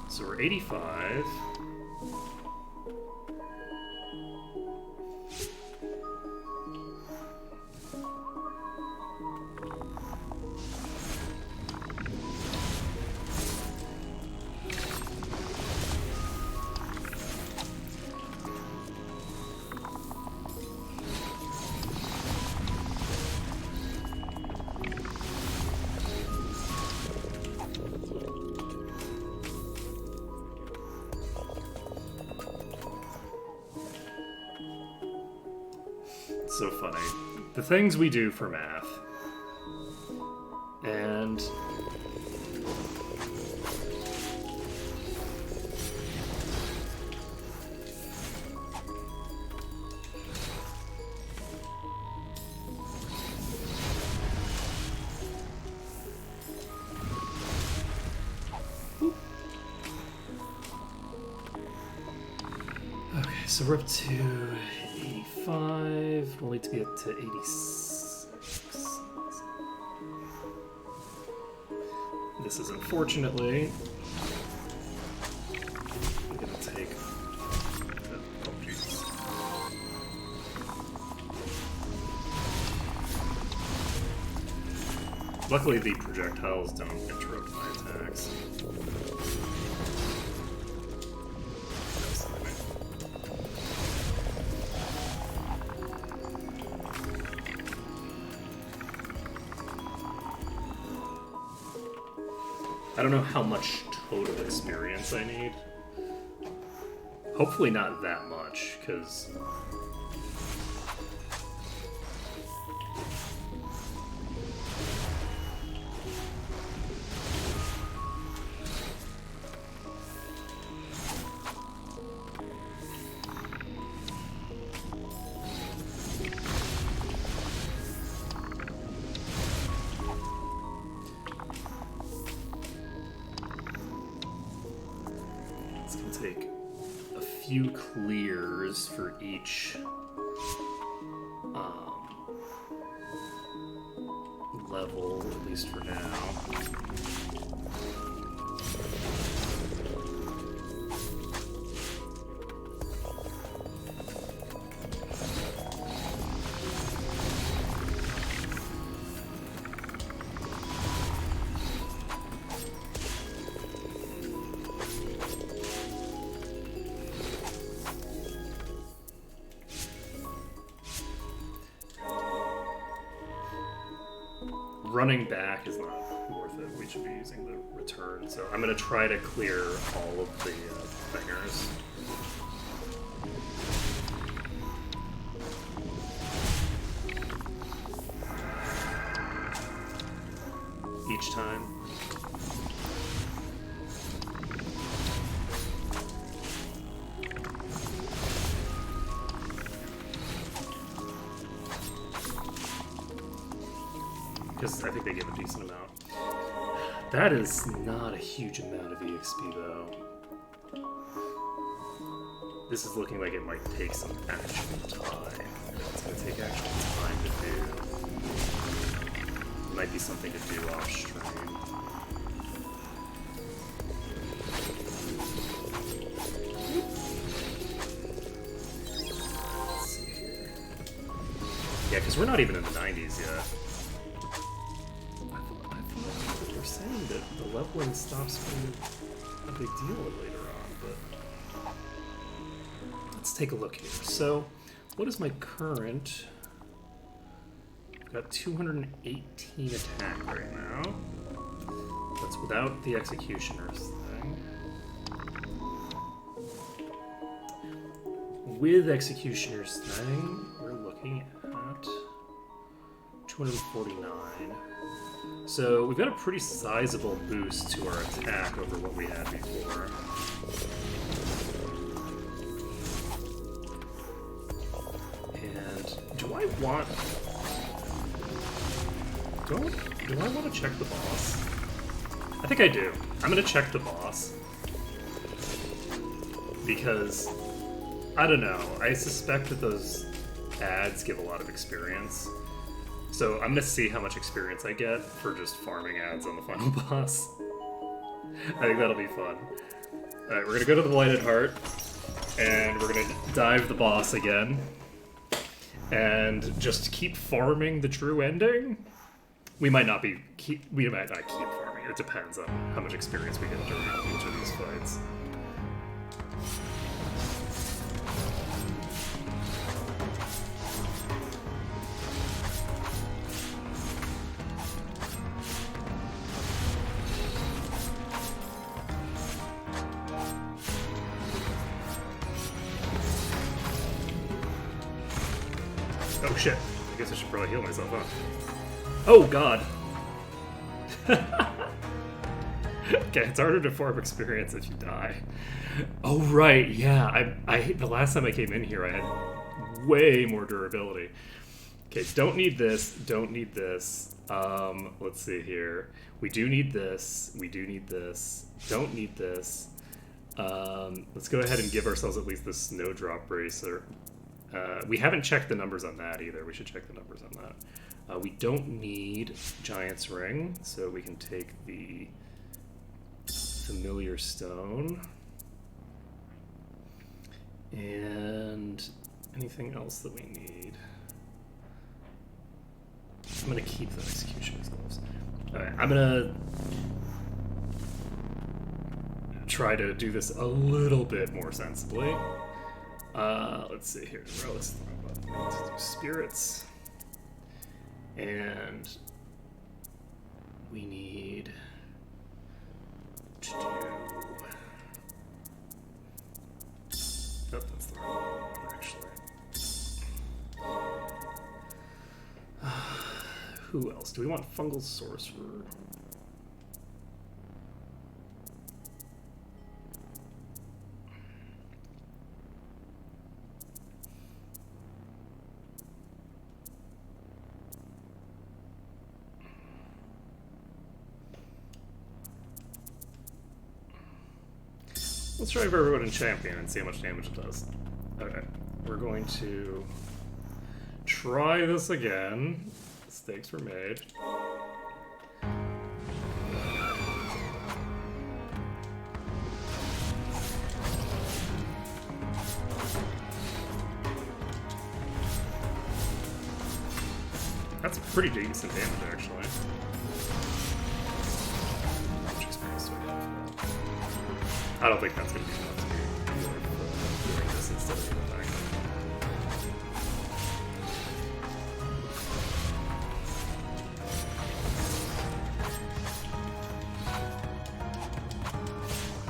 So we're 85. So funny. The things we do for math. And okay, so we're up to 85. We'll need to be up to 86. This is unfortunately going to Luckily, the projectiles don't interrupt my attacks. I don't know how much total experience I need. Hopefully not that much, because... take a few clears for each level, at least for now. Running back is not worth it. We should be using the return. So I'm going to try to clear all of the thingers. Each time. Because I think they give a decent amount. That is not a huge amount of EXP, though. This is looking like it might take some actual time. It's going to take actual time to do. Might be something to do off stream. Let's see here. Yeah, because we're not even in the 90s yet. Saying that the leveling stops being a big deal later on, but let's take a look here. So, what is my current? I've got 218 attack right now. That's without the Executioner's thing. With Executioner's thing, we're looking at 249. So we've got a pretty sizable boost to our attack over what we had before. And do I want to check the boss? I think I do. I'm gonna check the boss. Because I don't know. I suspect that those ads give a lot of experience. So I'm gonna see how much experience I get for just farming ads on the final boss. I think that'll be fun. Alright, we're gonna go to the Blighted Heart, and we're gonna dive the boss again, and just keep farming the true ending. We might not keep farming. It depends on how much experience we get during each of these fights. Oh shit, I guess I should probably heal myself, huh? Oh god! Okay, it's harder to farm experience if you die. Oh right, yeah, the last time I came in here I had way more durability. Okay, don't need this, don't need this. Let's see here. We do need this, we do need this, don't need this. Let's go ahead and give ourselves at least the Snowdrop Bracer. We haven't checked the numbers on that either. We should check the numbers on that. We don't need Giant's Ring, so we can take the Familiar Stone. And anything else that we need? I'm going to keep the Executioner's Gloves. Alright, I'm gonna try to do this a little bit more sensibly. Let's see here. Let's do spirits. And we need to do... Oh, that's the wrong one, actually. Who else? Do we want Fungal Sorcerer? Let's try Verwood and Champion and see how much damage it does. Okay, we're going to try this again. Mistakes were made. That's pretty decent damage, actually. I don't think that's going to be enough to be worth doing this instead of the attack.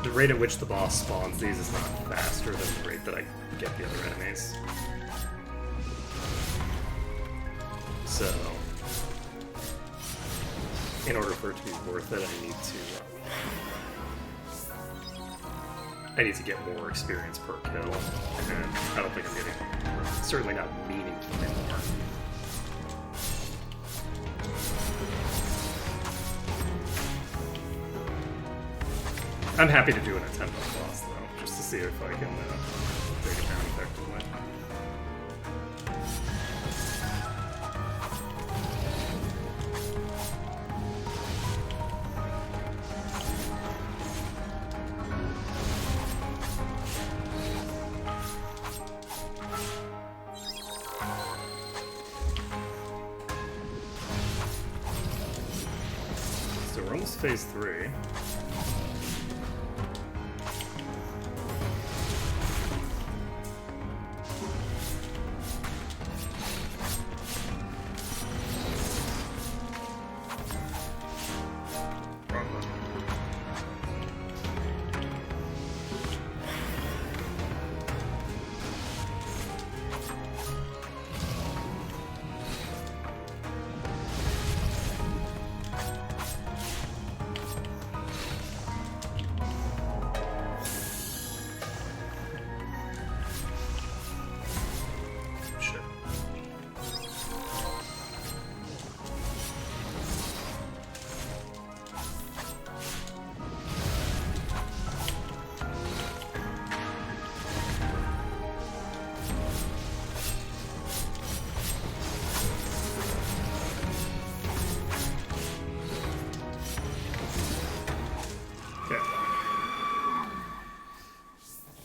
The rate at which the boss spawns these is not faster than the rate that I get the other enemies. So, in order for it to be worth it, I need to get more experience per kill, and I don't think I'm getting, certainly not meaningfully more. I'm happy to do an attempt on the boss, though, just to see if I can take it down effectively. So we're almost phase 3.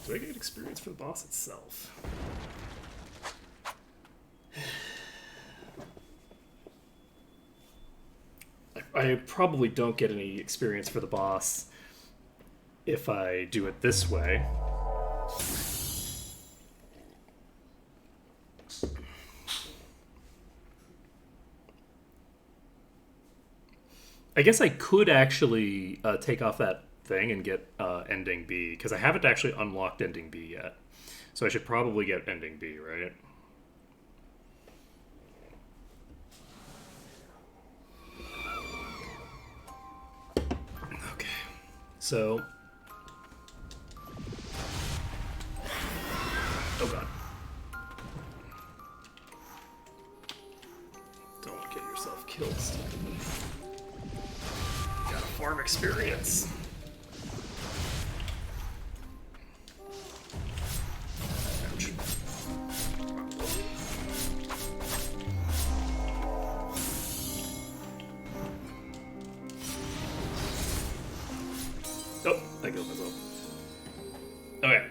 Do I get experience for the boss itself? I probably don't get any experience for the boss if I do it this way. I guess I could actually take off that thing and get Ending B, because I haven't actually unlocked Ending B yet. So I should probably get Ending B, right? Okay. So... oh god. Don't get yourself killed, Stephen. Gotta farm experience. Ouch. Oh, I killed myself. Okay.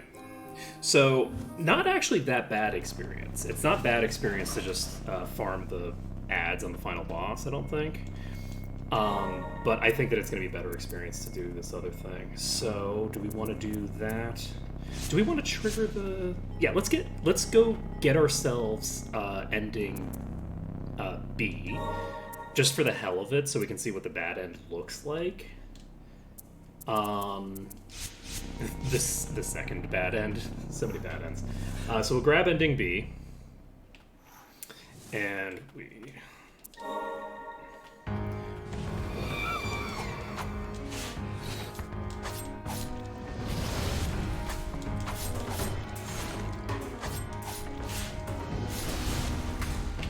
So, not actually that bad experience. It's not bad experience to just farm the ads on the final boss, I don't think. But I think that it's going to be a better experience to do this other thing. So, do we want to do that? Do we want to trigger the? Yeah, let's go get ourselves ending B, just for the hell of it, so we can see what the bad end looks like. The second bad end, so many bad ends. So we'll grab ending B, and we.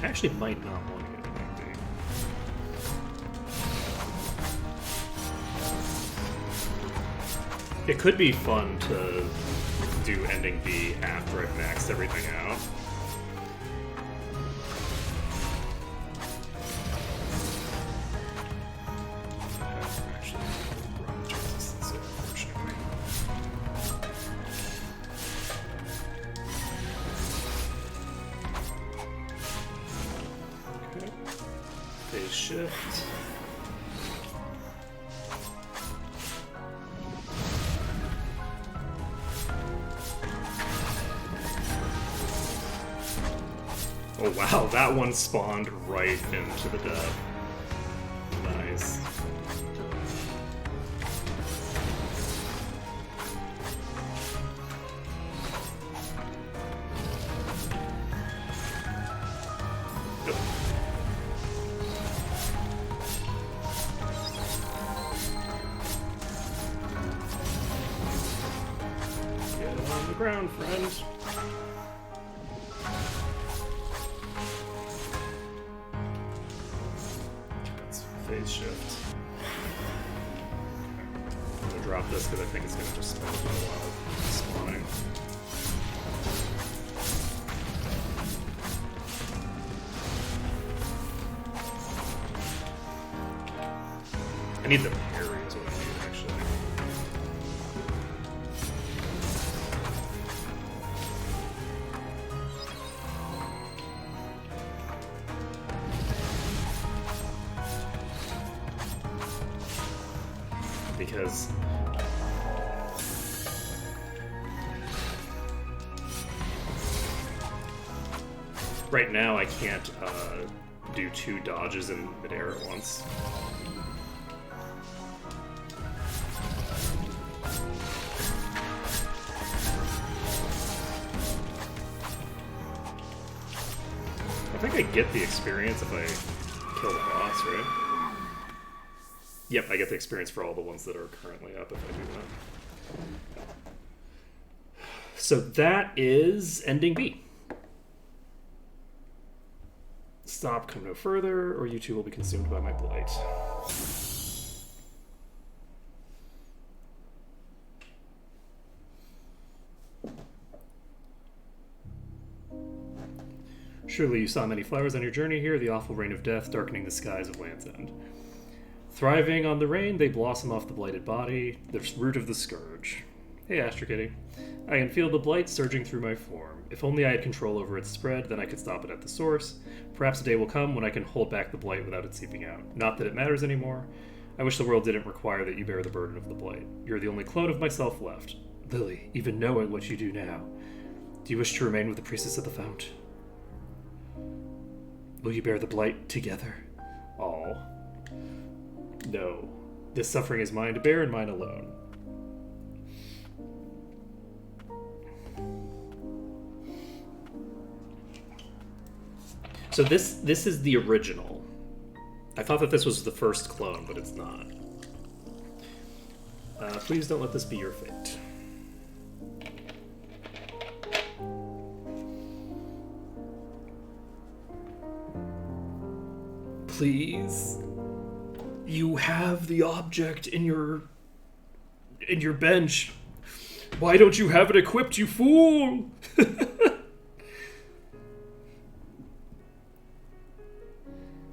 I actually might not want to get ending B. It could be fun to do ending B after I've maxed everything out. Actually, wrong choices, so unfortunately. Okay. Phase shift. Oh wow, that one spawned right into the death. Nice. Yep. Get on the ground, friend. Phase shift. I'm gonna drop this because I think it's gonna just spend a while spawning. I need the parry is what I need actually. Because right now I can't do two dodges in midair at once. I think I get the experience if I kill the boss, right? Yep, I get the experience for all the ones that are currently up if I do that. So that is ending B. Stop, come no further, or you two will be consumed by my blight. Surely you saw many flowers on your journey here, the awful rain of death darkening the skies of Land's End. Thriving on the rain, they blossom off the blighted body, the root of the scourge. Hey, Astro Kitty. I can feel the blight surging through my form. If only I had control over its spread, then I could stop it at the source. Perhaps a day will come when I can hold back the blight without it seeping out. Not that it matters anymore. I wish the world didn't require that you bear the burden of the blight. You're the only clone of myself left. Lily, even knowing what you do now, do you wish to remain with the priestess of the fount? Will you bear the blight together? All. No. This suffering is mine to bear and mine alone. So this is the original. I thought that this was the first clone, but it's not. Please don't let this be your fate. Please. You have the object in your bench. Why don't you have it equipped, you fool?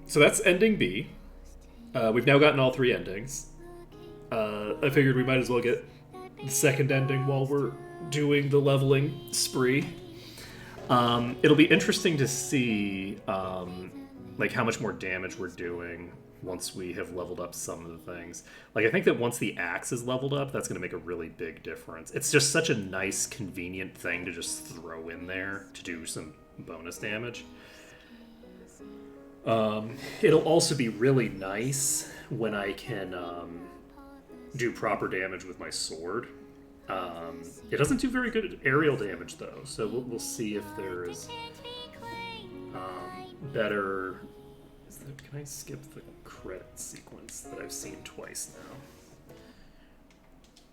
So that's ending B. We've now gotten all three endings. I figured we might as well get the second ending while we're doing the leveling spree. It'll be interesting to see like how much more damage we're doing once we have leveled up some of the things. Like, I think that once the axe is leveled up, that's going to make a really big difference. It's just such a nice, convenient thing to just throw in there to do some bonus damage. It'll also be really nice when I can do proper damage with my sword. It doesn't do very good aerial damage, though, so we'll see if there is better... Can I skip the credit sequence that I've seen twice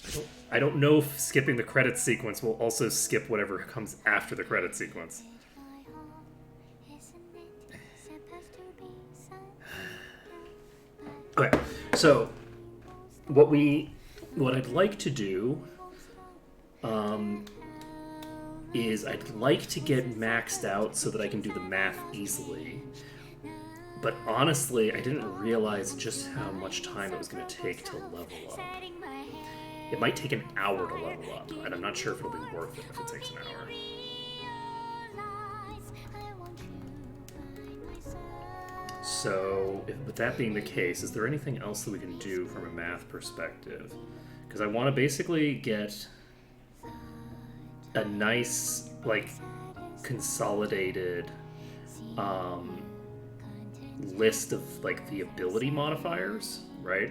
now? I don't know if skipping the credit sequence will also skip whatever comes after the credit sequence. Okay, so what I'd like to do is I'd like to get maxed out so that I can do the math easily. But honestly, I didn't realize just how much time it was going to take to level up. It might take an hour to level up, and I'm not sure if it'll be worth it if it takes an hour. So, with that being the case, is there anything else that we can do from a math perspective? Because I want to basically get a nice, like, consolidated list of, like, the ability modifiers, right?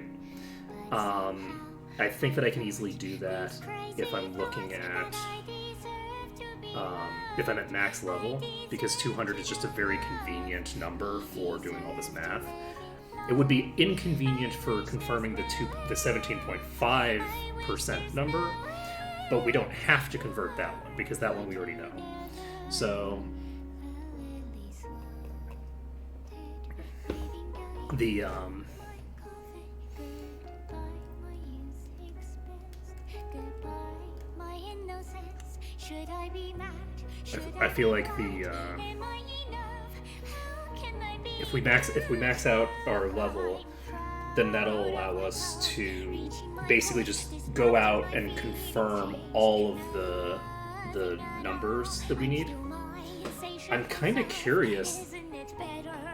I think that I can easily do that if I'm looking at if I'm at max level, because 200 is just a very convenient number for doing all this math. It would be inconvenient for confirming the 17.5% number, but we don't have to convert that one, because that one we already know. So the I feel like the if we max out our level, then that'll allow us to basically just go out and confirm all of the numbers that we need. I'm kind of curious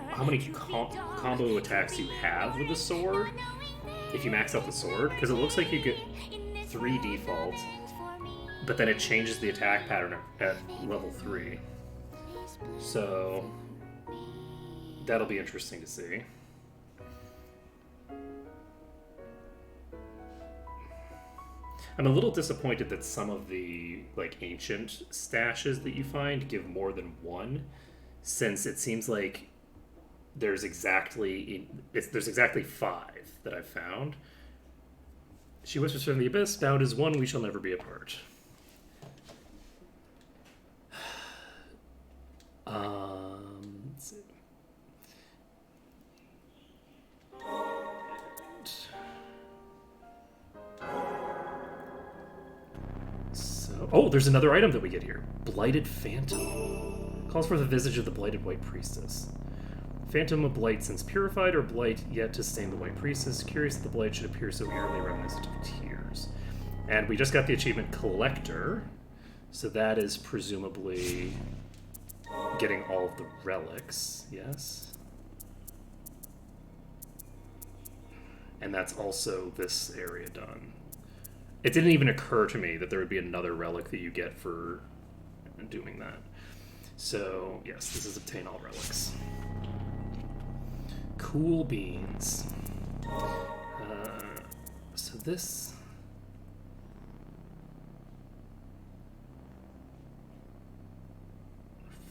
how many combo attacks you have with the sword if you max out the sword, because it looks like you get 3 defaults, but then it changes the attack pattern at level 3. So that'll be interesting to see. I'm a little disappointed that some of the, like, ancient stashes that you find give more than 1, since it seems like there's exactly 5 that I've found. She whispers from the abyss, bound as one, we shall never be apart. Let's see. Oh, there's another item that we get here. Blighted Phantom. Calls for the visage of the Blighted White Priestess. Phantom of Blight since purified, or Blight yet to stain the White Priestess. Curious that the Blight should appear so eerily reminiscent of tears. And we just got the achievement Collector, so that is presumably getting all of the relics, yes? And that's also this area done. It didn't even occur to me that there would be another relic that you get for doing that. So, yes, this is obtain all relics. Cool beans. So this...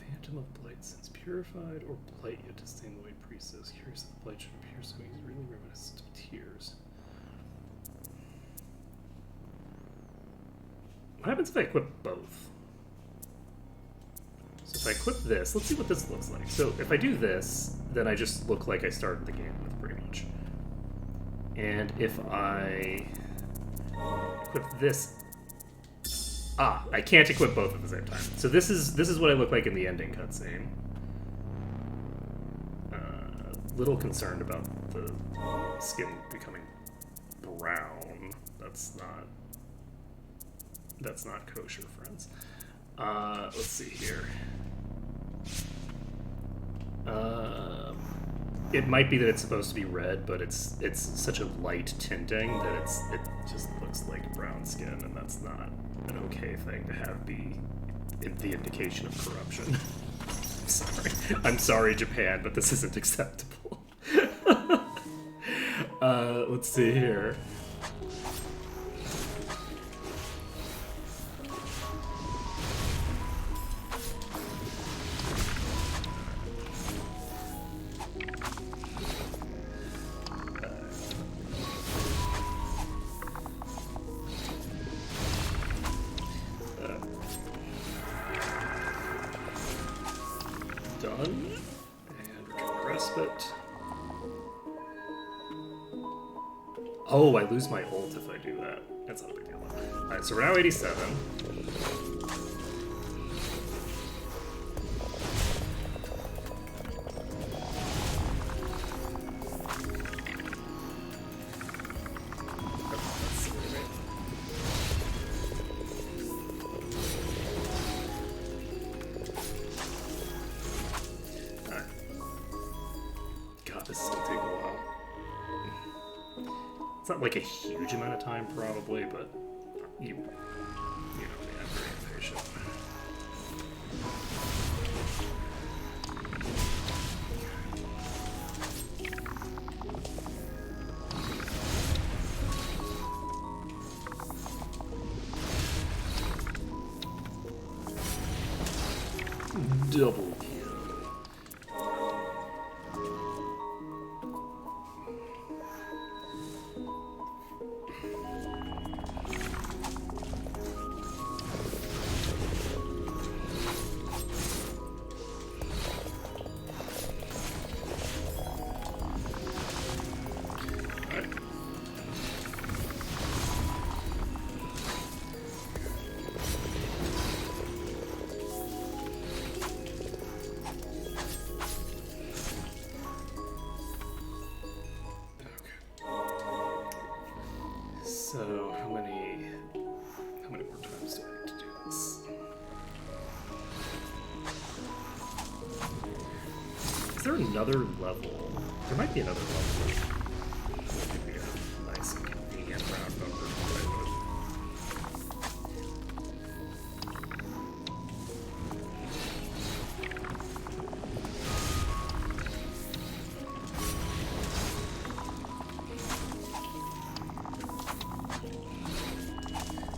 Phantom of Blight since purified, or Blight yet to stain the White Priestess. Curious that the Blight should appear so he's really reminiscent of tears. What happens if I equip both? So if I equip this, let's see what this looks like. So if I do this, then I just look like I started the game with, pretty much. And if I equip this... I can't equip both at the same time. So this is what I look like in the ending cutscene. Little concerned about the skin becoming brown. That's not kosher, friends. Let's see here. it might be that it's supposed to be red, but it's such a light tinting that it just looks like brown skin, and that's not an okay thing to have be the indication of corruption. I'm sorry, Japan, but this isn't acceptable. Let's see here. Done. And return respite. Oh, I lose my ult if I do that. That's not a big deal. Alright, so we're now 87. This is gonna take a while. It's not like a huge amount of time, probably, but you know me, I'm very impatient. Double. So how many more times do I have to do this? Is there another level? There might be another level. Maybe a nice and convenient round number.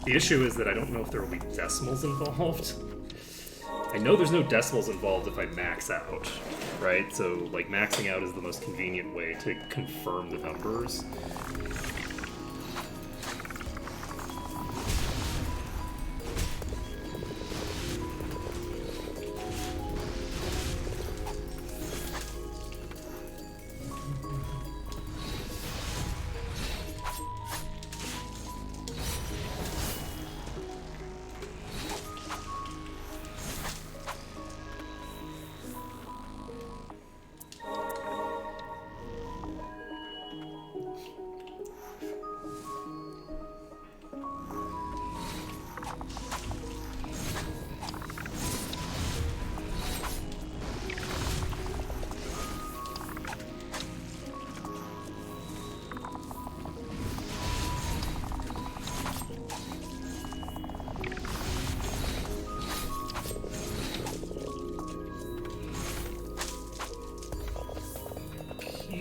The issue is that I don't know if there will be decimals involved. I know there's no decimals involved if I max out, right? So, like, maxing out is the most convenient way to confirm the numbers.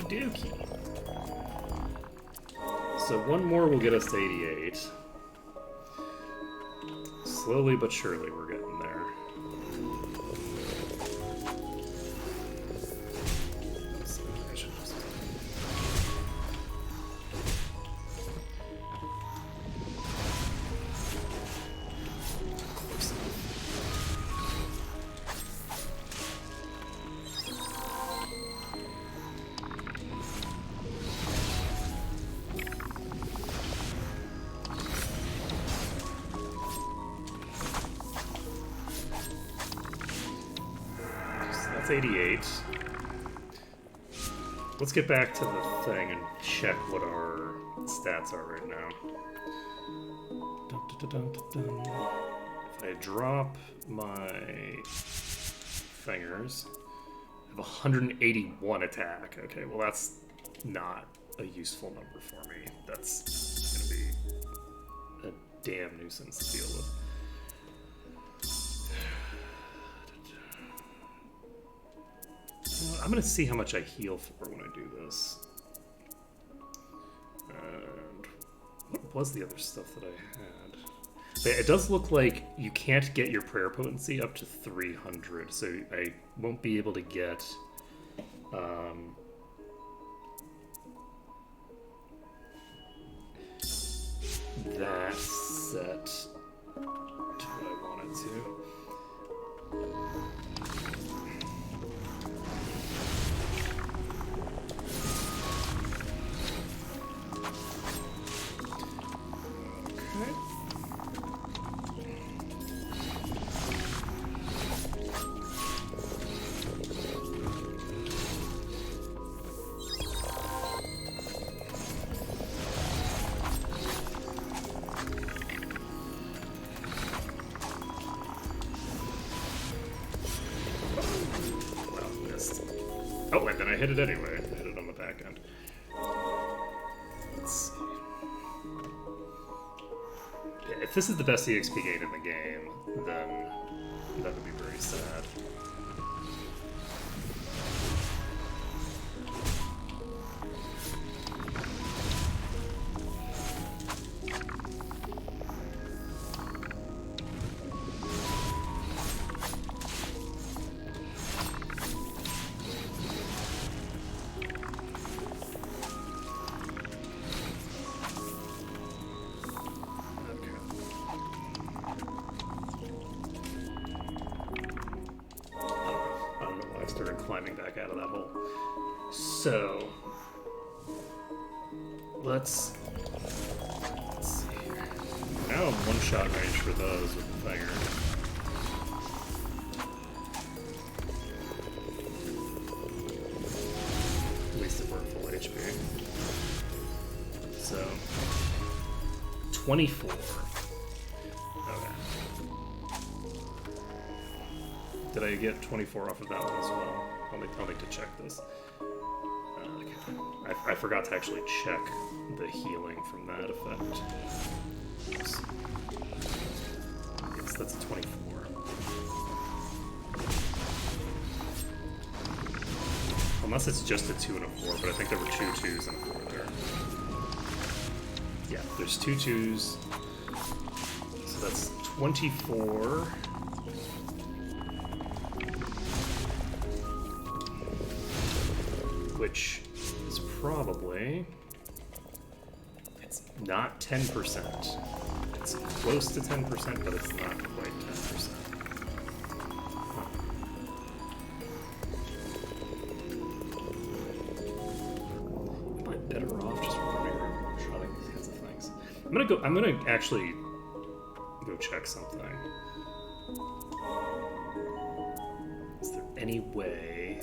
Dookie. So one more will get us to 88. Slowly but surely we're getting there. That's 88. Let's get back to the thing and check what our stats are right now. Dun, dun, dun, dun, dun. If I drop my fingers have 181 attack. Okay, well that's not a useful number for me. That's gonna be a damn nuisance to deal with. I'm gonna see how much I heal for when I do this. And what was the other stuff that I had? But it does look like you can't get your prayer potency up to 300, so I won't be able to get that set to what I wanted to. Oh, and then I hit it anyway. I hit it on the back end. Let's see. Yeah, if this is the best EXP gain in the game, then that would be very sad. Climbing back out of that hole. So let's see here. Now I'm one-shot range for those with the finger. At least if we're full HP. So 24. Okay. Did I get 24 off of that one as well? I'll need to check this. Okay. I forgot to actually check the healing from that effect. Oops. Yes, that's a 24. Unless it's just a 2 and a 4, but I think there were 2 2s and a 4 there. Yeah, there's 2 2s. So that's 24. Which is probably, it's not 10%. It's close to 10%, but it's not quite 10%. Huh. Am I better off just shotting these kinds of things? I'm gonna actually go check something. Is there any way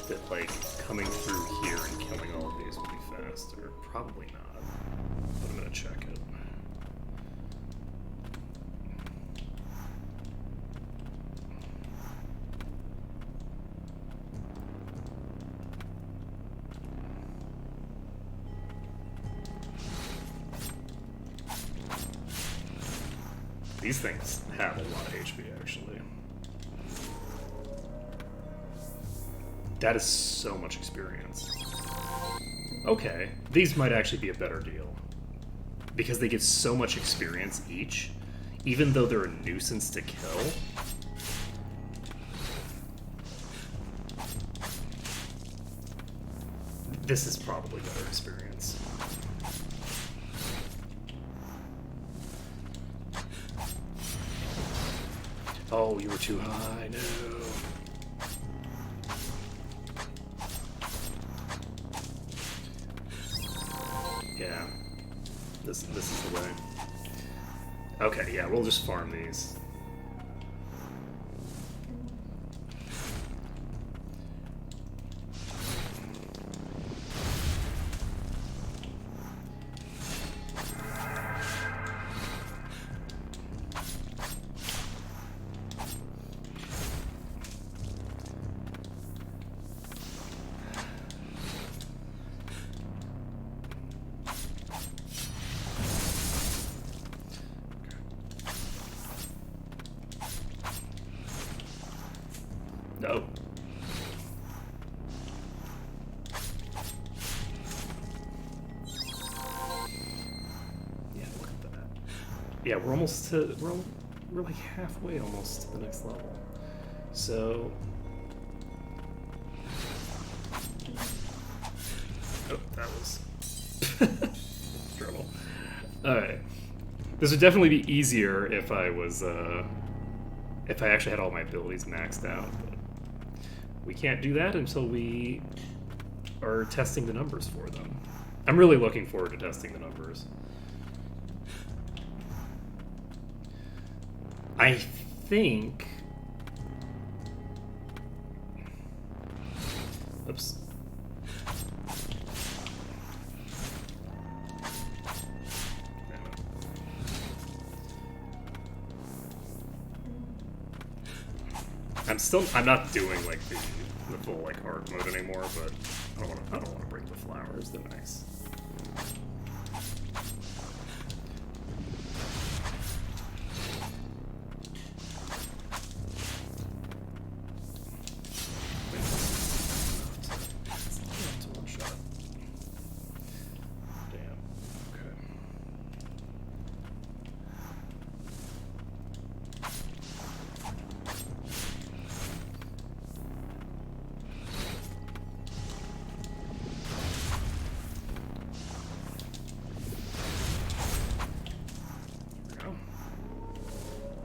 that, like, coming through here and killing all of these would be faster? Probably not, but I'm gonna check it. These things have a lot of HP, actually. That is so much experience. Okay, these might actually be a better deal. Because they give so much experience each, even though they're a nuisance to kill. This is probably better experience. Oh, you were too high, no. Yeah, this is the way. Okay, yeah, we'll just farm these. No. Yeah, look at that. Yeah, we're almost to we're like halfway almost to the next level. So oh, that was trouble. Alright. This would definitely be easier if I was if I actually had all my abilities maxed out, but we can't do that until we are testing the numbers for them. I'm really looking forward to testing the numbers. I think... Oops. I'm not doing like the full like art mode anymore, but I don't want to break the flowers. They're nice.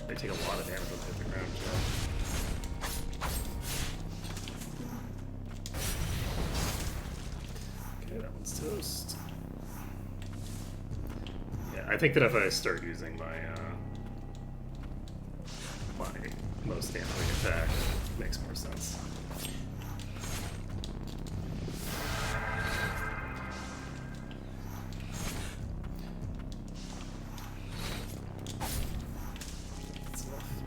They take a lot of damage when they hit the ground, too. Okay, that one's toast. Yeah, I think that if I start using my my most damaging attack, it makes more sense.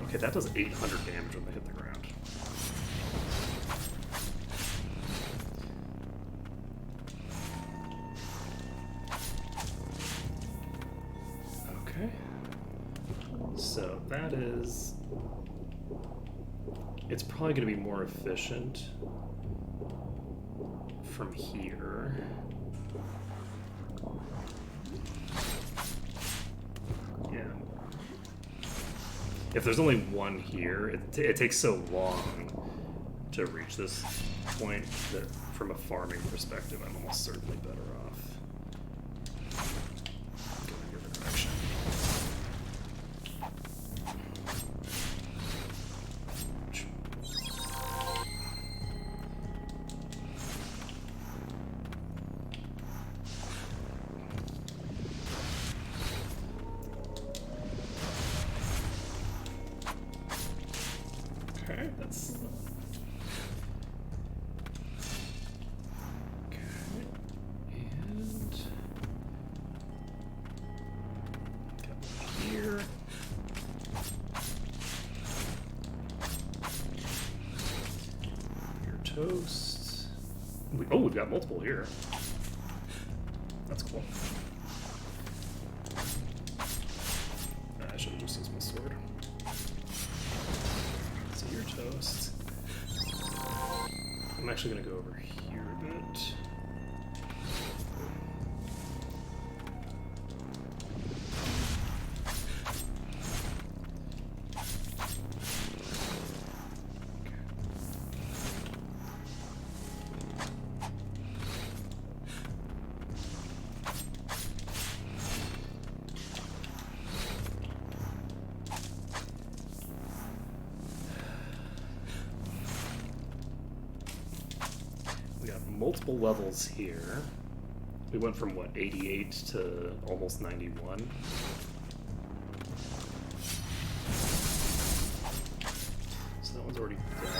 Okay, that does 800 damage when they hit the ground. Okay. So that is... It's probably going to be more efficient from here. Yeah. If there's only one here, it takes so long to reach this point that from a farming perspective, I'm almost certainly better off going the other direction. Okay, that's... Okay, and... Got one here. Your toast. We've got multiple here. That's cool. I should have just used my sword. Your toast. I'm actually going to go over here a bit. Multiple levels here. We went from what, 88 to almost 91. So that one's already dead.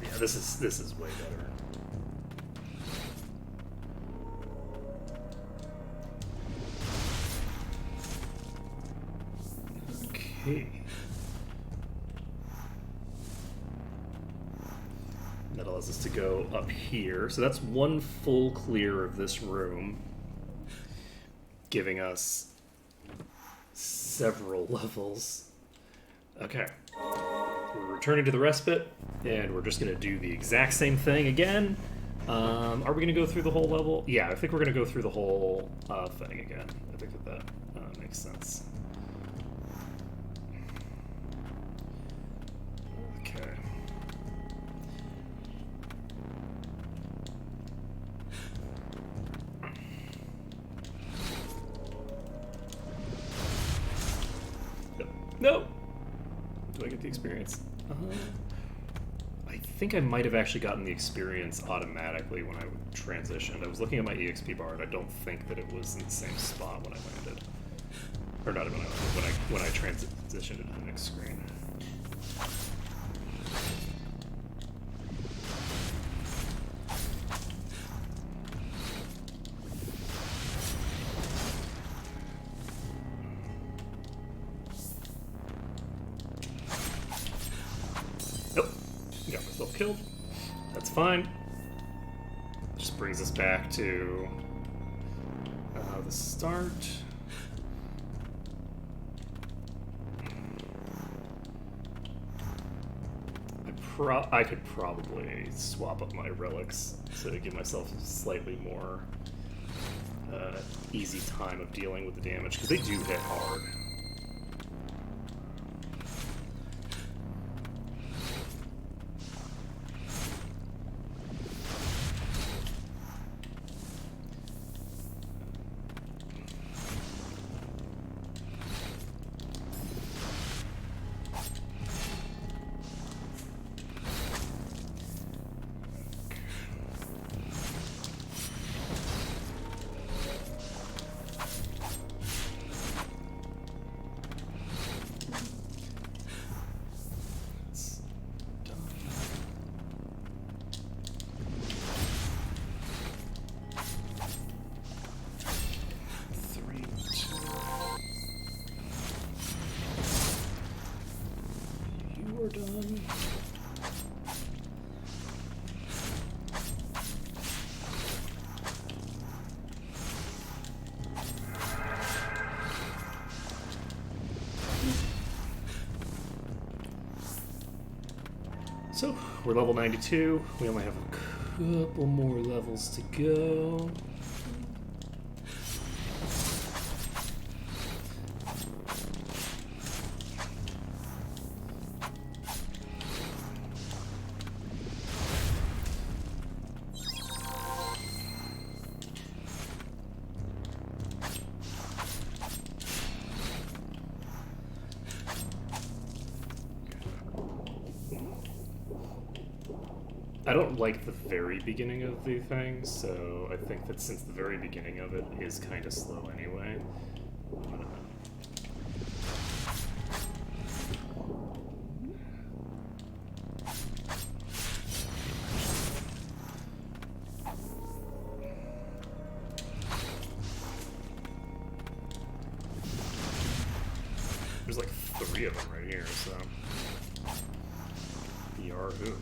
Yeah, this is way better. Okay. That allows us to go up here. So that's one full clear of this room, giving us several levels. Okay. we're returning to the respite, and we're just gonna do the exact same thing again. Are we gonna go through the whole level? Yeah, I think we're gonna go through the whole thing again. I think that makes sense. Okay. No. Do I get the experience? I think I might have actually gotten the experience automatically when I transitioned. I was looking at my EXP bar, and I don't think that it was in the same spot when I landed, or not when I transitioned to the next screen. Killed. That's fine. Just brings us back to the start. I could probably swap up my relics to give myself a slightly more easy time of dealing with the damage, because they do hit hard. We're done. So, we're level 92. We only have a couple more levels to go. I don't like the very beginning of the thing, so I think that since the very beginning of it is kind of slow anyway, I'm gonna... There's like 3 of them right here, so... Yarhoo.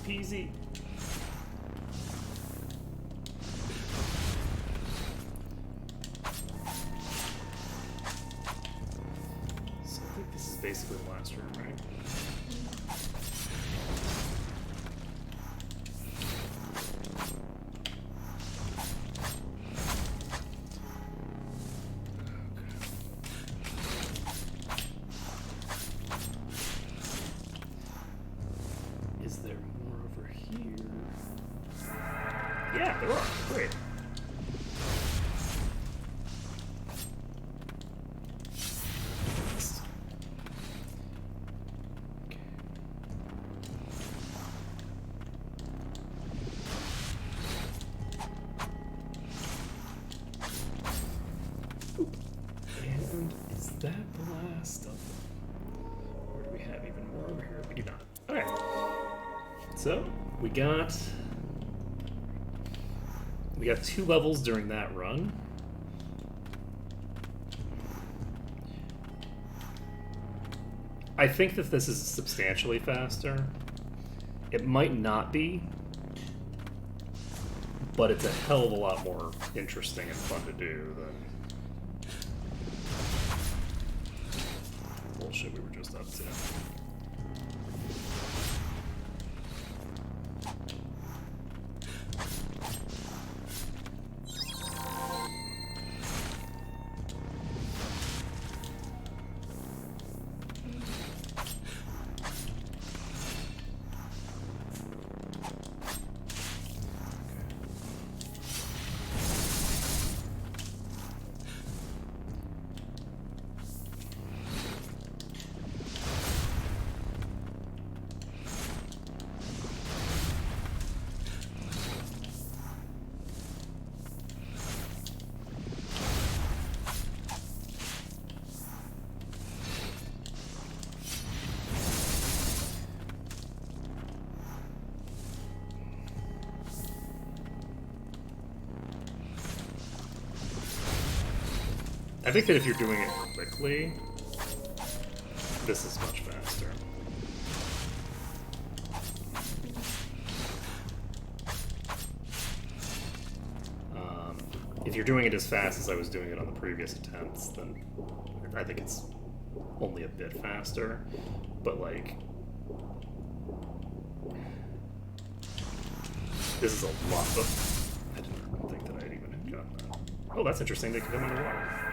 Easy. So I think this is basically the last room, right? Is there more over here? Yeah, there are. Great. Okay. Oop. And is that the last of them? Or do we have even more over here? We do not. Okay. So, we got 2 levels during that run. I think that this is substantially faster. It might not be, but it's a hell of a lot more interesting and fun to do than bullshit we were just up to. I think that if you're doing it quickly, this is much faster. If you're doing it as fast as I was doing it on the previous attempts, then I think it's only a bit faster. But, like, this is a lot of... I didn't think that I'd even gotten that. Oh, that's interesting. They can come underwater.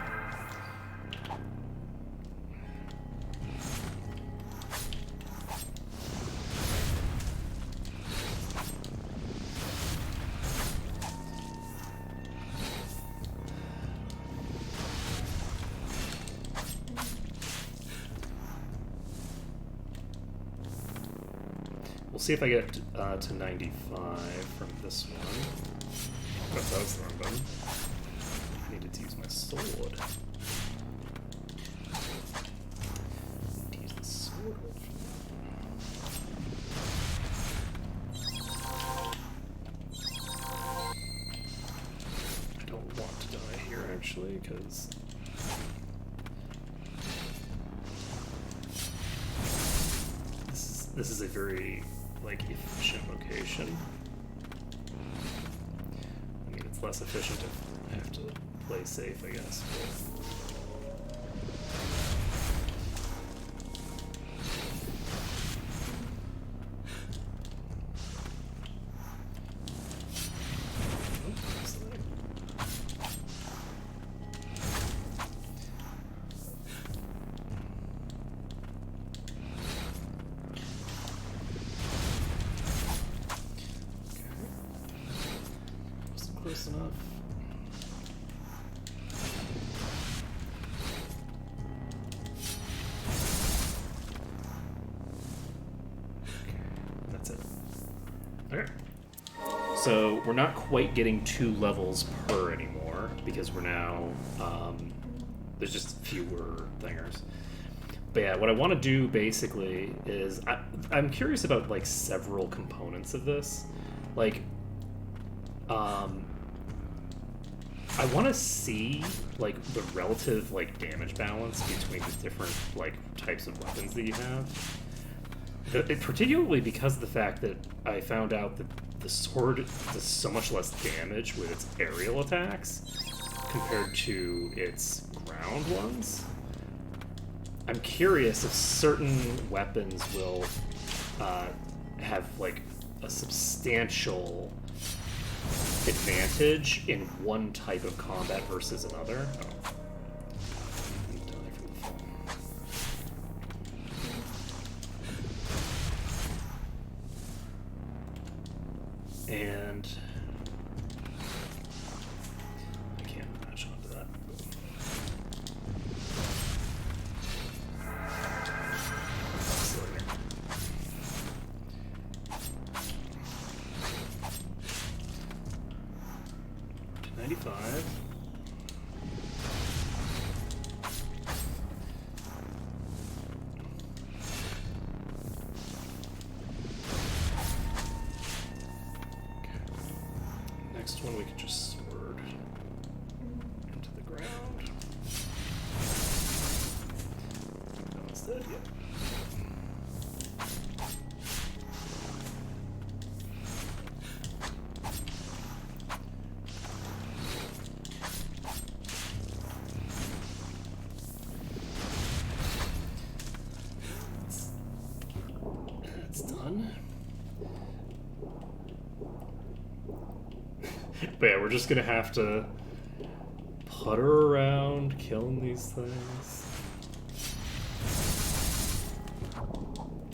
We'll see if I get to 95 from this one. Oh, that was the wrong button. I needed to use my sword. I need to use the sword. I don't want to die here, actually, because... This is a very, like, efficient location. I mean, it's less efficient if I have to play safe, I guess. But... Close enough. Okay, that's it. Okay. So we're not quite getting 2 levels per anymore because we're now there's just fewer thingers. But yeah, what I want to do basically is I'm curious about like several components of this, like. I want to see, like, the relative, like, damage balance between the different, like, types of weapons that you have. Particularly because of the fact that I found out that the sword does so much less damage with its aerial attacks compared to its ground ones. I'm curious if certain weapons will have, like, a substantial advantage in one type of combat versus another. Oh. And I can't latch onto that. To 95. Next one we can just sword into the ground. No one's dead yet. But yeah, we're just gonna have to putter around, killing these things.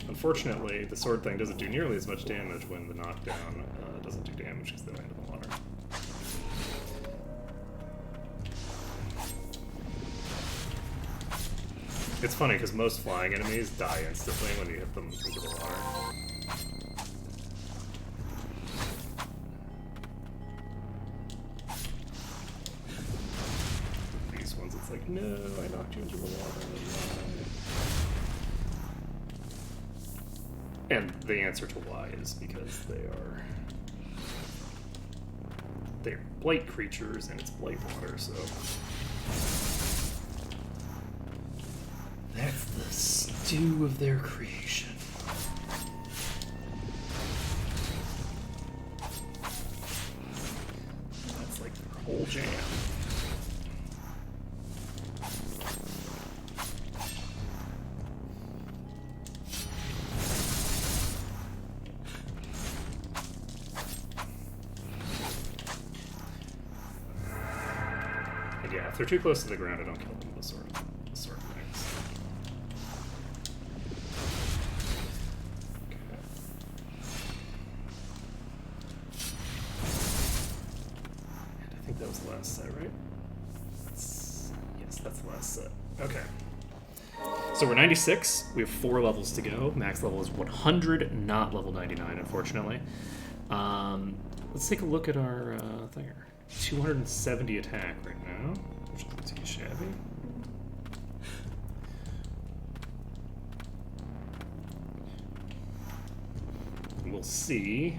Unfortunately, the sword thing doesn't do nearly as much damage when the knockdown doesn't do damage because they land in the water. It's funny because most flying enemies die instantly when you hit them into the water. These ones, it's like, no, I knocked you into the water. And the answer to why is because they're blight creatures and it's blight water, so that's the stew of their creation. That's like their whole jam. And yeah, if they're too close to the ground, I don't kill them with the sword things. I think that was the last set, right? Yes, that's the last set. Okay. So we're 96. We have 4 levels to go. Max level is 100, not level 99, unfortunately. Let's take a look at our thing here. 270 attack right now, which isn't too shabby. We'll see.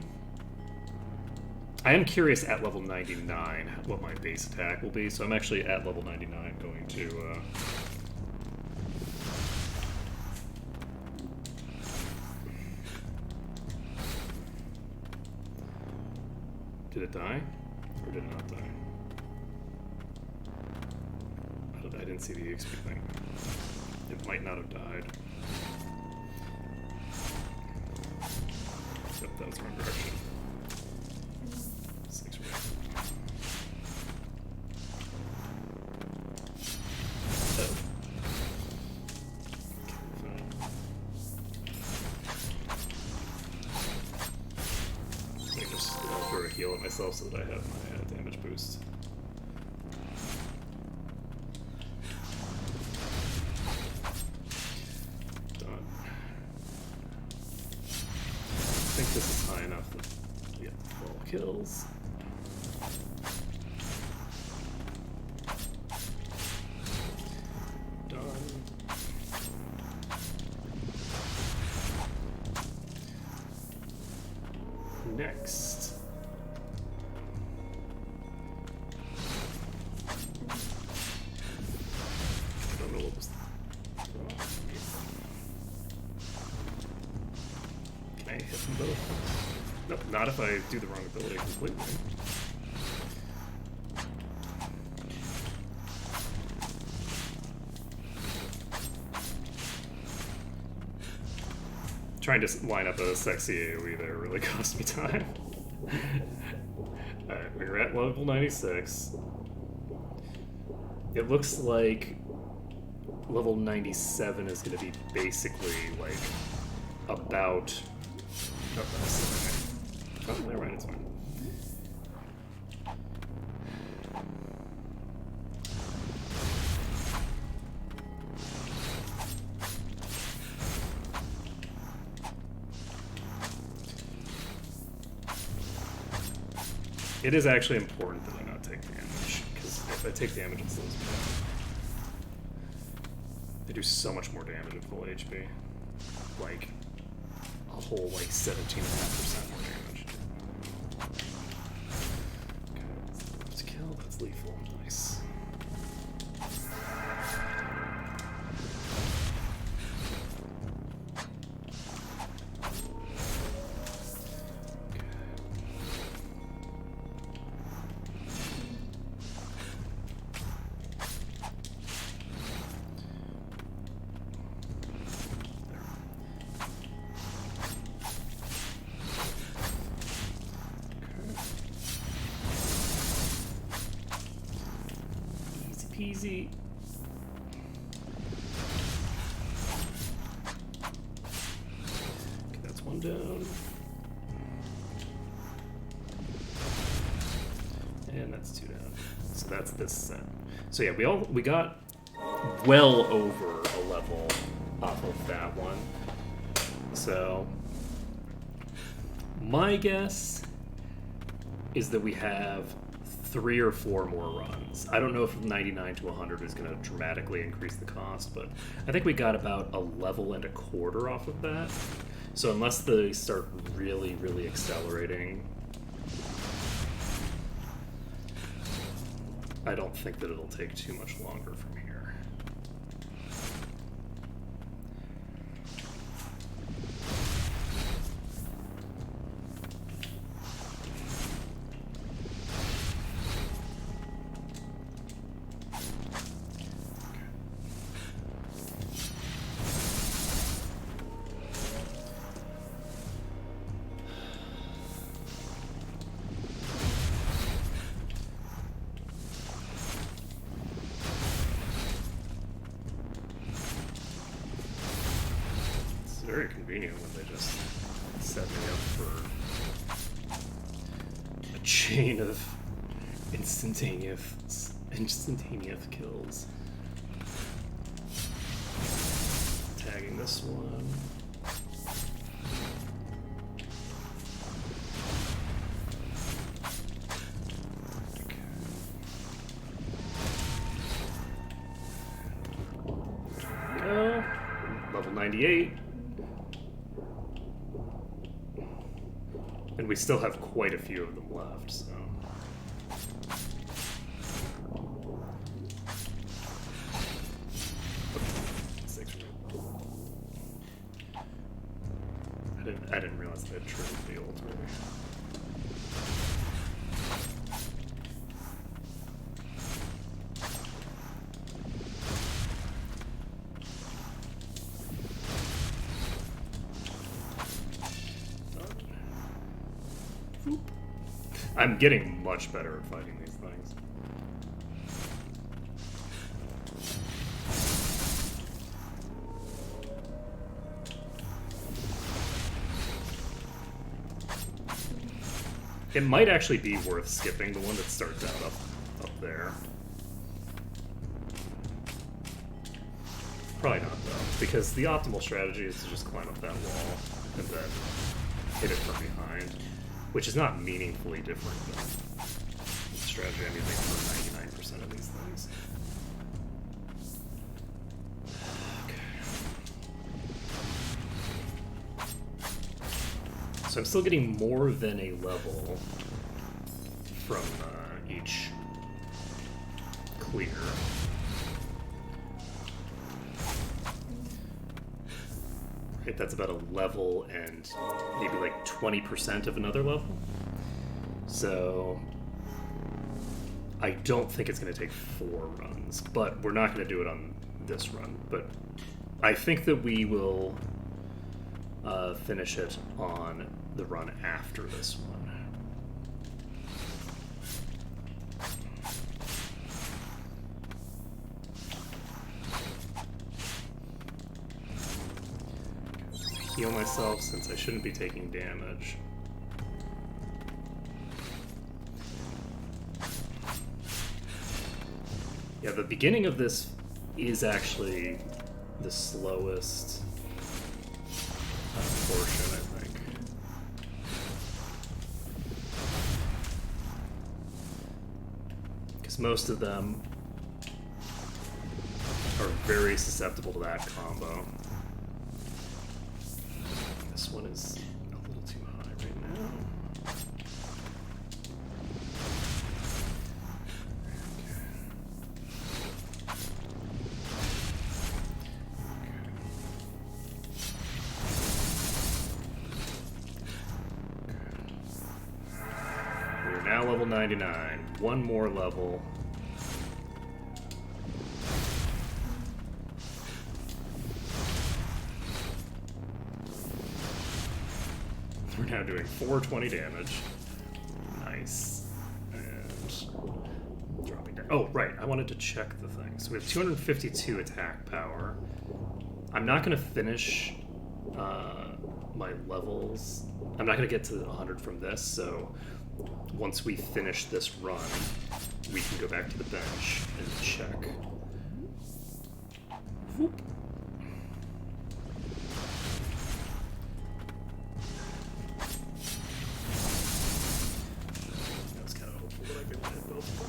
I am curious at level 99 what my base attack will be, so I'm actually at level 99 going to... Did it die? Or did it not die? I didn't see the EXP thing. It might not have died. Yep, that was the wrong direction. 6 red. Oh. Okay, fine. Let me just throw a heal at myself so that I have my damage boost. Done. I think this is high enough that we get 12 kills. Done. Next. I don't know what was. Can I hit them both? Nope, not if I do the wrong ability completely. Trying to line up a sexy AoE there really cost me time. Alright, we're at level 96. It looks like level 97 is going to be basically like about... Oh, that's okay. Oh, never mind, it's fine. It is actually important that I not take damage, because if I take damage, it slows me down. They do so much more damage at full HP. Like, a whole, like, 17.5% more damage. Okay, let's kill, that's lethal. Nice. easy. Okay, that's one down. And that's two down. So that's this set. So yeah, we got well over a level off of that one. So my guess is that we have 3 or 4 more runs. I don't know if 99 to 100 is going to dramatically increase the cost, but I think we got about a level and a quarter off of that. So unless they start really, really accelerating, I don't think that it'll take too much longer from here. Very convenient when they just set me up for a chain of instantaneous kills. Tagging this one. Go. Level 98. And we still have quite a few of them left, so. I didn't realize that I triggered the ult already. I'm getting much better at fighting these things. It might actually be worth skipping the one that starts out up there. Probably not, though, because the optimal strategy is to just climb up that wall and then hit it from behind, which is not meaningfully different than the strategy I'm using for 99% of these things. So I'm still getting more than a level from each clear. Right, that's about a level and maybe like 20% of another level. So I don't think it's going to take 4 runs, but we're not going to do it on this run. But I think that we will finish it on the run after this one. Heal myself since I shouldn't be taking damage. Yeah, the beginning of this is actually the slowest portion, I think. Because most of them are very susceptible to that combo. This one is a little too high right now. We're now level 99. One more level. We're now doing 420 damage. Nice. And dropping down. Oh, right. I wanted to check the thing. So we have 252 attack power. I'm not going to finish my levels. I'm not going to get to 100 from this, so once we finish this run, we can go back to the bench and check. Whoop. I was kind of hopeful that I could hit both of them.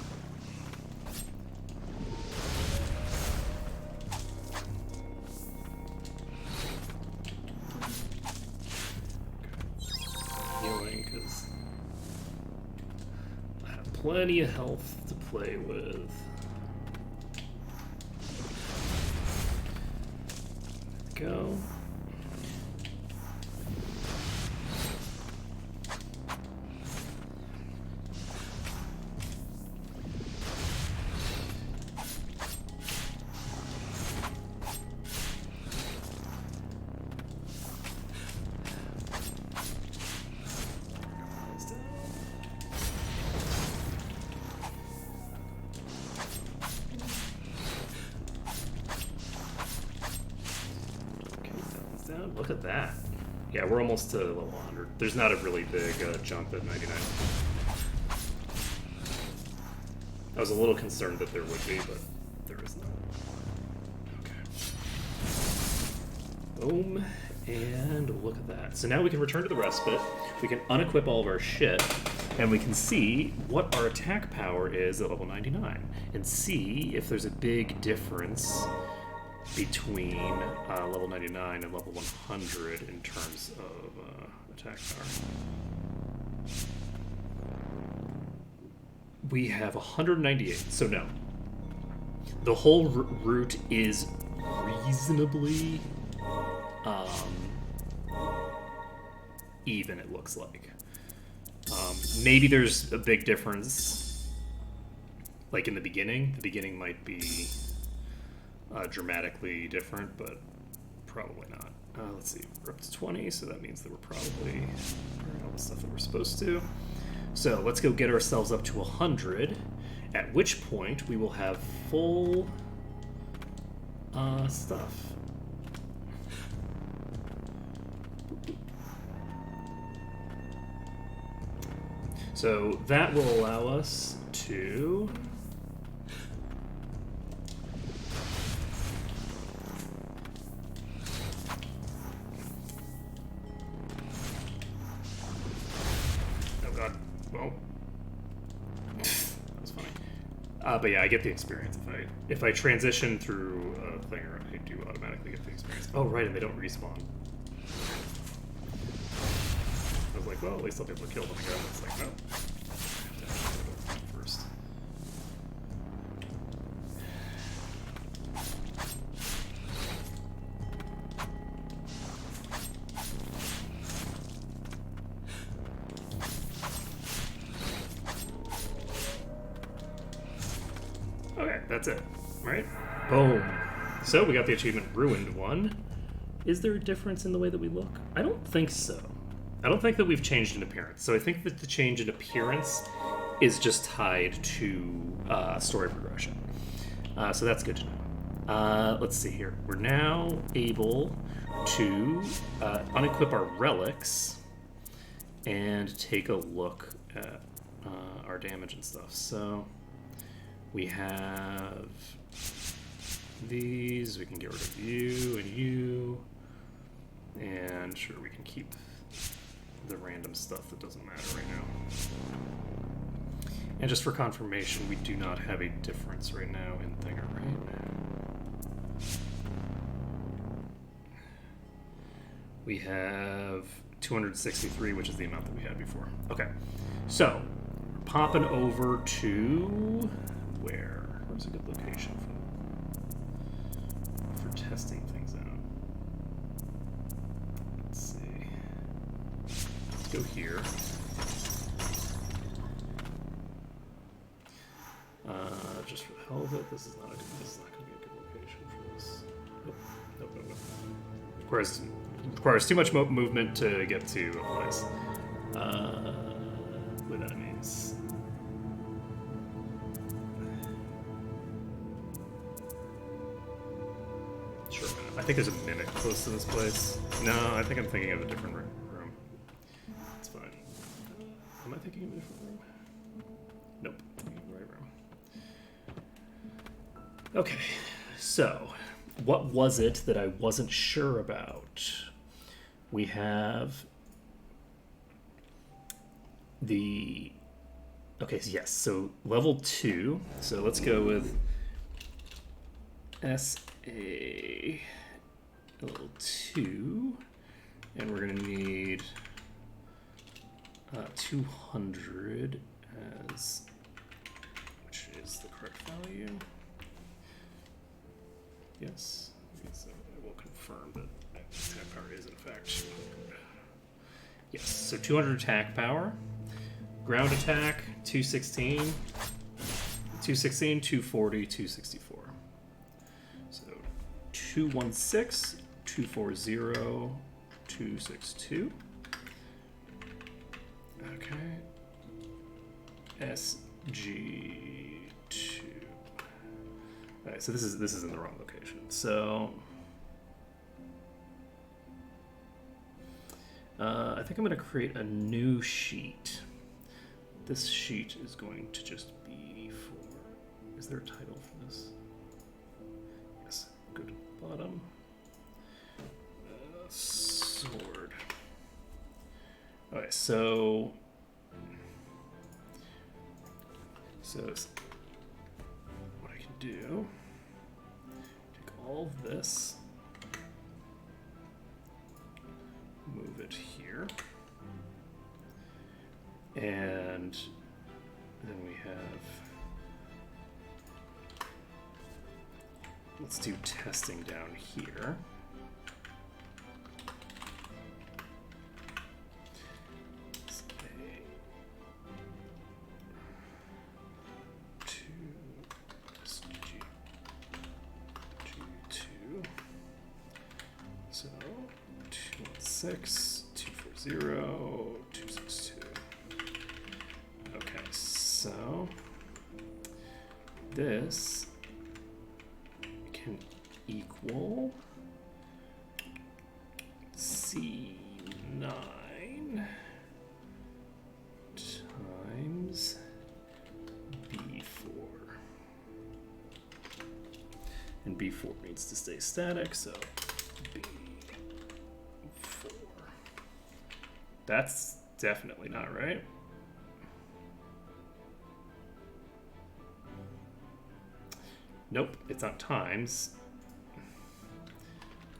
Healing, because I have plenty of health to play with. Go. Look at that. Yeah, we're almost to level 100. There's not a really big jump at 99. I was a little concerned that there would be, but there is not. Okay. Boom. And look at that. So now we can return to the respite. We can unequip all of our shit. And we can see what our attack power is at level 99. And see if there's a big difference between level 99 and level 100 in terms of attack power. We have 198, so no. The whole route is reasonably even, it looks like. Maybe there's a big difference, like in the beginning. The beginning might be dramatically different, but probably not. Let's see, we're up to 20, so that means that we're probably doing all the stuff that we're supposed to. So let's go get ourselves up to 100, at which point we will have full stuff. So that will allow us to but yeah, I get the experience if I transition through a thing, or I do automatically get the experience. Oh right, and they don't respawn. I was like, well, at least I'll be able to kill them again. It's like, no. I have to actually go first. Okay, that's it, right? Boom. So we got the achievement Ruined One. Is there a difference in the way that we look? I don't think so. I don't think that we've changed in appearance. So I think that the change in appearance is just tied to story progression. So that's good to know. Let's see here. We're now able to unequip our relics and take a look at our damage and stuff. So we have these. We can get rid of you and you. And sure, we can keep the random stuff that doesn't matter right now. And just for confirmation, we do not have a difference right now in Thinger, right? We have 263, which is the amount that we had before. Okay, so we're popping over to where? Where's a good location for testing things out? Let's see. Let's go here. Just for the hell of it, this is not going to be a good location for this. Nope. Requires too much movement to get to a place. With enemies. I think there's a mimic close to this place. No, I think I'm thinking of a different room. It's fine. Am I thinking of a different room? Nope. Thinking of the right room. Okay, so what was it that I wasn't sure about? We have the... Okay, yes, so level 2. So let's go with SA level 2. And we're going to need 200 as... which is the correct value. Yes. So I will confirm that attack power is in fact 200. Yes, so 200 attack power. Ground attack, 216. 216, 240, 264. So 216, 240, 262. Okay. SG2. Alright, so this is in the wrong location. So I think I'm going to create a new sheet. This sheet is going to just be for... Is there a title for this? Yes, go to the bottom. Sword. Okay, so what I can do, take all of this, move it here, and then we have, let's do testing down here. So 216, 240, 262. Okay, so this can equal C9 times B4. And B4 needs to stay static, so B4. That's definitely not right. Nope, it's not times.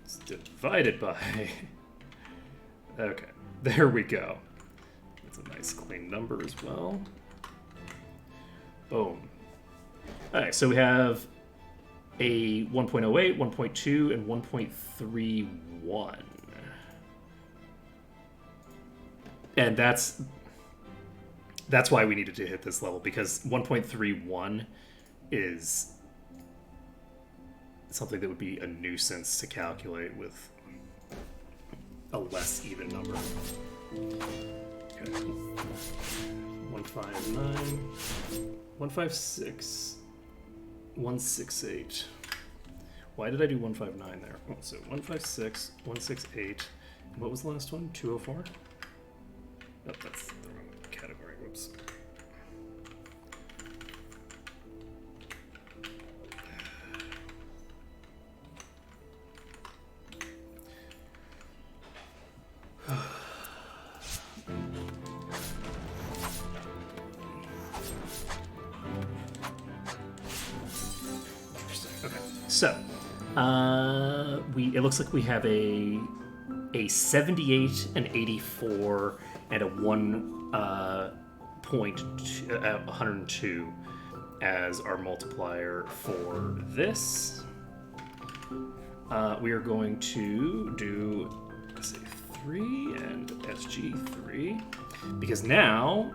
It's divided by. Okay, there we go. That's a nice clean number as well. Boom. Alright, so we have a 1.08, 1.2, and 1.31. And that's why we needed to hit this level, because 1.31 is something that would be a nuisance to calculate with a less even number. Okay. 159, 156, 168. Why did I do 159 there? Oh, so 156, 168. What was the last one? 204? Oh, that's the wrong category. Whoops. Okay, so it looks like we have a 78, an 84, and a 102 as our multiplier for this. We are going to do, let's say, 3 and SG3, because now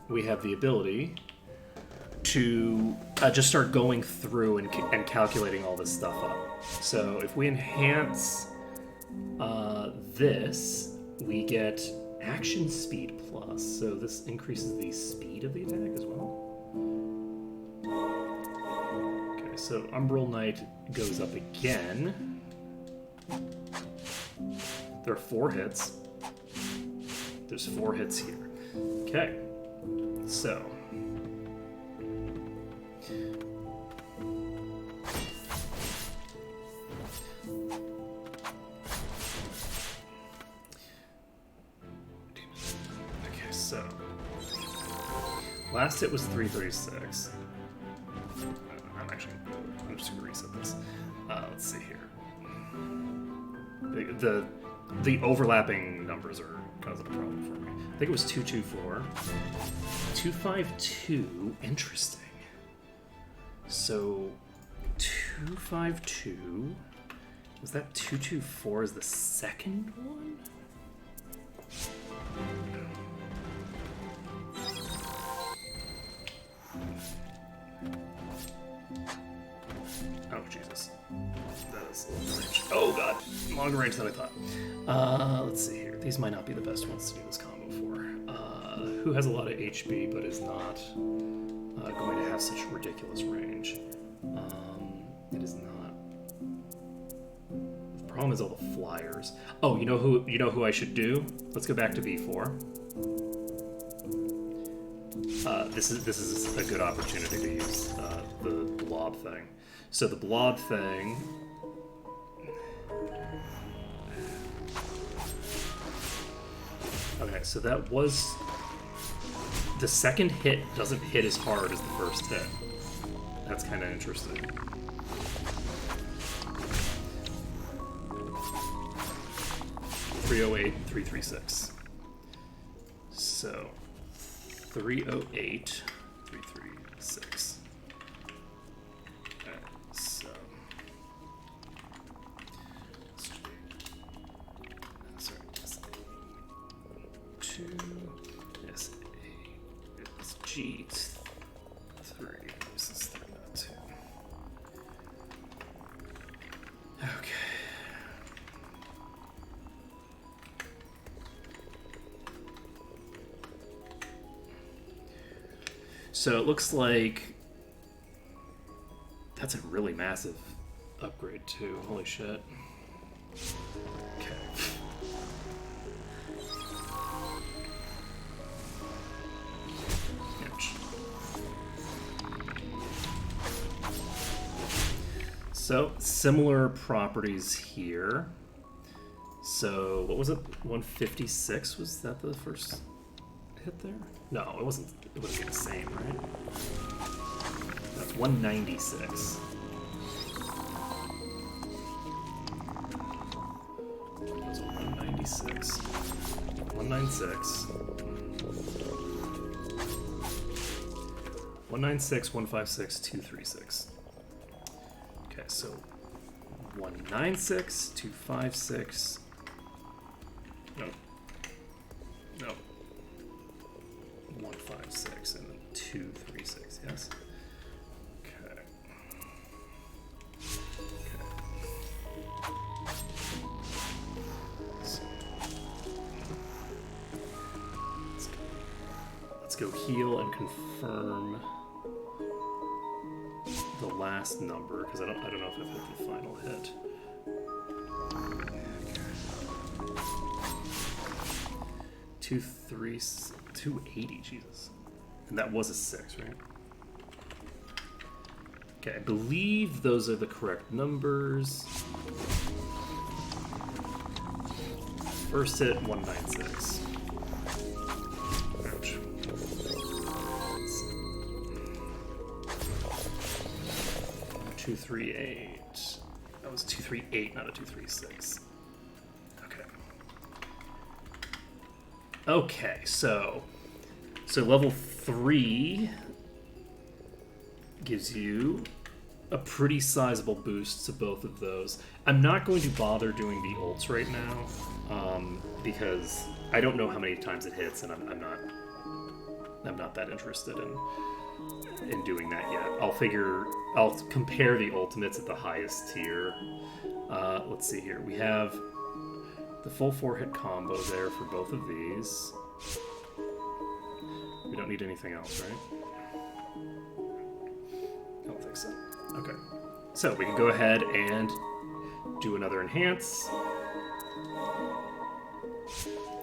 we have the ability to just start going through and calculating all this stuff up. So if we enhance this, we get action speed plus. So this increases the speed of the attack as well. Okay, so Umbral Knight goes up again. There are 4 hits. There's 4 hits here. Okay. So. Okay, so. Last hit was 336. I'm just gonna reset this. Let's see here. The overlapping numbers are causing a problem for me. I think it was 224. 252. Interesting. So 252. Was that 224 as the second one? Oh, Jesus. That is longer range. Oh, God. Longer range than I thought. Let's see here. These might not be the best ones to do this combo for. Who has a lot of HP but is not going to have such ridiculous range? It is not. The problem is all the flyers. Oh, you know who I should do? Let's go back to V4. This is a good opportunity to use the blob thing. So the blob thing. Okay, so that was the second hit doesn't hit as hard as the first hit. That's kind of interesting. .308, 336. So 308, 336. So sorry, two. Yes, it's G3. This is 302. Okay. So it looks like that's a really massive upgrade too. Holy shit. Okay. Ouch. So similar properties here. So what was it? 156 was that the first hit there? No, it wasn't. It wouldn't be the same, right? That's 196. It was 196. 196. 196, 156, 236. Okay, so 196, 256. No. No. 156 and then 236, yes? Okay. Okay. So, let's go heal and confirm the last number, because I don't know if I've hit the final hit. 280, Jesus. And that was a 6, right? Okay, I believe those are the correct numbers. First hit, 196. Ouch. 238. That was 238, not a 236. Okay, so level 3 gives you a pretty sizable boost to both of those. I'm not going to bother doing the ults right now, because I don't know how many times it hits, and I'm not that interested in doing that yet. I'll compare the ultimates at the highest tier. Let's see here. We have the full 4-hit combo there for both of these. We don't need anything else, right? I don't think so. Okay. So we can go ahead and do another enhance.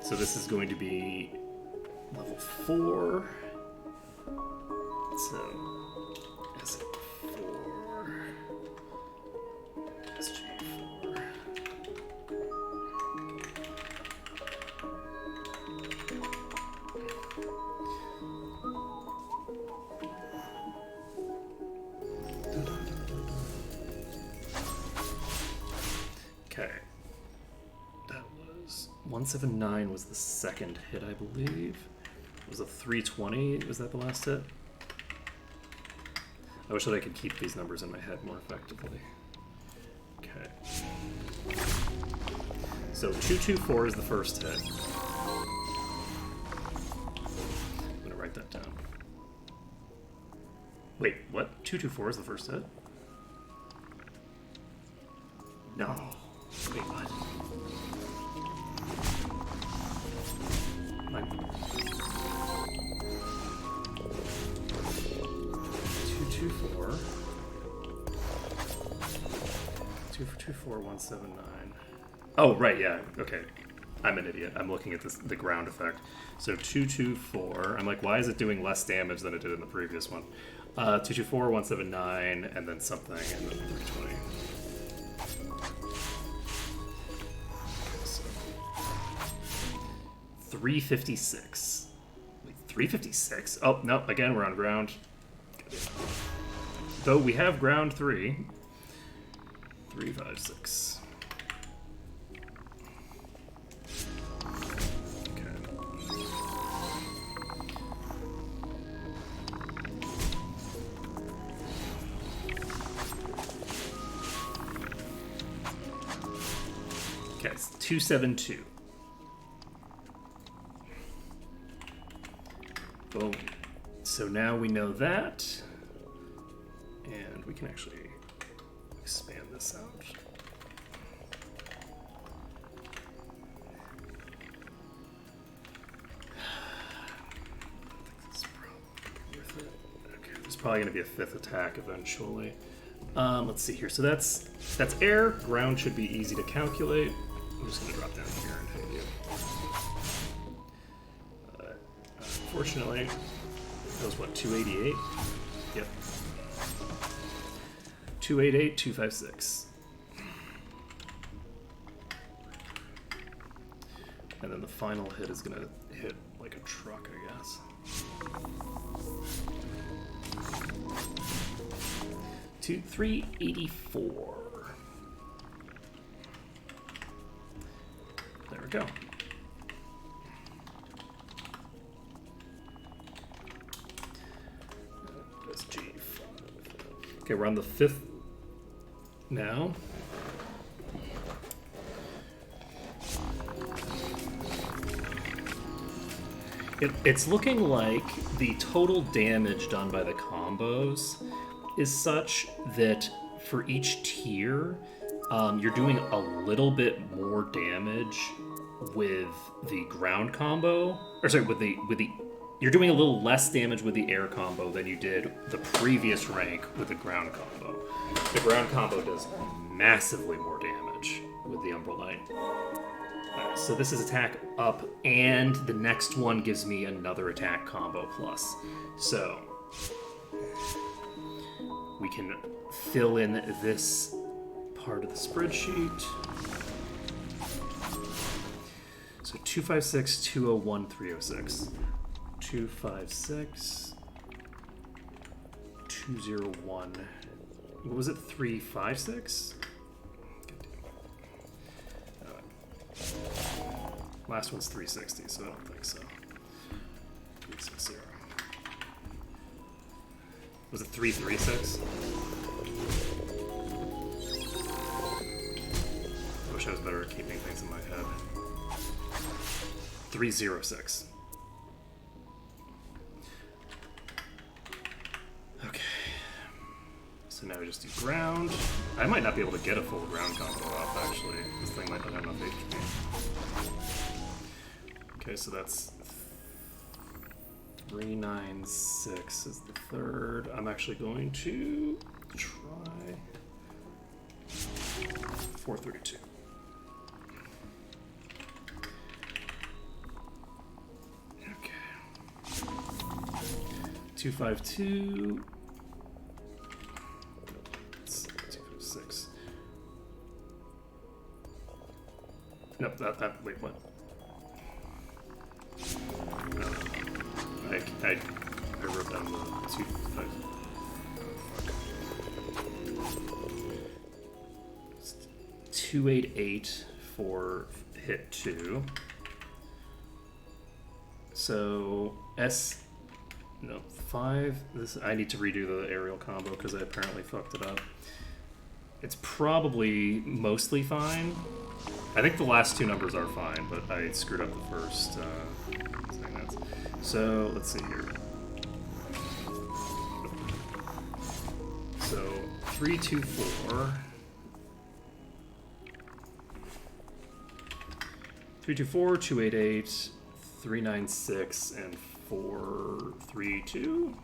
So this is going to be level 4. So SG4. SG4. Okay. That was 179 was the second hit, I believe. Was a 320? Was that the last hit? I wish that I could keep these numbers in my head more effectively. Okay. So 224 is the first hit. I'm gonna write that down. Wait, what? 224 is the first hit? No. Wait, what? My... 224. 224, 179. Oh, right, yeah. Okay. I'm an idiot. I'm looking at this, the ground effect. So 224. I'm like, why is it doing less damage than it did in the previous one? 224, 179, and then something, and then 320. So 356. Wait, 356? Oh, no, again, we're on ground. Though we have ground 3. 356. Okay, it's 272. Boom. So now we know that. And we can actually expand this out. This is probably worth it. Okay, there's probably going to be a 5th attack eventually. Let's see here. So that's air. Ground should be easy to calculate. I'm just going to drop down here and hit you. Unfortunately, that was what, 288? Yep. 288, 256. And then the final hit is going to hit like a truck, I guess. 384. There we go. SG5. Okay, we're on the 5th now. It's looking like the total damage done by the combos is such that for each tier, you're doing a little bit more damage with the ground combo, or sorry, with the you're doing a little less damage with the air combo than you did the previous rank with the ground combo. The ground combo does massively more damage with the Umbralite. So this is attack up, and the next one gives me another attack combo plus. So we can fill in this part of the spreadsheet. So 256, 201, 306. 256, 201. What was it? 356? Last one's 360, so I don't think so. 360. Was it 336? I wish I was better at keeping things in my head. 306. Okay. So now we just do ground. I might not be able to get a full ground combo off, actually. This thing might not have enough HP. Okay, so that's 396 is the third. I'm actually going to try 432. Okay. 252. 256. Nope, that wait, what? I wrote down the 255. It's 288 for hit 2. So no, 5. This I need to redo the aerial combo because I apparently fucked it up. It's probably mostly fine. I think the last two numbers are fine, but I screwed up the first thing. So let's see here. So 324. 324, 288, 396, and 432.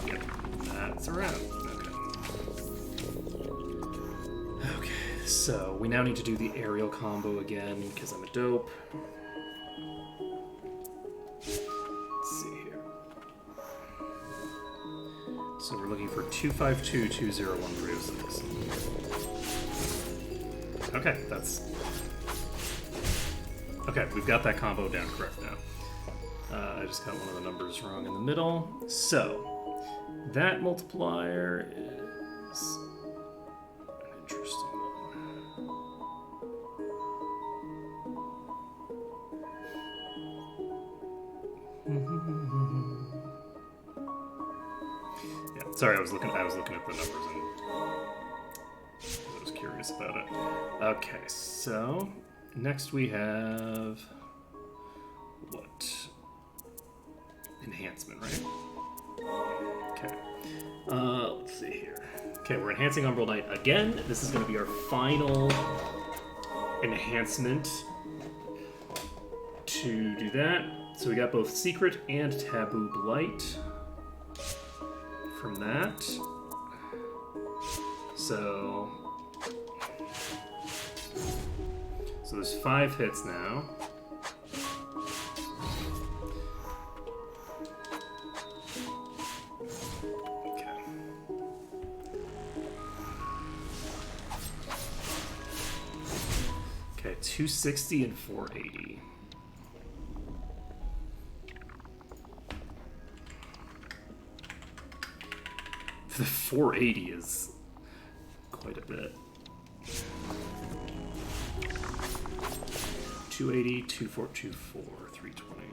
Yep, that's around. Okay, so we now need to do the aerial combo again because I'm a dope. Let's see here. So we're looking for 252, 201, 306. Okay, that's... Okay, we've got that combo down correct now. I just got one of the numbers wrong in the middle. So, that multiplier is an interesting one. Yeah, sorry, I was looking at the numbers and I was curious about it. Okay, so next we have what? Enhancement, right? Okay. Let's see here. Okay, we're enhancing Umbral Knight again. This is going to be our final enhancement to do that. So we got both Secret and Taboo Blight from that. So there's 5 hits now. Okay, 260 and 480. The 480 is quite a bit. 280, 2424, 320.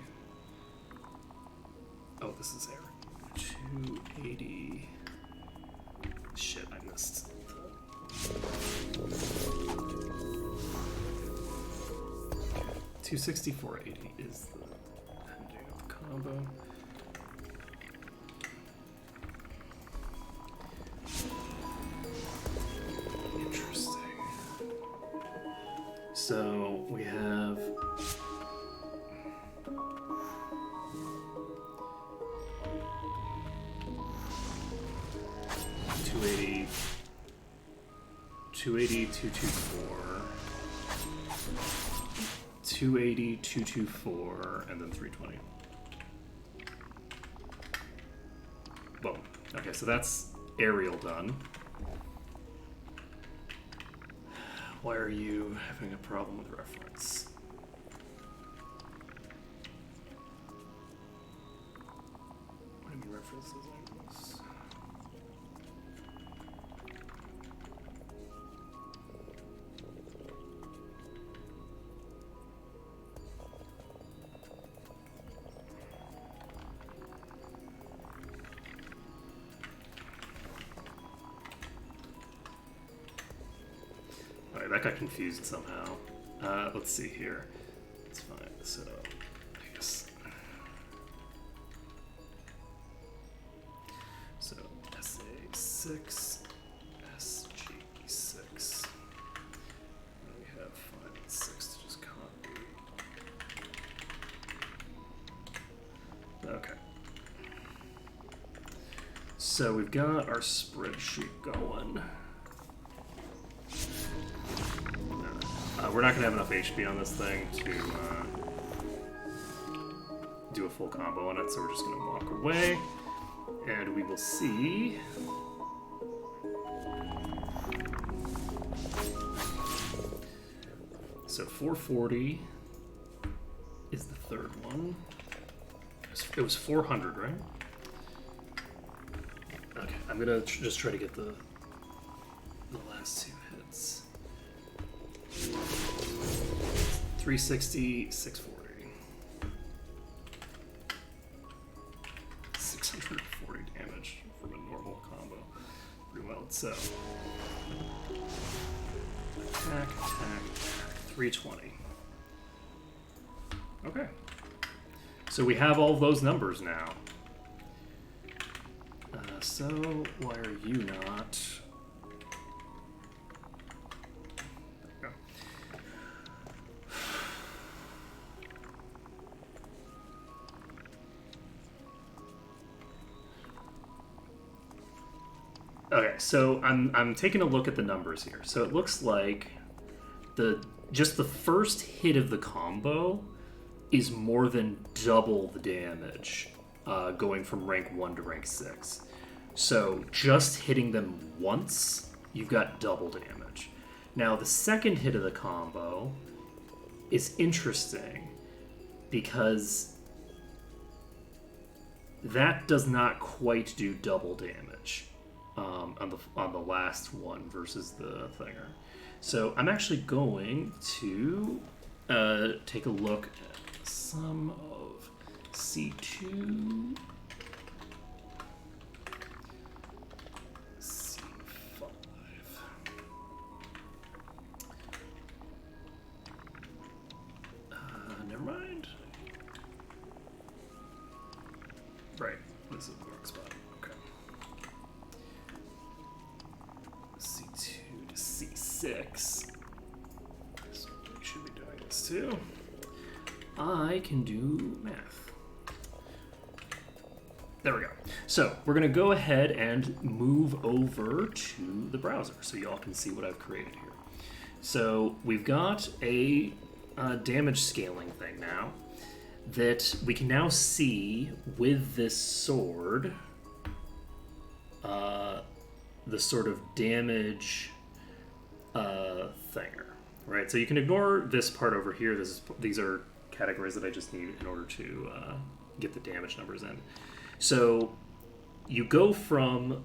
Oh, this is Eric. 280. Shit, I missed. 260, 480 is the ending of the combo. Interesting. So we have two eighty, 224, 280, 224, and then 320. Boom. Okay, so that's aerial done. Why are you having a problem with reference? What do you mean references like this? That got confused somehow. Let's see here. It's fine. So, I guess. So, SA6, SG6. And we have 5 and 6 to just copy. Okay. So, we've got our spreadsheet going. We're not going to have enough HP on this thing to do a full combo on it, so we're just going to walk away. And we will see... So 440 is the third one. It was 400, right? Okay, I'm gonna just try to get the last two hits. 360, 640. 640 damage from a normal combo. Pretty well, so. Attack, attack, 320. Okay. So we have all those numbers now. So why are you not? There we go. Okay, so I'm taking a look at the numbers here. So it looks like just the first hit of the combo is more than double the damage, going from rank 1 to rank 6. So just hitting them once, you've got double damage. Now the second hit of the combo is interesting because that does not quite do double damage on the last one versus the thinger. So I'm actually going to take a look at some of C2, C5. Never mind. Right, this is the wrong spot. Okay. C2 to C6. So we should be doing this too. I can do math. There we go. So we're going to go ahead and move over to the browser so y'all can see what I've created here. So we've got a damage scaling thing now that we can now see with this sword the sort of damage thinger, right? So you can ignore this part over here. These are categories that I just need in order to get the damage numbers in. So you go from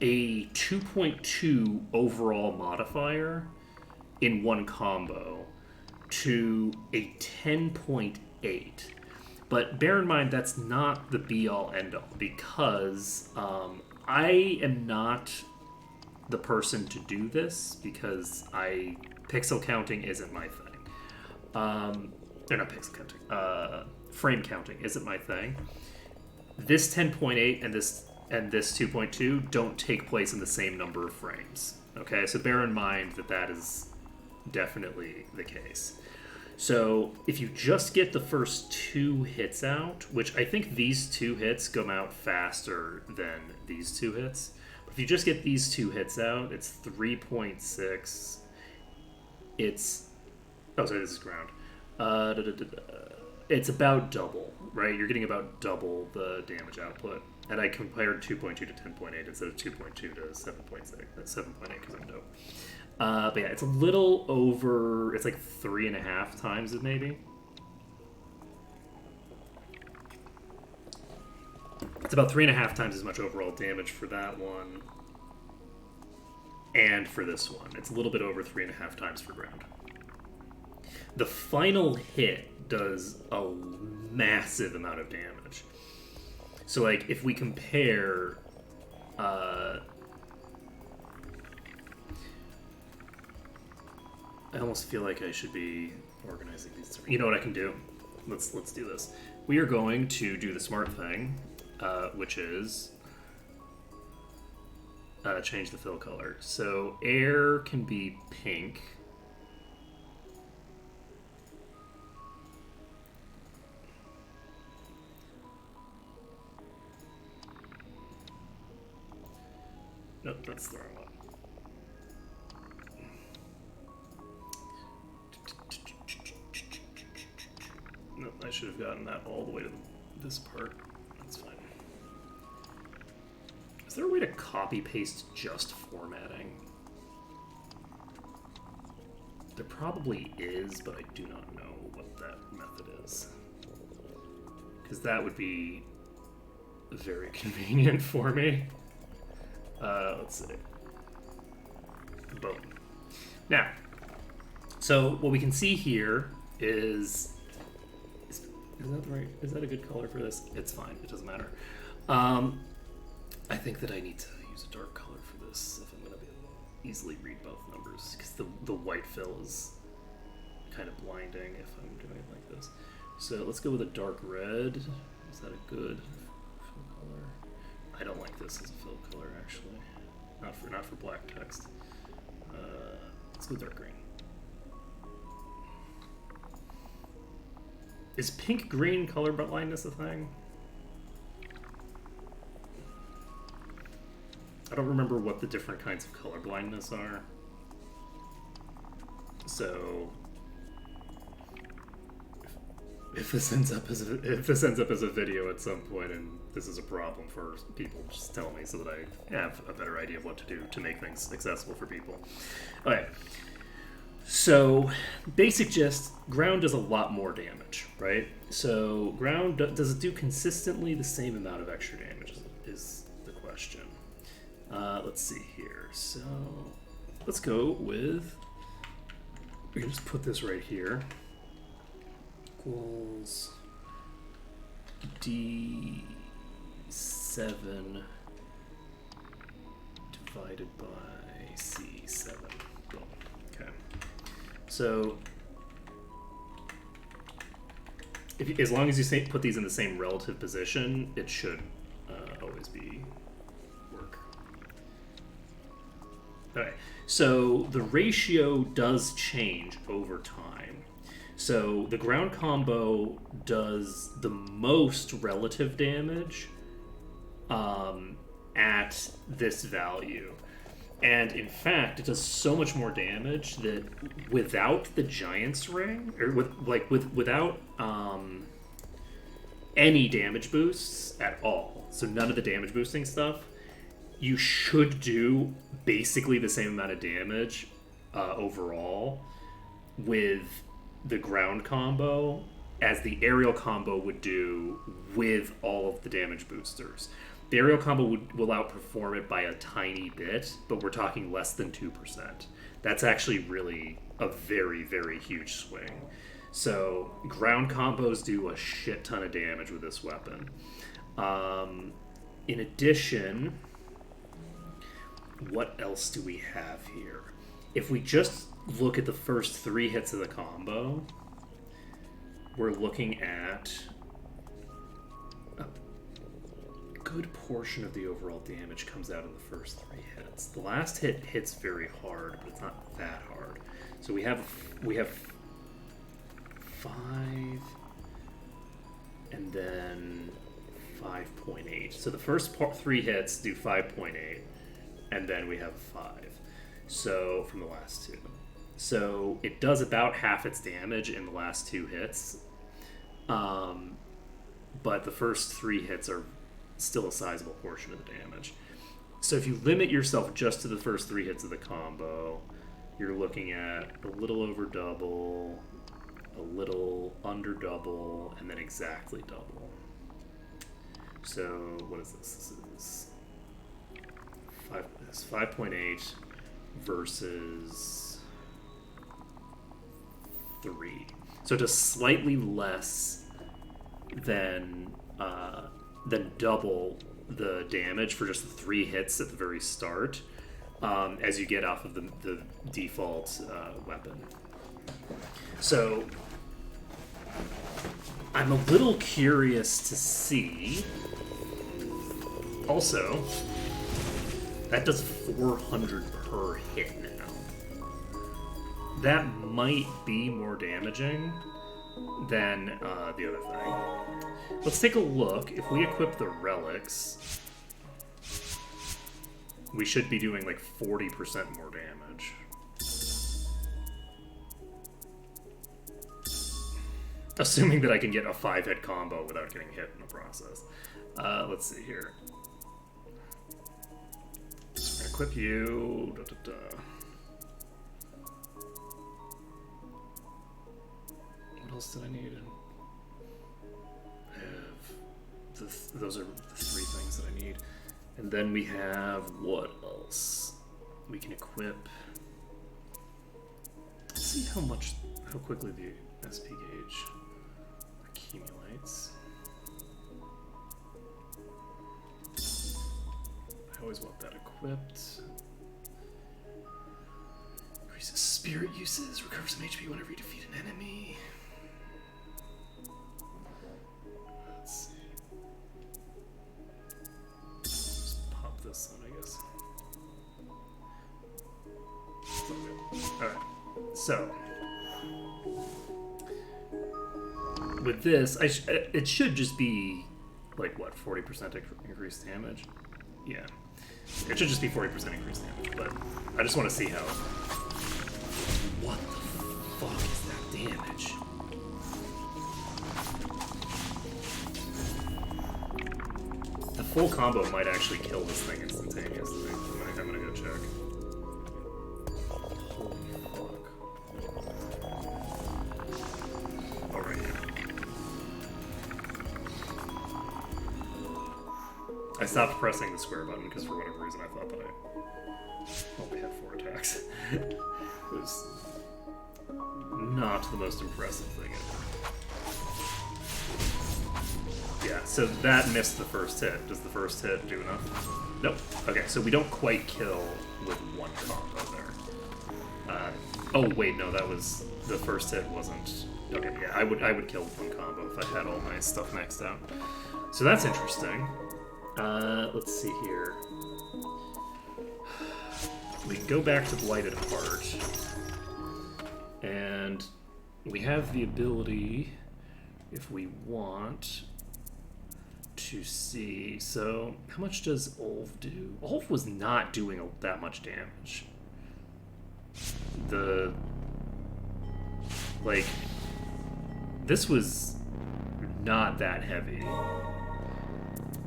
a 2.2 overall modifier in one combo to a 10.8. But bear in mind that's not the be-all end-all because I am not the person to do this because pixel counting isn't my thing. They're not pixel counting. Frame counting isn't my thing. This 10.8 and this 2.2 don't take place in the same number of frames. Okay, so bear in mind that is definitely the case. So if you just get the first two hits out, which I think these two hits come out faster than these two hits. But if you just get these two hits out, it's 3.6. Oh, sorry, this is ground. It's about double, right? You're getting about double the damage output. And I compared 2.2 to 10.8 instead of 2.2 to 7.6. That's 7.8 because I'm dope. But yeah, it's a little over. It's like 3.5 times it, maybe. It's about 3.5 times as much overall damage for that one, and for this one, it's a little bit over 3.5 times for ground. The final hit does a massive amount of damage. So, like, if we compare. I almost feel like I should be organizing these. You know what I can do? Let's do this. We are going to do the smart thing, which is change the fill color. So air can be pink. Nope, that's the wrong one. No, I should have gotten that all the way to this part. That's fine. Is there a way to copy paste just formatting? There probably is, but I do not know what that method is. Because that would be very convenient for me. Let's see. Boom. Now, so what we can see here is that the right? Is that a good color for this? It's fine. It doesn't matter. I think that I need to use a dark color for this if I'm going to be able to easily read both numbers, because the white fill is kind of blinding if I'm doing it like this. So let's go with a dark red. Is that a good fill color? I don't like this as a fill color, actually. Not for black text. Let's go dark green. Is pink green color blindness a thing? I don't remember what the different kinds of color blindness are. So if this ends up as a video at some point and this is a problem for people, just tell me so that I have a better idea of what to do to make things accessible for people. Okay. So, basic gist, ground does a lot more damage, right? So, ground, does it do consistently the same amount of extra damage is the question. Let's see here. So, let's go with, we can just put this right here. Equals D7 divided by C7. Boom. Okay. So, as long as you put these in the same relative position, it should always be work. Okay, so the ratio does change over time. So the ground combo does the most relative damage at this value. And in fact, it does so much more damage that without the Giant's Ring, or without any damage boosts at all, so none of the damage boosting stuff, you should do basically the same amount of damage overall with the ground combo as the aerial combo would do with all of the damage boosters. The aerial combo will outperform it by a tiny bit, but we're talking less than 2%. That's actually really a very, very huge swing. So ground combos do a shit ton of damage with this weapon. In addition, what else do we have here? If we just look at the first 3 hits of the combo, we're looking at a good portion of the overall damage comes out in the first 3 hits. The last hit hits very hard, but it's not that hard. So we have 5 and then 5.8. So the first 3 hits do 5.8, and then we have 5. So from the last 2. So it does about half its damage in the last 2 hits. But the first 3 hits are still a sizable portion of the damage. So if you limit yourself just to the first 3 hits of the combo, you're looking at a little over double, a little under double, and then exactly double. So what is this? This is 5.8 versus 3. So just slightly less than double the damage for just the 3 hits at the very start, as you get off of the default weapon. So I'm a little curious to see. Also, that does 400 per hit now. That might be more damaging than the other thing. Let's take a look. If we equip the relics, we should be doing like 40% more damage. Assuming that I can get a 5-hit combo without getting hit in the process. Let's see here. So I'm gonna equip you. Da, da, da. What else did I need? I have those are the 3 things that I need. And then we have what else? We can equip. Let's see how quickly the SP gauge accumulates. I always want that equipped. Increases spirit uses, recovers some HP whenever you defeat an enemy. Let's see. Just pop this on, I guess. It's all good. Alright, so. With this, it should just be, like, what, 40% increased damage? Yeah. It should just be 40% increased damage, but I just want to see how... What the fuck is that damage? The full combo might actually kill this thing instantaneously. I'm gonna go check. Holy fuck. Oh, right here. I stopped pressing the square button because for whatever reason I thought that I only had 4 attacks. It was not the most impressive thing ever. Yeah, so that missed the first hit. Does the first hit do enough? Nope. Okay, so we don't quite kill with 1 combo there. Oh wait, no, that was the first hit wasn't. Okay, yeah, I would kill with 1 combo if I had all my stuff maxed out. So that's interesting. Let's see here. We can go back to Blighted Heart. And we have the ability, if we want, to see. So, how much does Ulv do? Ulv was not doing that much damage. This was not that heavy.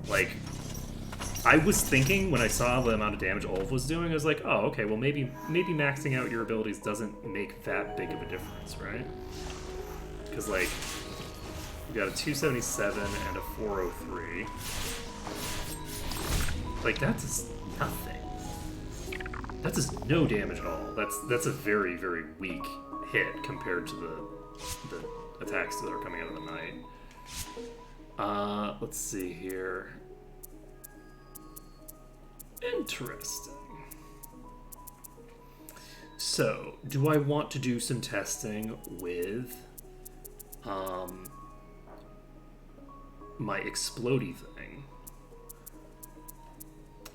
Like, I was thinking when I saw the amount of damage Ulv was doing, I was like, oh, okay, well maybe maxing out your abilities doesn't make that big of a difference, right? Because, like, we got a 277 and a 403. Like, that's nothing. That does no damage at all. That's a very, very weak hit compared to the attacks that are coming out of the night. Let's see here. Interesting. So, do I want to do some testing with my explodey thing?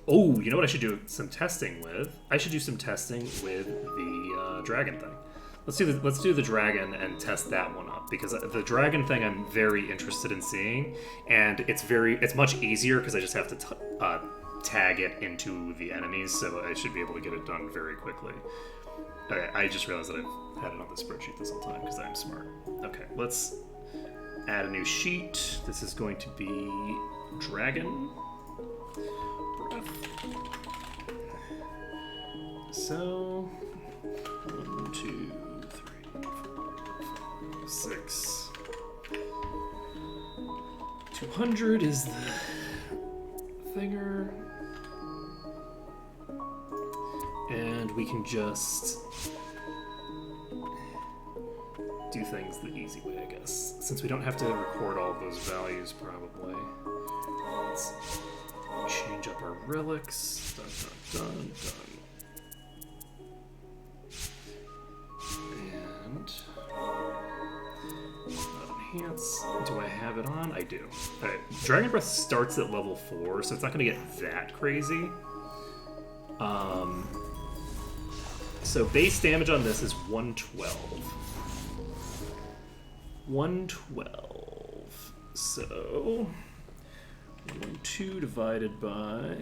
Oh, you know what I should do some testing with? I should do some testing with the dragon thing. Let's do the dragon and test that one up, because the dragon thing I'm very interested in seeing, and it's much easier because I just have to tag it into the enemies, so I should be able to get it done very quickly. Okay, I just realized that I've had it on the spreadsheet this whole time because I'm smart. Okay, let's add a new sheet. This is going to be Dragon Breath. So, 1, 2, 3, 4, 5, 6. 200 is the thinger. And we can just do things the easy way, I guess. Since we don't have to record all of those values, probably. Let's change up our relics. Dun, dun, dun, dun. And enhance. Do I have it on? I do. Alright, Dragon Breath starts at level 4, so it's not going to get that crazy. So base damage on this is 112. 112. So 2 divided by.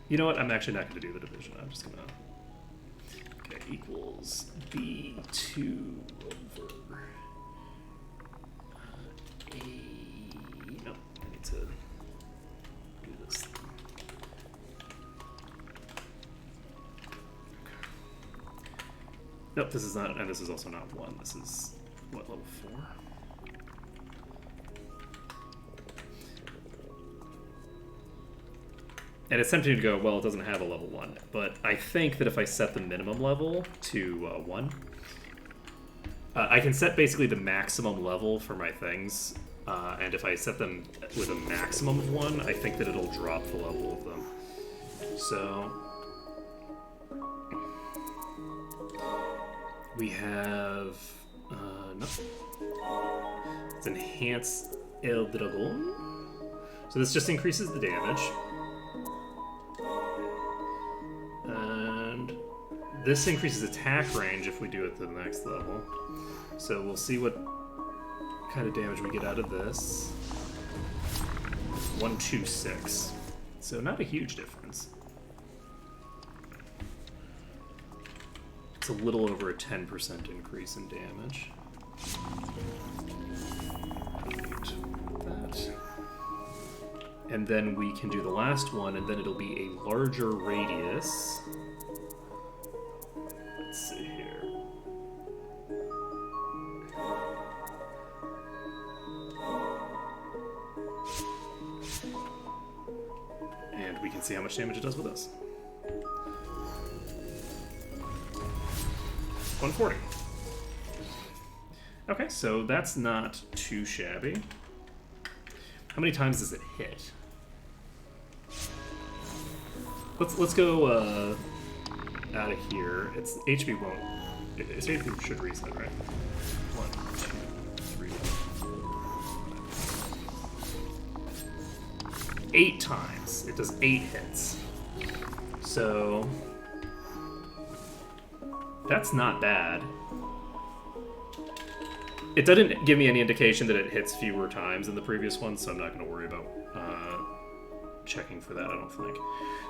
You know what? I'm actually not going to do the division. I'm just going to. Okay, equals B2 over No, I need to do this. Nope, this is not, and this is also not 1. This is, what, level 4? And it's tempting to go, well, it doesn't have a level 1. But I think that if I set the minimum level to 1, I can set basically the maximum level for my things. And if I set them with a maximum of 1, I think that it'll drop the level of them. So we have no. Let's enhance El Dragon. So this just increases the damage. And this increases attack range if we do it to the next level. So we'll see what kind of damage we get out of this. 126. So not a huge difference. It's a little over a 10% increase in damage. That. And then we can do the last one, and then it'll be a larger radius. Let's see here. And we can see how much damage it does with us. 140. Okay, so that's not too shabby. How many times does it hit? Let's go out of here. Its HP won't. Its HP should reset, right? 1, 2, 3. 8 times. It does 8 hits. So that's not bad. It doesn't give me any indication that it hits fewer times than the previous one, so I'm not going to worry about checking for that, I don't think.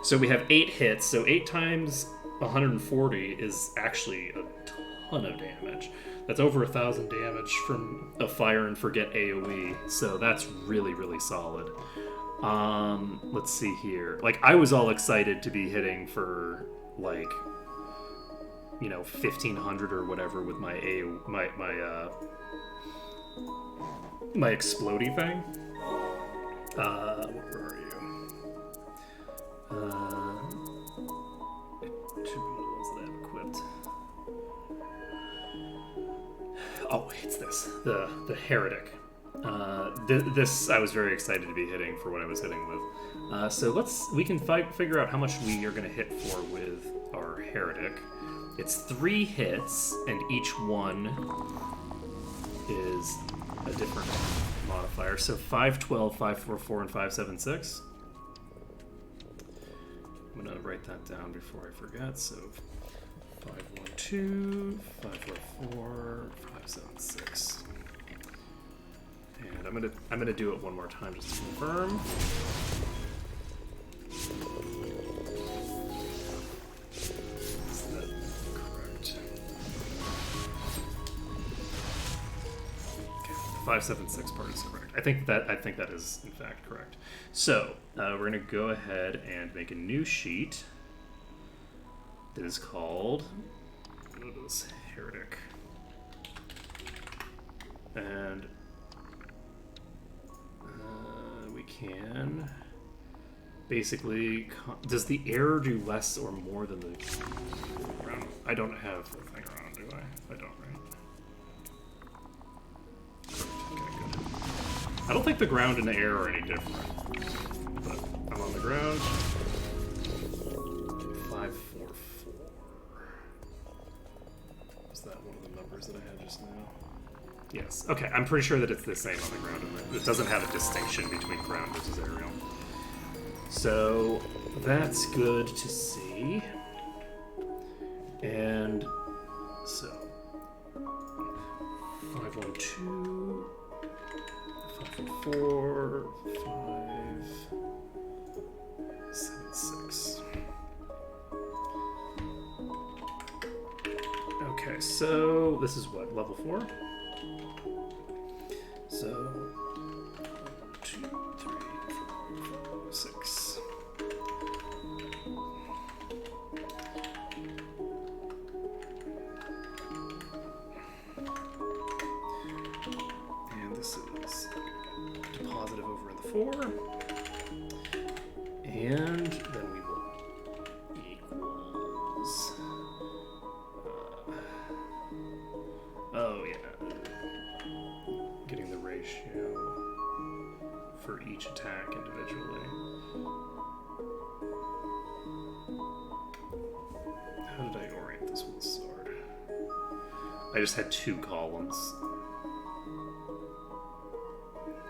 So we have 8 hits, so 8 times 140 is actually a ton of damage. That's over 1,000 damage from a Fire and Forget AoE, so that's really, really solid. Let's see here. Like, I was all excited to be hitting for, like, you know, 1,500 or whatever with my my explodey thing. Where are you? It should be one of the ones that I have equipped. Oh, it's this. The Heretic. This I was very excited to be hitting for what I was hitting with. So we can figure out how much we are going to hit for with our Heretic. It's 3 hits, and each one is a different modifier. So 512, 544, and 576. I'm going to write that down before I forget. So 512, 544, 576. And I'm gonna do it one more time just to confirm. Is that correct? Okay, the 576 part is correct. I think that is in fact correct. So we're gonna go ahead and make a new sheet that is called Heretic. And we can basically... Does the air do less or more than the ground? I don't have a thing around, do I? I don't, right? Okay, good. I don't think the ground and the air are any different. But I'm on the ground. 544. Was that one of the numbers that I had just now? Yes. Okay, I'm pretty sure that it's the same on the ground. And it doesn't have a distinction between ground versus aerial. So that's good to see. And so 512, 514, 576. Okay, so this is what, level 4? So 4. And then we will equals... oh, yeah. Getting the ratio for each attack individually. How did I orient this with the sword? I just had 2 columns.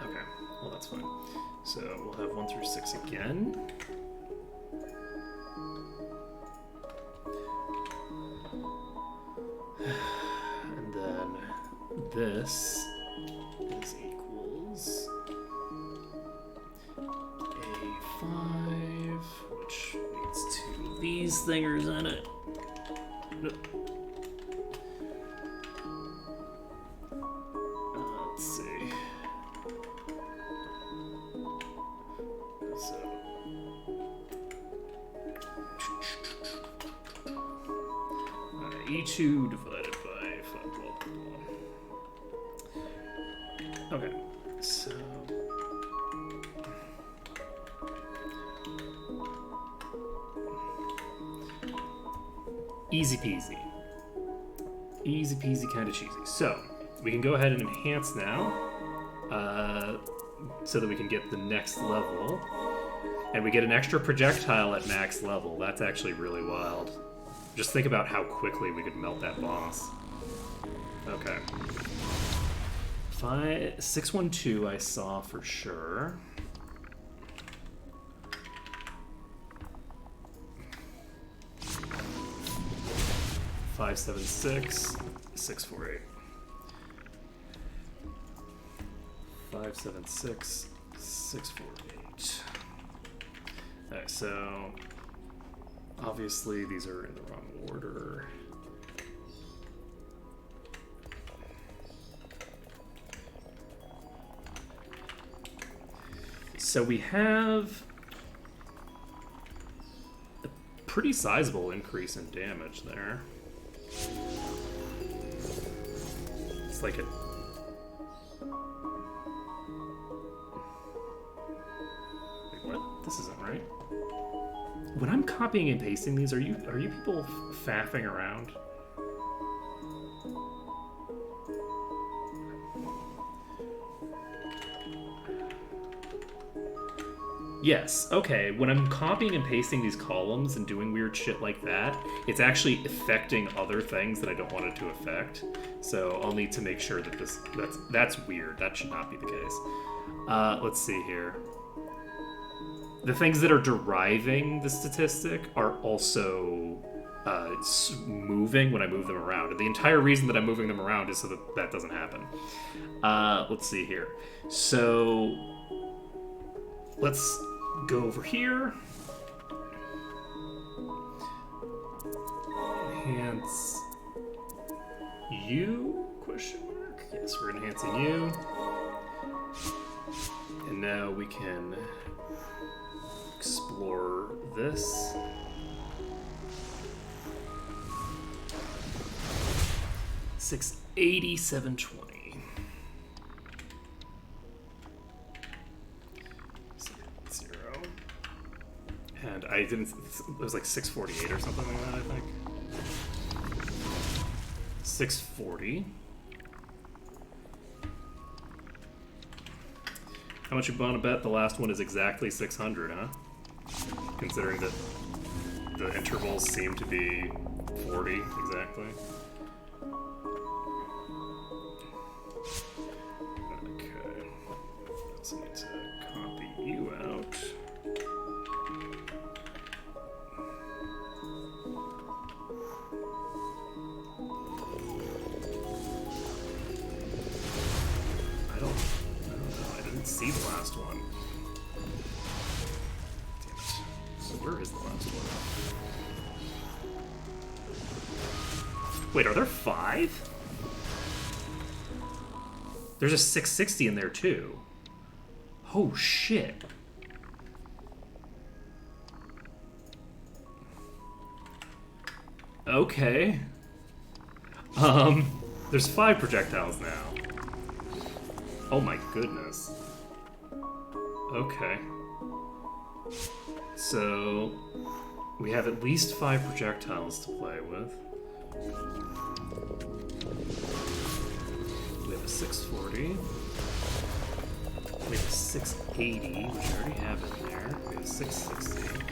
Okay, well that's fine. So we'll have 1 through 6 again. And then this is equals A5, which needs 2 of these thingers in it. Let's see. So E2 divided by 5, blah, blah, blah. Okay, so easy peasy. Easy peasy, kind of cheesy. So we can go ahead and enhance now, so that we can get the next level. And we get an extra projectile at max level. That's actually really wild. Just think about how quickly we could melt that boss. Okay. 612 I saw for sure. Five, 7, 6, 6, 4, 8. 5, 7, 6, 6, 4, 8. Okay, so obviously these are in the wrong order. So we have a pretty sizable increase in damage there. It's like a... Wait, what? This isn't right. When I'm copying and pasting these, are you people faffing around? Yes, okay, when I'm copying and pasting these columns and doing weird shit like that, it's actually affecting other things that I don't want it to affect. So I'll need to make sure that that's weird. That should not be the case. Let's see here. The things that are deriving the statistic are also moving when I move them around. And the entire reason that I'm moving them around is so that that doesn't happen. Let's see here. So let's go over here. Enhance you, question mark? Yes, we're enhancing you. And now we can explore this. $680, $720. And I didn't, it was like 648 or something like that, I think. 640. How much you want to bet the last one is exactly 600, huh? Considering that the intervals seem to be 40 exactly. Okay. Let's need to copy you out. I don't know. I didn't see the last one. Damn it. So where is the last one? Wait, are there 5? There's a 660 in there too. Oh shit. Okay. There's 5 projectiles now. Oh my goodness. Okay. So we have at least 5 projectiles to play with. We have a 640. We have a 680, which I already have in there. We have a 660.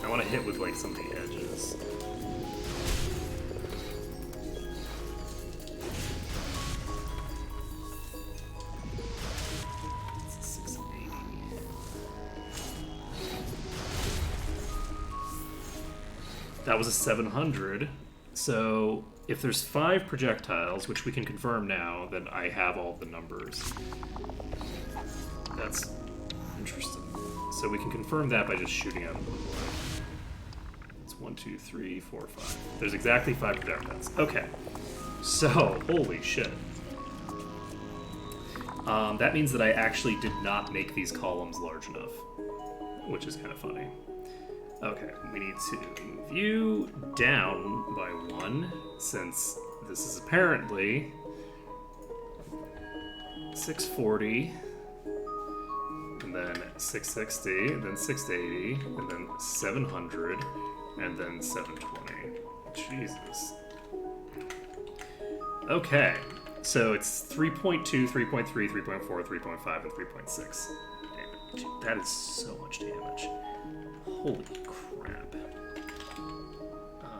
I want to hit with like some of the edges. It's a 680. That was a 700. So if there's 5 projectiles, which we can confirm now that I have all the numbers, that's interesting. So we can confirm that by just shooting out of the board. It's 1, 2, 3, 4, 5. There's exactly 5 projectiles. Okay. So, holy shit. That means that I actually did not make these columns large enough, which is kind of funny. Okay, we need to move you down by 1, since this is apparently 640, and then 660, and then 680, and then 700, and then 720. Jesus. Okay, so it's 3.2, 3.3, 3.4, 3.5, and 3.6. Damn, dude, that is so much damage. Holy crap.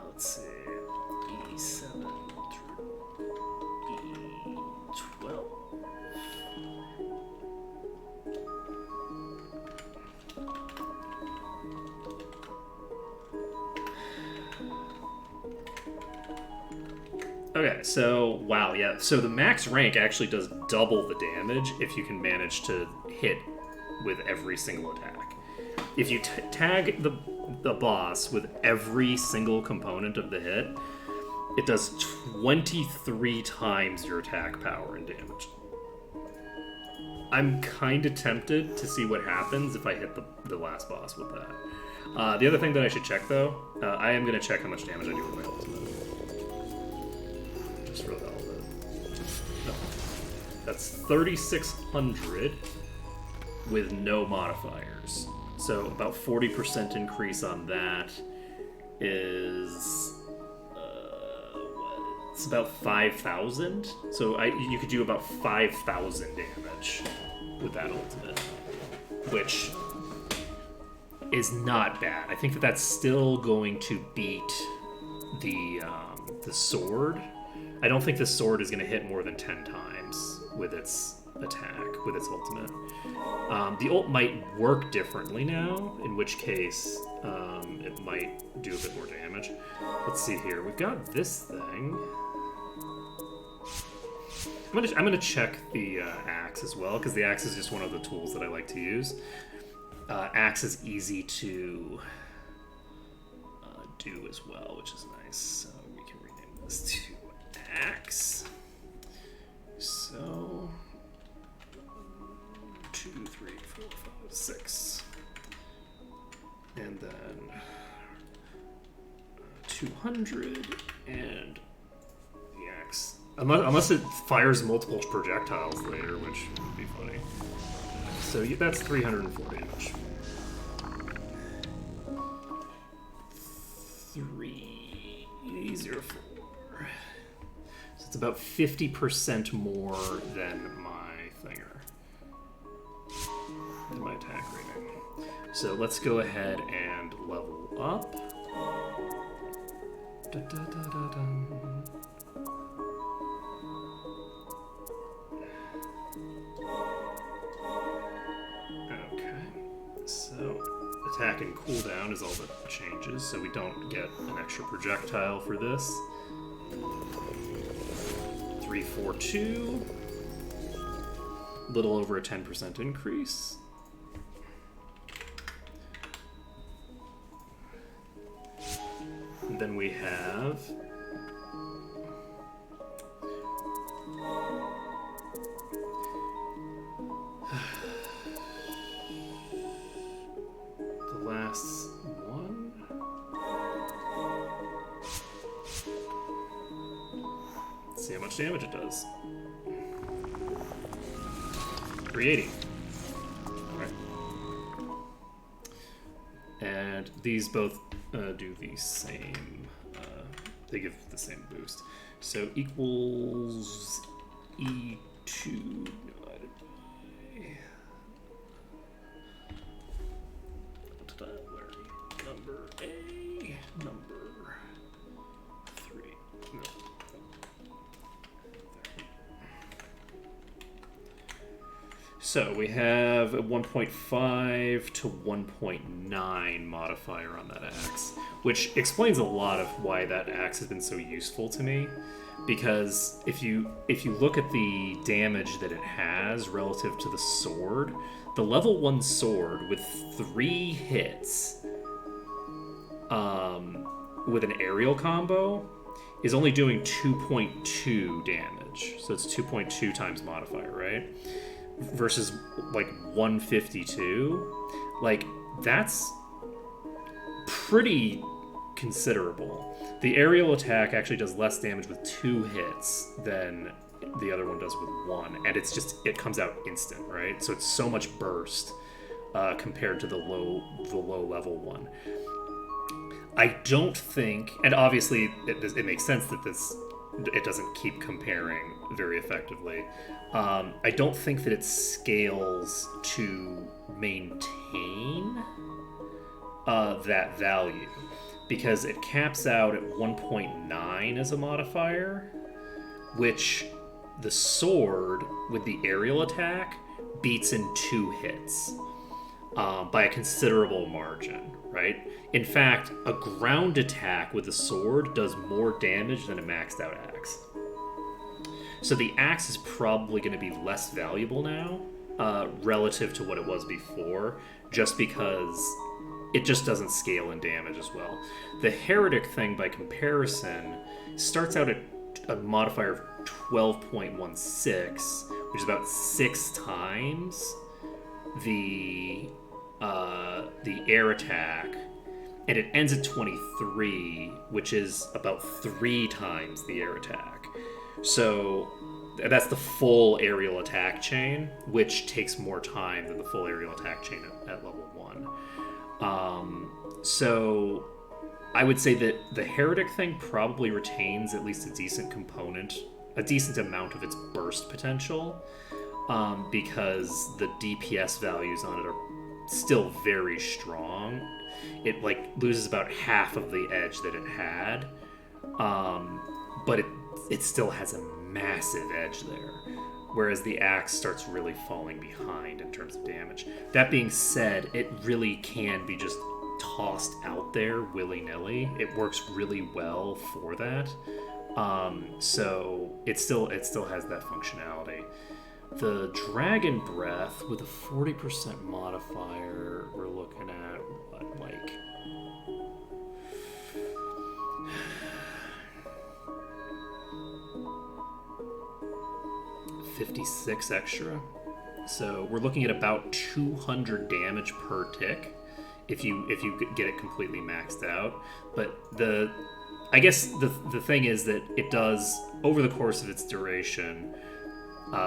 Let's see. E7 through E12. Okay, so, wow, yeah. So the max rank actually does double the damage if you can manage to hit with every single attack. If you tag the boss with every single component of the hit, it does 23 times your attack power and damage. I'm kind of tempted to see what happens if I hit the last boss with that. The other thing that I should check, though, I am going to check how much damage I do with my ultimate. Just for the hell of it. No. That's 3,600 with no modifiers. So about 40% increase on that is it's about 5,000. So you could do about 5,000 damage with that ultimate, which is not bad. I think that that's still going to beat the sword. I don't think the sword is going to hit more than 10 times with its attack, with its ultimate. The ult might work differently now, in which case it might do a bit more damage. Let's see here. We've got this thing. I'm gonna check the axe as well, because the axe is just one of the tools that I like to use. Axe is easy to do as well, which is nice. So we can rename this to axe. So 2, 3, 4, 5, 6, and then 200 and the axe. Unless it fires multiple projectiles later, which would be funny. So that's 304 damage. 304. So it's about 50% more than my thinger. Than my attack rating. So let's go ahead and level up. Da, da, da, da, da. Okay, so attack and cooldown is all that changes, so we don't get an extra projectile for this. 342, a little over a 10% increase. And then we have the last one. Let's see how much damage it does. 380. Alright. And these both do the same, they give the same boost. So equals E2 divided by... Where are you? Number A, number 3. No. So we have a 1.5 to 1.9 modifier on that axe, which explains a lot of why that axe has been so useful to me. Because if you look at the damage that it has relative to the sword, the level 1 sword with 3 hits with an aerial combo is only doing 2.2 damage. So it's 2.2 times modifier, right? Versus like 152, like that's pretty considerable. The aerial attack actually does less damage with 2 hits than the other one does with 1, and it comes out instant, right? So it's so much burst compared to the low level one. I don't think, and obviously it makes sense that it doesn't keep comparing very effectively. I don't think that it scales to maintain that value, because it caps out at 1.9 as a modifier, which the sword with the aerial attack beats in 2 hits by a considerable margin, right? In fact, a ground attack with the sword does more damage than a maxed out axe. So the axe is probably going to be less valuable now relative to what it was before, just because it just doesn't scale in damage as well. The Heretic thing, by comparison, starts out at a modifier of 12.16, which is about 6 times the air attack, and it ends at 23, which is about 3 times the air attack. So that's the full aerial attack chain, which takes more time than the full aerial attack chain at level 1. So I would say that the Heretic thing probably retains at least a decent amount of its burst potential, because the DPS values on it are still very strong. It loses about half of the edge that it had, but it still has a massive edge there, whereas the axe starts really falling behind in terms of damage. That being said, it really can be just tossed out there willy-nilly. It works really well for that, so it still has that functionality. The Dragon Breath with a 40% modifier, we're looking at what, like 56 extra. So we're looking at about 200 damage per tick if you get it completely maxed out. But I guess the thing is that it does, over the course of its duration,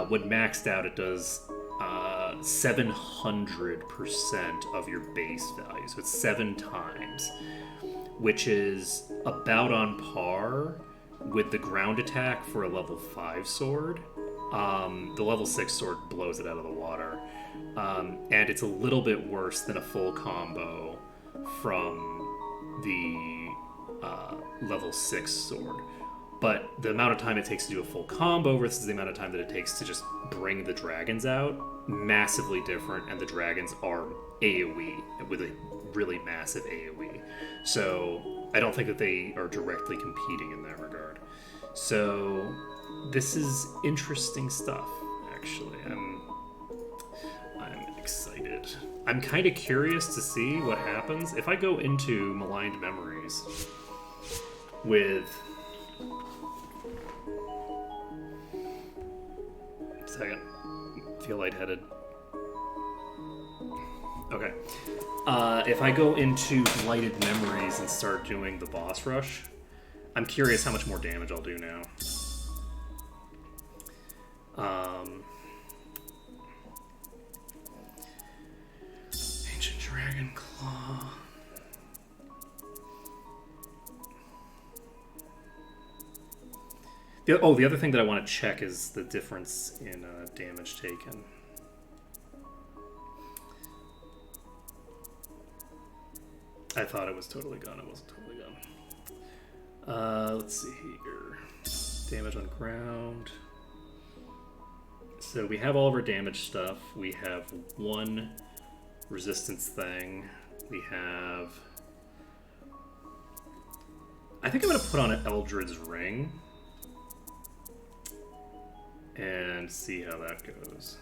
when maxed out, it does 700% of your base value. So it's 7 times, which is about on par with the ground attack for a level 5 sword. The level 6 sword blows it out of the water. And it's a little bit worse than a full combo from the level 6 sword. But the amount of time it takes to do a full combo versus the amount of time that it takes to just bring the dragons out, massively different, and the dragons are AoE, with a really massive AoE. So I don't think that they are directly competing in that regard. So this is interesting stuff, actually. I'm excited. I'm kind of curious to see what happens if I go into Maligned Memories with... Second. Feel lightheaded. Okay. If I go into Blighted Memories and start doing the boss rush, I'm curious how much more damage I'll do now. Dragon Claw. The other thing that I want to check is the difference in damage taken. I thought it was totally gone. It wasn't totally gone. Let's see here. Damage on ground. So we have all of our damage stuff. We have one resistance thing. We have... I think I'm going to put on an Eldred's Ring. And see how that goes.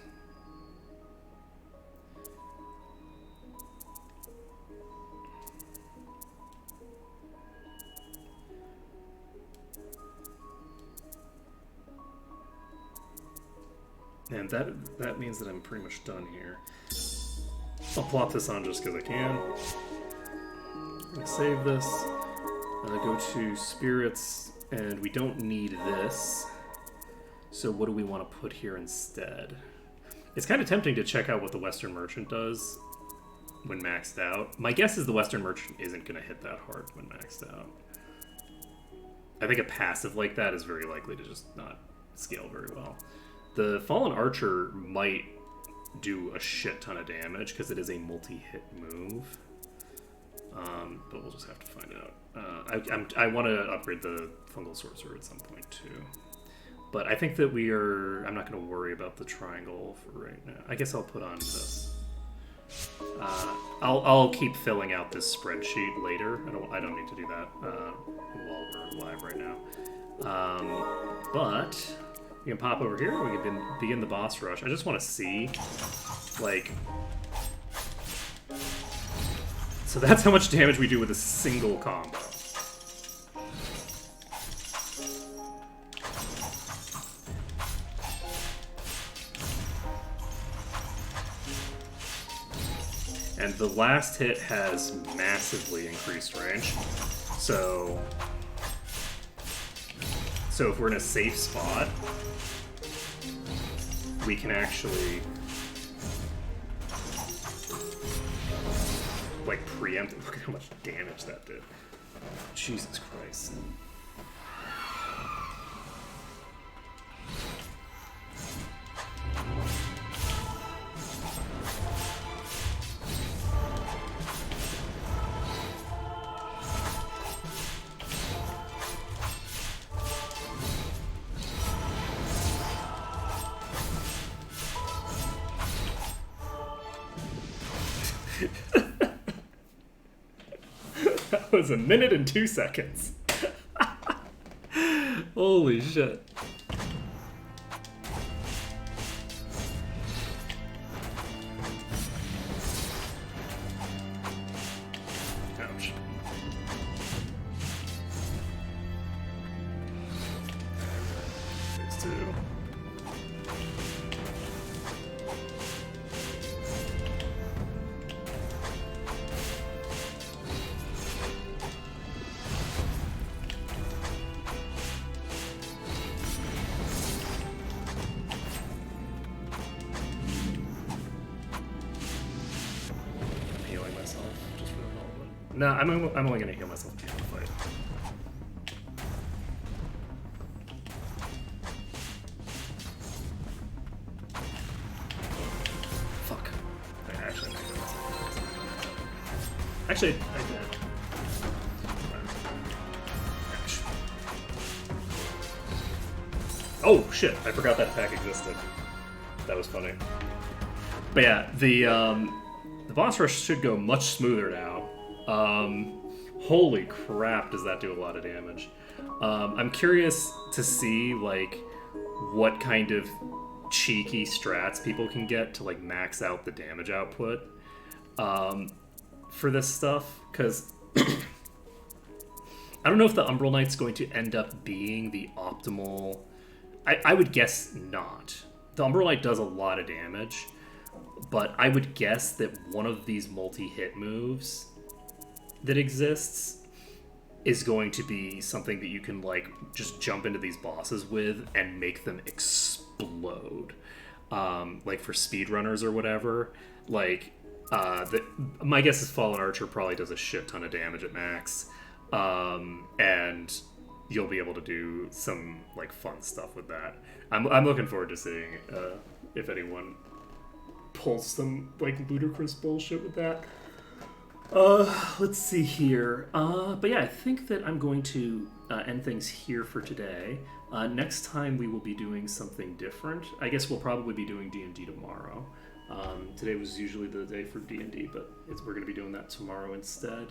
And that means that I'm pretty much done here. I'll plop this on just because I can. I'm gonna save this. Go to spirits, and we don't need this. So what do we want to put here instead? It's kind of tempting to check out what the Western Merchant does when maxed out. My guess is the Western Merchant isn't going to hit that hard when maxed out. I think a passive like that is very likely to just not scale very well. The Fallen Archer might do a shit ton of damage because it is a multi-hit move. But we'll just have to find out. I want to upgrade the Fungal Sorcerer at some point too. But I think that I'm not going to worry about the triangle for right now. I guess I'll put on this. I'll keep filling out this spreadsheet later. I don't need to do that while we're live right now. But we can pop over here. We can begin the boss rush. I just want to see, like... So that's how much damage we do with a single combo. And the last hit has massively increased range. So if we're in a safe spot, we can actually like preempt. Look at how much damage that did. Jesus Christ. That was 1 minute and 2 seconds. Holy shit. Ouch. Phase 2. No, I'm only gonna heal myself at the end of the fight. Fuck. Actually, I did. Oh shit! I forgot that attack existed. That was funny. But yeah, the boss rush should go much smoother now. Holy crap, does that do a lot of damage. I'm curious to see, like, what kind of cheeky strats people can get to, like, max out the damage output for this stuff, because I don't know if the Umbral Knight's going to end up being the optimal... I would guess not. The Umbral Knight does a lot of damage, but I would guess that one of these multi-hit moves that exists is going to be something that you can, like, just jump into these bosses with and make them explode. Like for speedrunners or whatever, like My guess is Fallen Archer probably does a shit ton of damage at max, and you'll be able to do some like fun stuff with that. I'm looking forward to seeing if anyone pulls some like ludicrous bullshit with that. Let's see here. But yeah, I think that I'm going to end things here for today. Next time we will be doing something different. I guess we'll probably be doing D&D tomorrow. Today was usually the day for D&D, but we're going to be doing that tomorrow instead.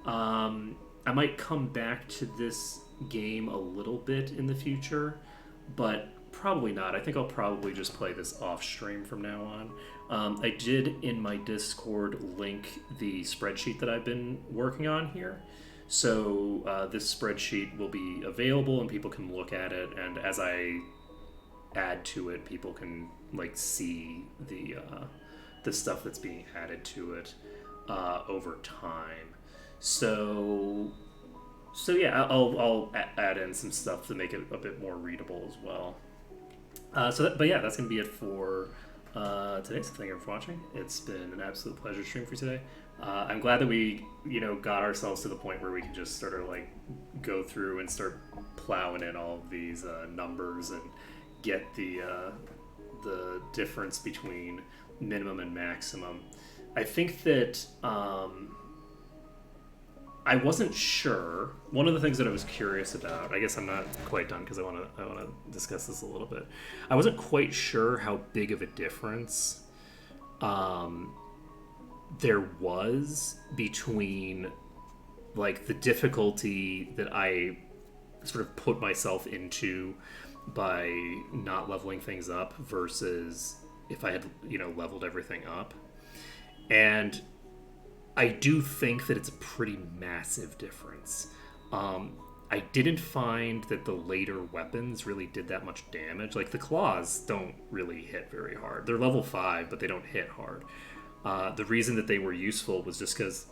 I might come back to this game a little bit in the future, but probably not. I think I'll probably just play this off stream from now on. I did in my Discord link the spreadsheet that I've been working on here. So this spreadsheet will be available and people can look at it, and as I add to it, people can like see the stuff that's being added to it over time. So yeah, I'll add in some stuff to make it a bit more readable as well. But yeah, that's gonna be it for today. So thank you for watching. It's been an absolute pleasure streaming for today. I'm glad that we, got ourselves to the point where we can just sort of like go through and start plowing in all of these numbers and get the difference between minimum and maximum. I think that I wasn't sure. One of the things that I was curious about, I guess I'm not quite done because I want to discuss this a little bit. I wasn't quite sure how big of a difference there was between like the difficulty that I sort of put myself into by not leveling things up versus if I had leveled everything up. And I do think that it's a pretty massive difference. I didn't find that the later weapons really did that much damage. Like the claws don't really hit very hard. They're level 5, but they don't hit hard. The reason that they were useful was just because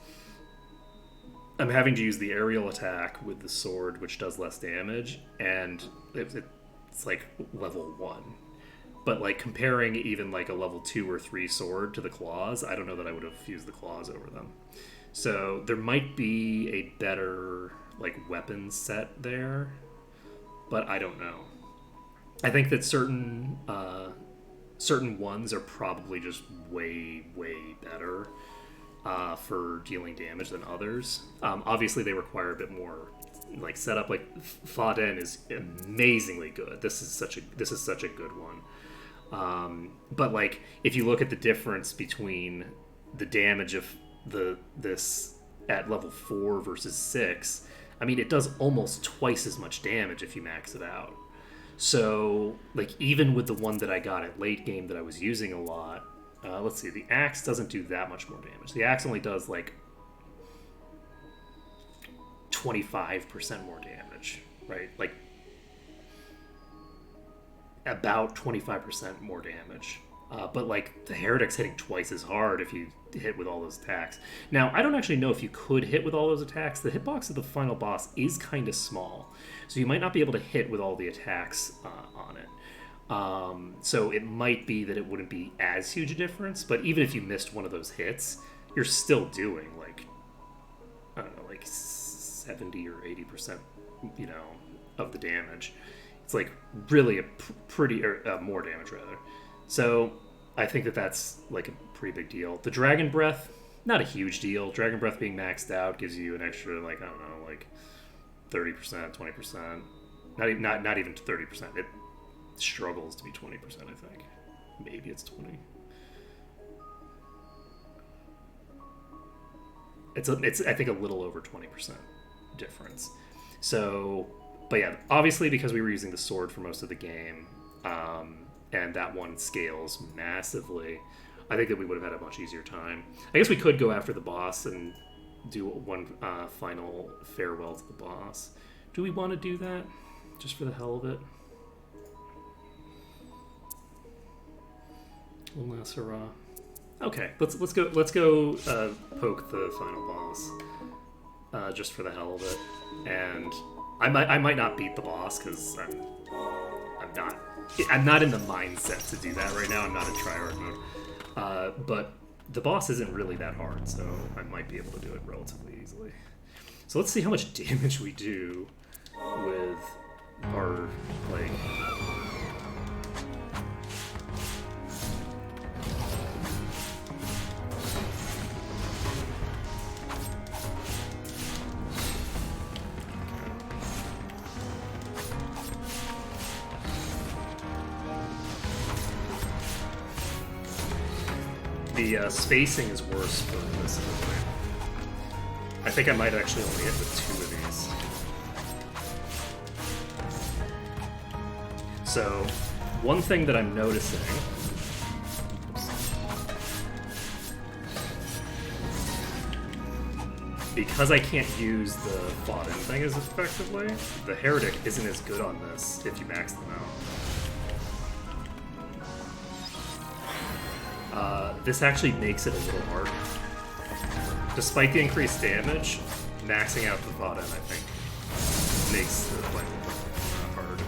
I'm having to use the aerial attack with the sword, which does less damage, and it's like level 1. But like comparing even like a level 2 or 3 sword to the claws, I don't know that I would have used the claws over them. So there might be a better like weapon set there, but I don't know. I think that certain ones are probably just way better for dealing damage than others. Obviously they require a bit more like setup. Like Faden is amazingly good. This is such a good one. But like if you look at the difference between the damage of this at level 4 versus 6, I mean it does almost twice as much damage if you max it out. So like even with the one that I got at late game that I was using a lot, let's see, the axe doesn't do that much more damage. The axe only does like 25% more damage, right? Like about 25% more damage. But like the Heretic's hitting twice as hard if you hit with all those attacks. Now, I don't actually know if you could hit with all those attacks. The hitbox of the final boss is kind of small, so you might not be able to hit with all the attacks on it. So it might be that it wouldn't be as huge a difference, but even if you missed one of those hits, you're still doing like, I don't know, like 70 or 80%, of the damage. It's like really a pretty, or more damage rather. So I think that that's like a pretty big deal. The Dragon Breath, not a huge deal. Dragon Breath being maxed out gives you an extra, like, I don't know, like 30%, 20%. Not even 30%. It struggles to be 20%, I think. Maybe it's 20. It's I think a little over 20% difference. So, but yeah, obviously because we were using the sword for most of the game, and that one scales massively, I think that we would have had a much easier time. I guess we could go after the boss and do one final farewell to the boss. Do we want to do that just for the hell of it? Last hurrah. Okay, let's go poke the final boss just for the hell of it. And I might not beat the boss because I'm not in the mindset to do that right now. I'm not in tryhard mode. But the boss isn't really that hard, so I might be able to do it relatively easily. So let's see how much damage we do with our, like... The spacing is worse for this one. I think I might actually only hit with 2 of these. So, one thing that I'm noticing... because I can't use the Fodden thing as effectively, the Heretic isn't as good on this if you max them out. This actually makes it a little harder. Despite the increased damage, maxing out the Fodden, I think, makes the fight hard.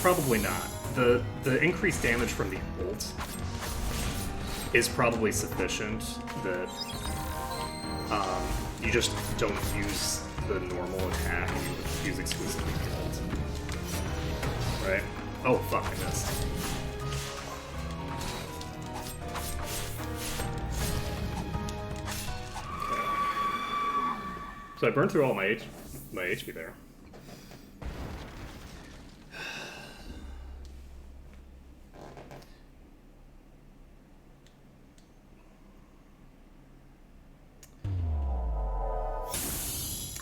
Probably not. The increased damage from the ult is probably sufficient that you just don't use the normal attack and you use exclusively the ult. Right? Oh fuck, I missed. Okay. So I burned through all my HP there.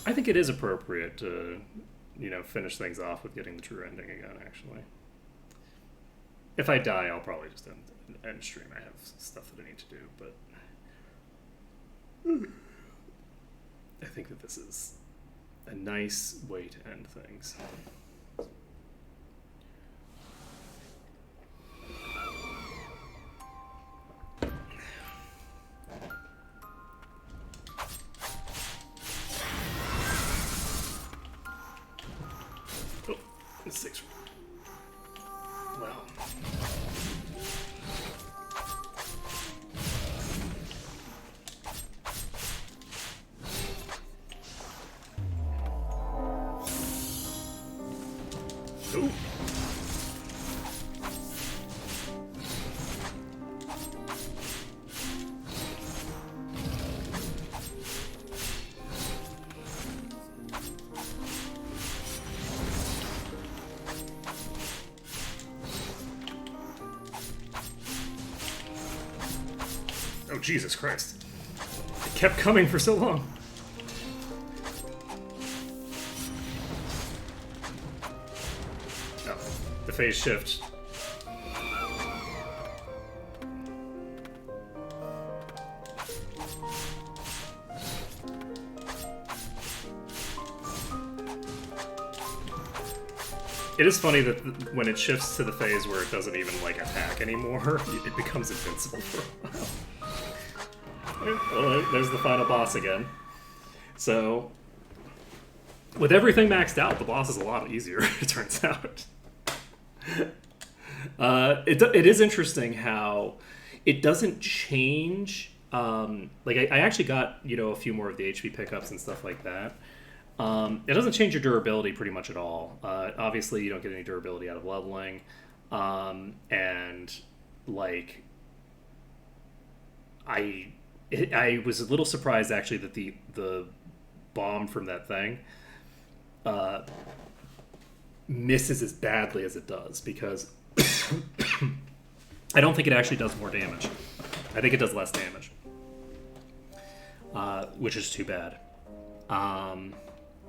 I think it is appropriate to, you know, finish things off with getting the true ending again, actually. If I die, I'll probably just end stream. I have stuff that I need to do, but... I think that this is a nice way to end things. Six. Wow. Ooh. Oh, Jesus Christ. It kept coming for so long. Oh, the phase shift. It is funny that when it shifts to the phase where it doesn't even, like, attack anymore, it becomes invincible for a while. Well, there's the final boss again. So, with everything maxed out, the boss is a lot easier, it turns out. It is interesting how it doesn't change. Like, I actually got, you know, a few more of the HP pickups and stuff like that. It doesn't change your durability pretty much at all. Obviously, you don't get any durability out of leveling. And, like, I was a little surprised, actually, that the bomb from that thing misses as badly as it does, because I don't think it actually does more damage. I think it does less damage, which is too bad.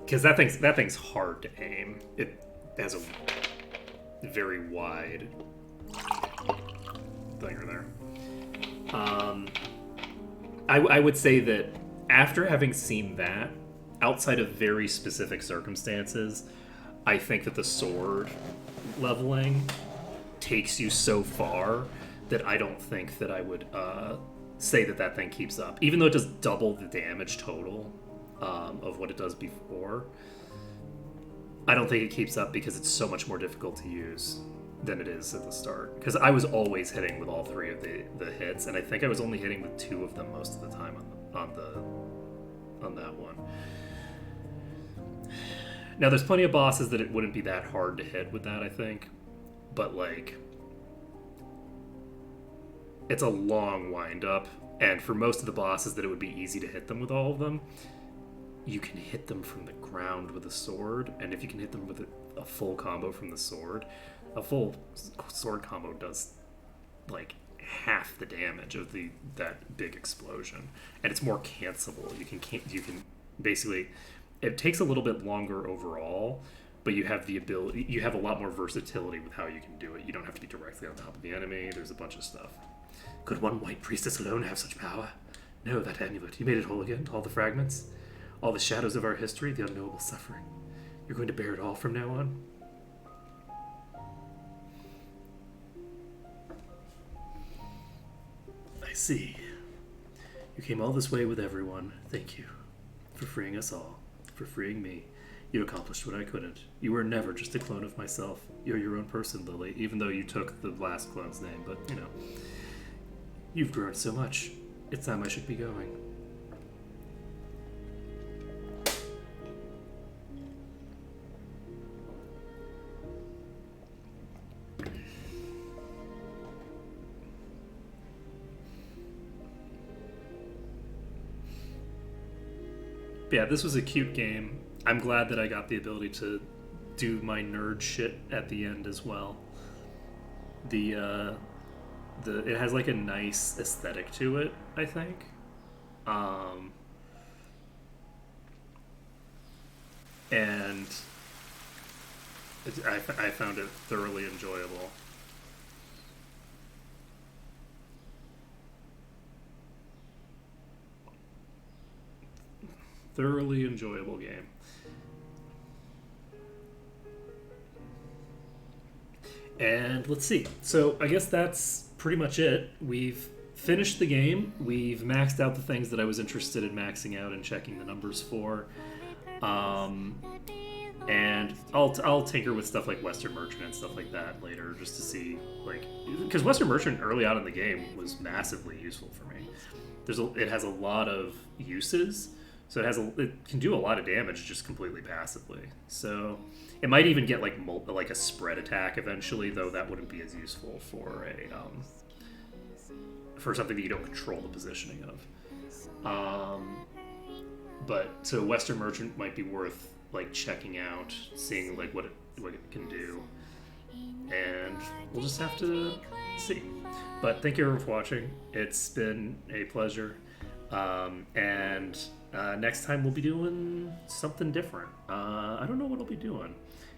Because that thing's hard to aim. It has a very wide thinger there. I would say that after having seen that, outside of very specific circumstances, I think that the sword leveling takes you so far that I don't think that I would say that that thing keeps up. Even though it does double the damage total of what it does before, I don't think it keeps up because it's so much more difficult to use than it is at the start. Because I was always hitting with all three of the hits, and I think I was only hitting with two of them most of the time on that one. Now, there's plenty of bosses that it wouldn't be that hard to hit with that, I think. But, like, it's a long wind-up, and for most of the bosses that it would be easy to hit them with all of them, you can hit them from the ground with a sword, and if you can hit them with a full combo from the sword, a full sword combo does, like, half the damage of that big explosion, and it's more cancelable. You can basically... It takes a little bit longer overall, but you have the ability. You have a lot more versatility with how you can do it. You don't have to be directly on top of the enemy. There's a bunch of stuff. Could one white priestess alone have such power? No, that amulet. You made it whole again. All the fragments, all the shadows of our history, the unknowable suffering. You're going to bear it all from now on. I see. You came all this way with everyone. Thank you for freeing us all. For freeing me. You accomplished what I couldn't. You were never just a clone of myself. You're your own person, Lily, even though you took the last clone's name, but, you know. You've grown so much. It's time I should be going. Yeah, this was a cute game. I'm glad that I got the ability to do my nerd shit at the end as well. It has like a nice aesthetic to it, I think. And I found it thoroughly enjoyable. Thoroughly enjoyable game. And let's see. So I guess that's pretty much it. We've finished the game. We've maxed out the things that I was interested in maxing out and checking the numbers for. And I'll tinker with stuff like Western Merchant and stuff like that later, just to see, like, because Western Merchant early on in the game was massively useful for me. It has a lot of uses. So it can do a lot of damage just completely passively. So it might even get like a spread attack eventually, though that wouldn't be as useful for for something that you don't control the positioning of. But so Western Merchant might be worth like checking out, seeing like what it can do, and we'll just have to see. But thank you everyone for watching. It's been a pleasure, and. Next time we'll be doing something different. I don't know what I'll be doing.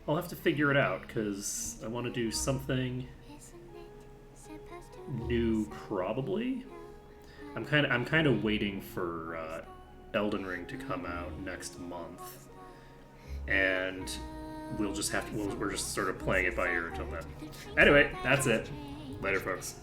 I'll have to figure it out because I want to do something new, probably. I'm kind of waiting for Elden Ring to come out next month, and we're just sort of playing it by ear until then. Anyway, that's it. Later, folks.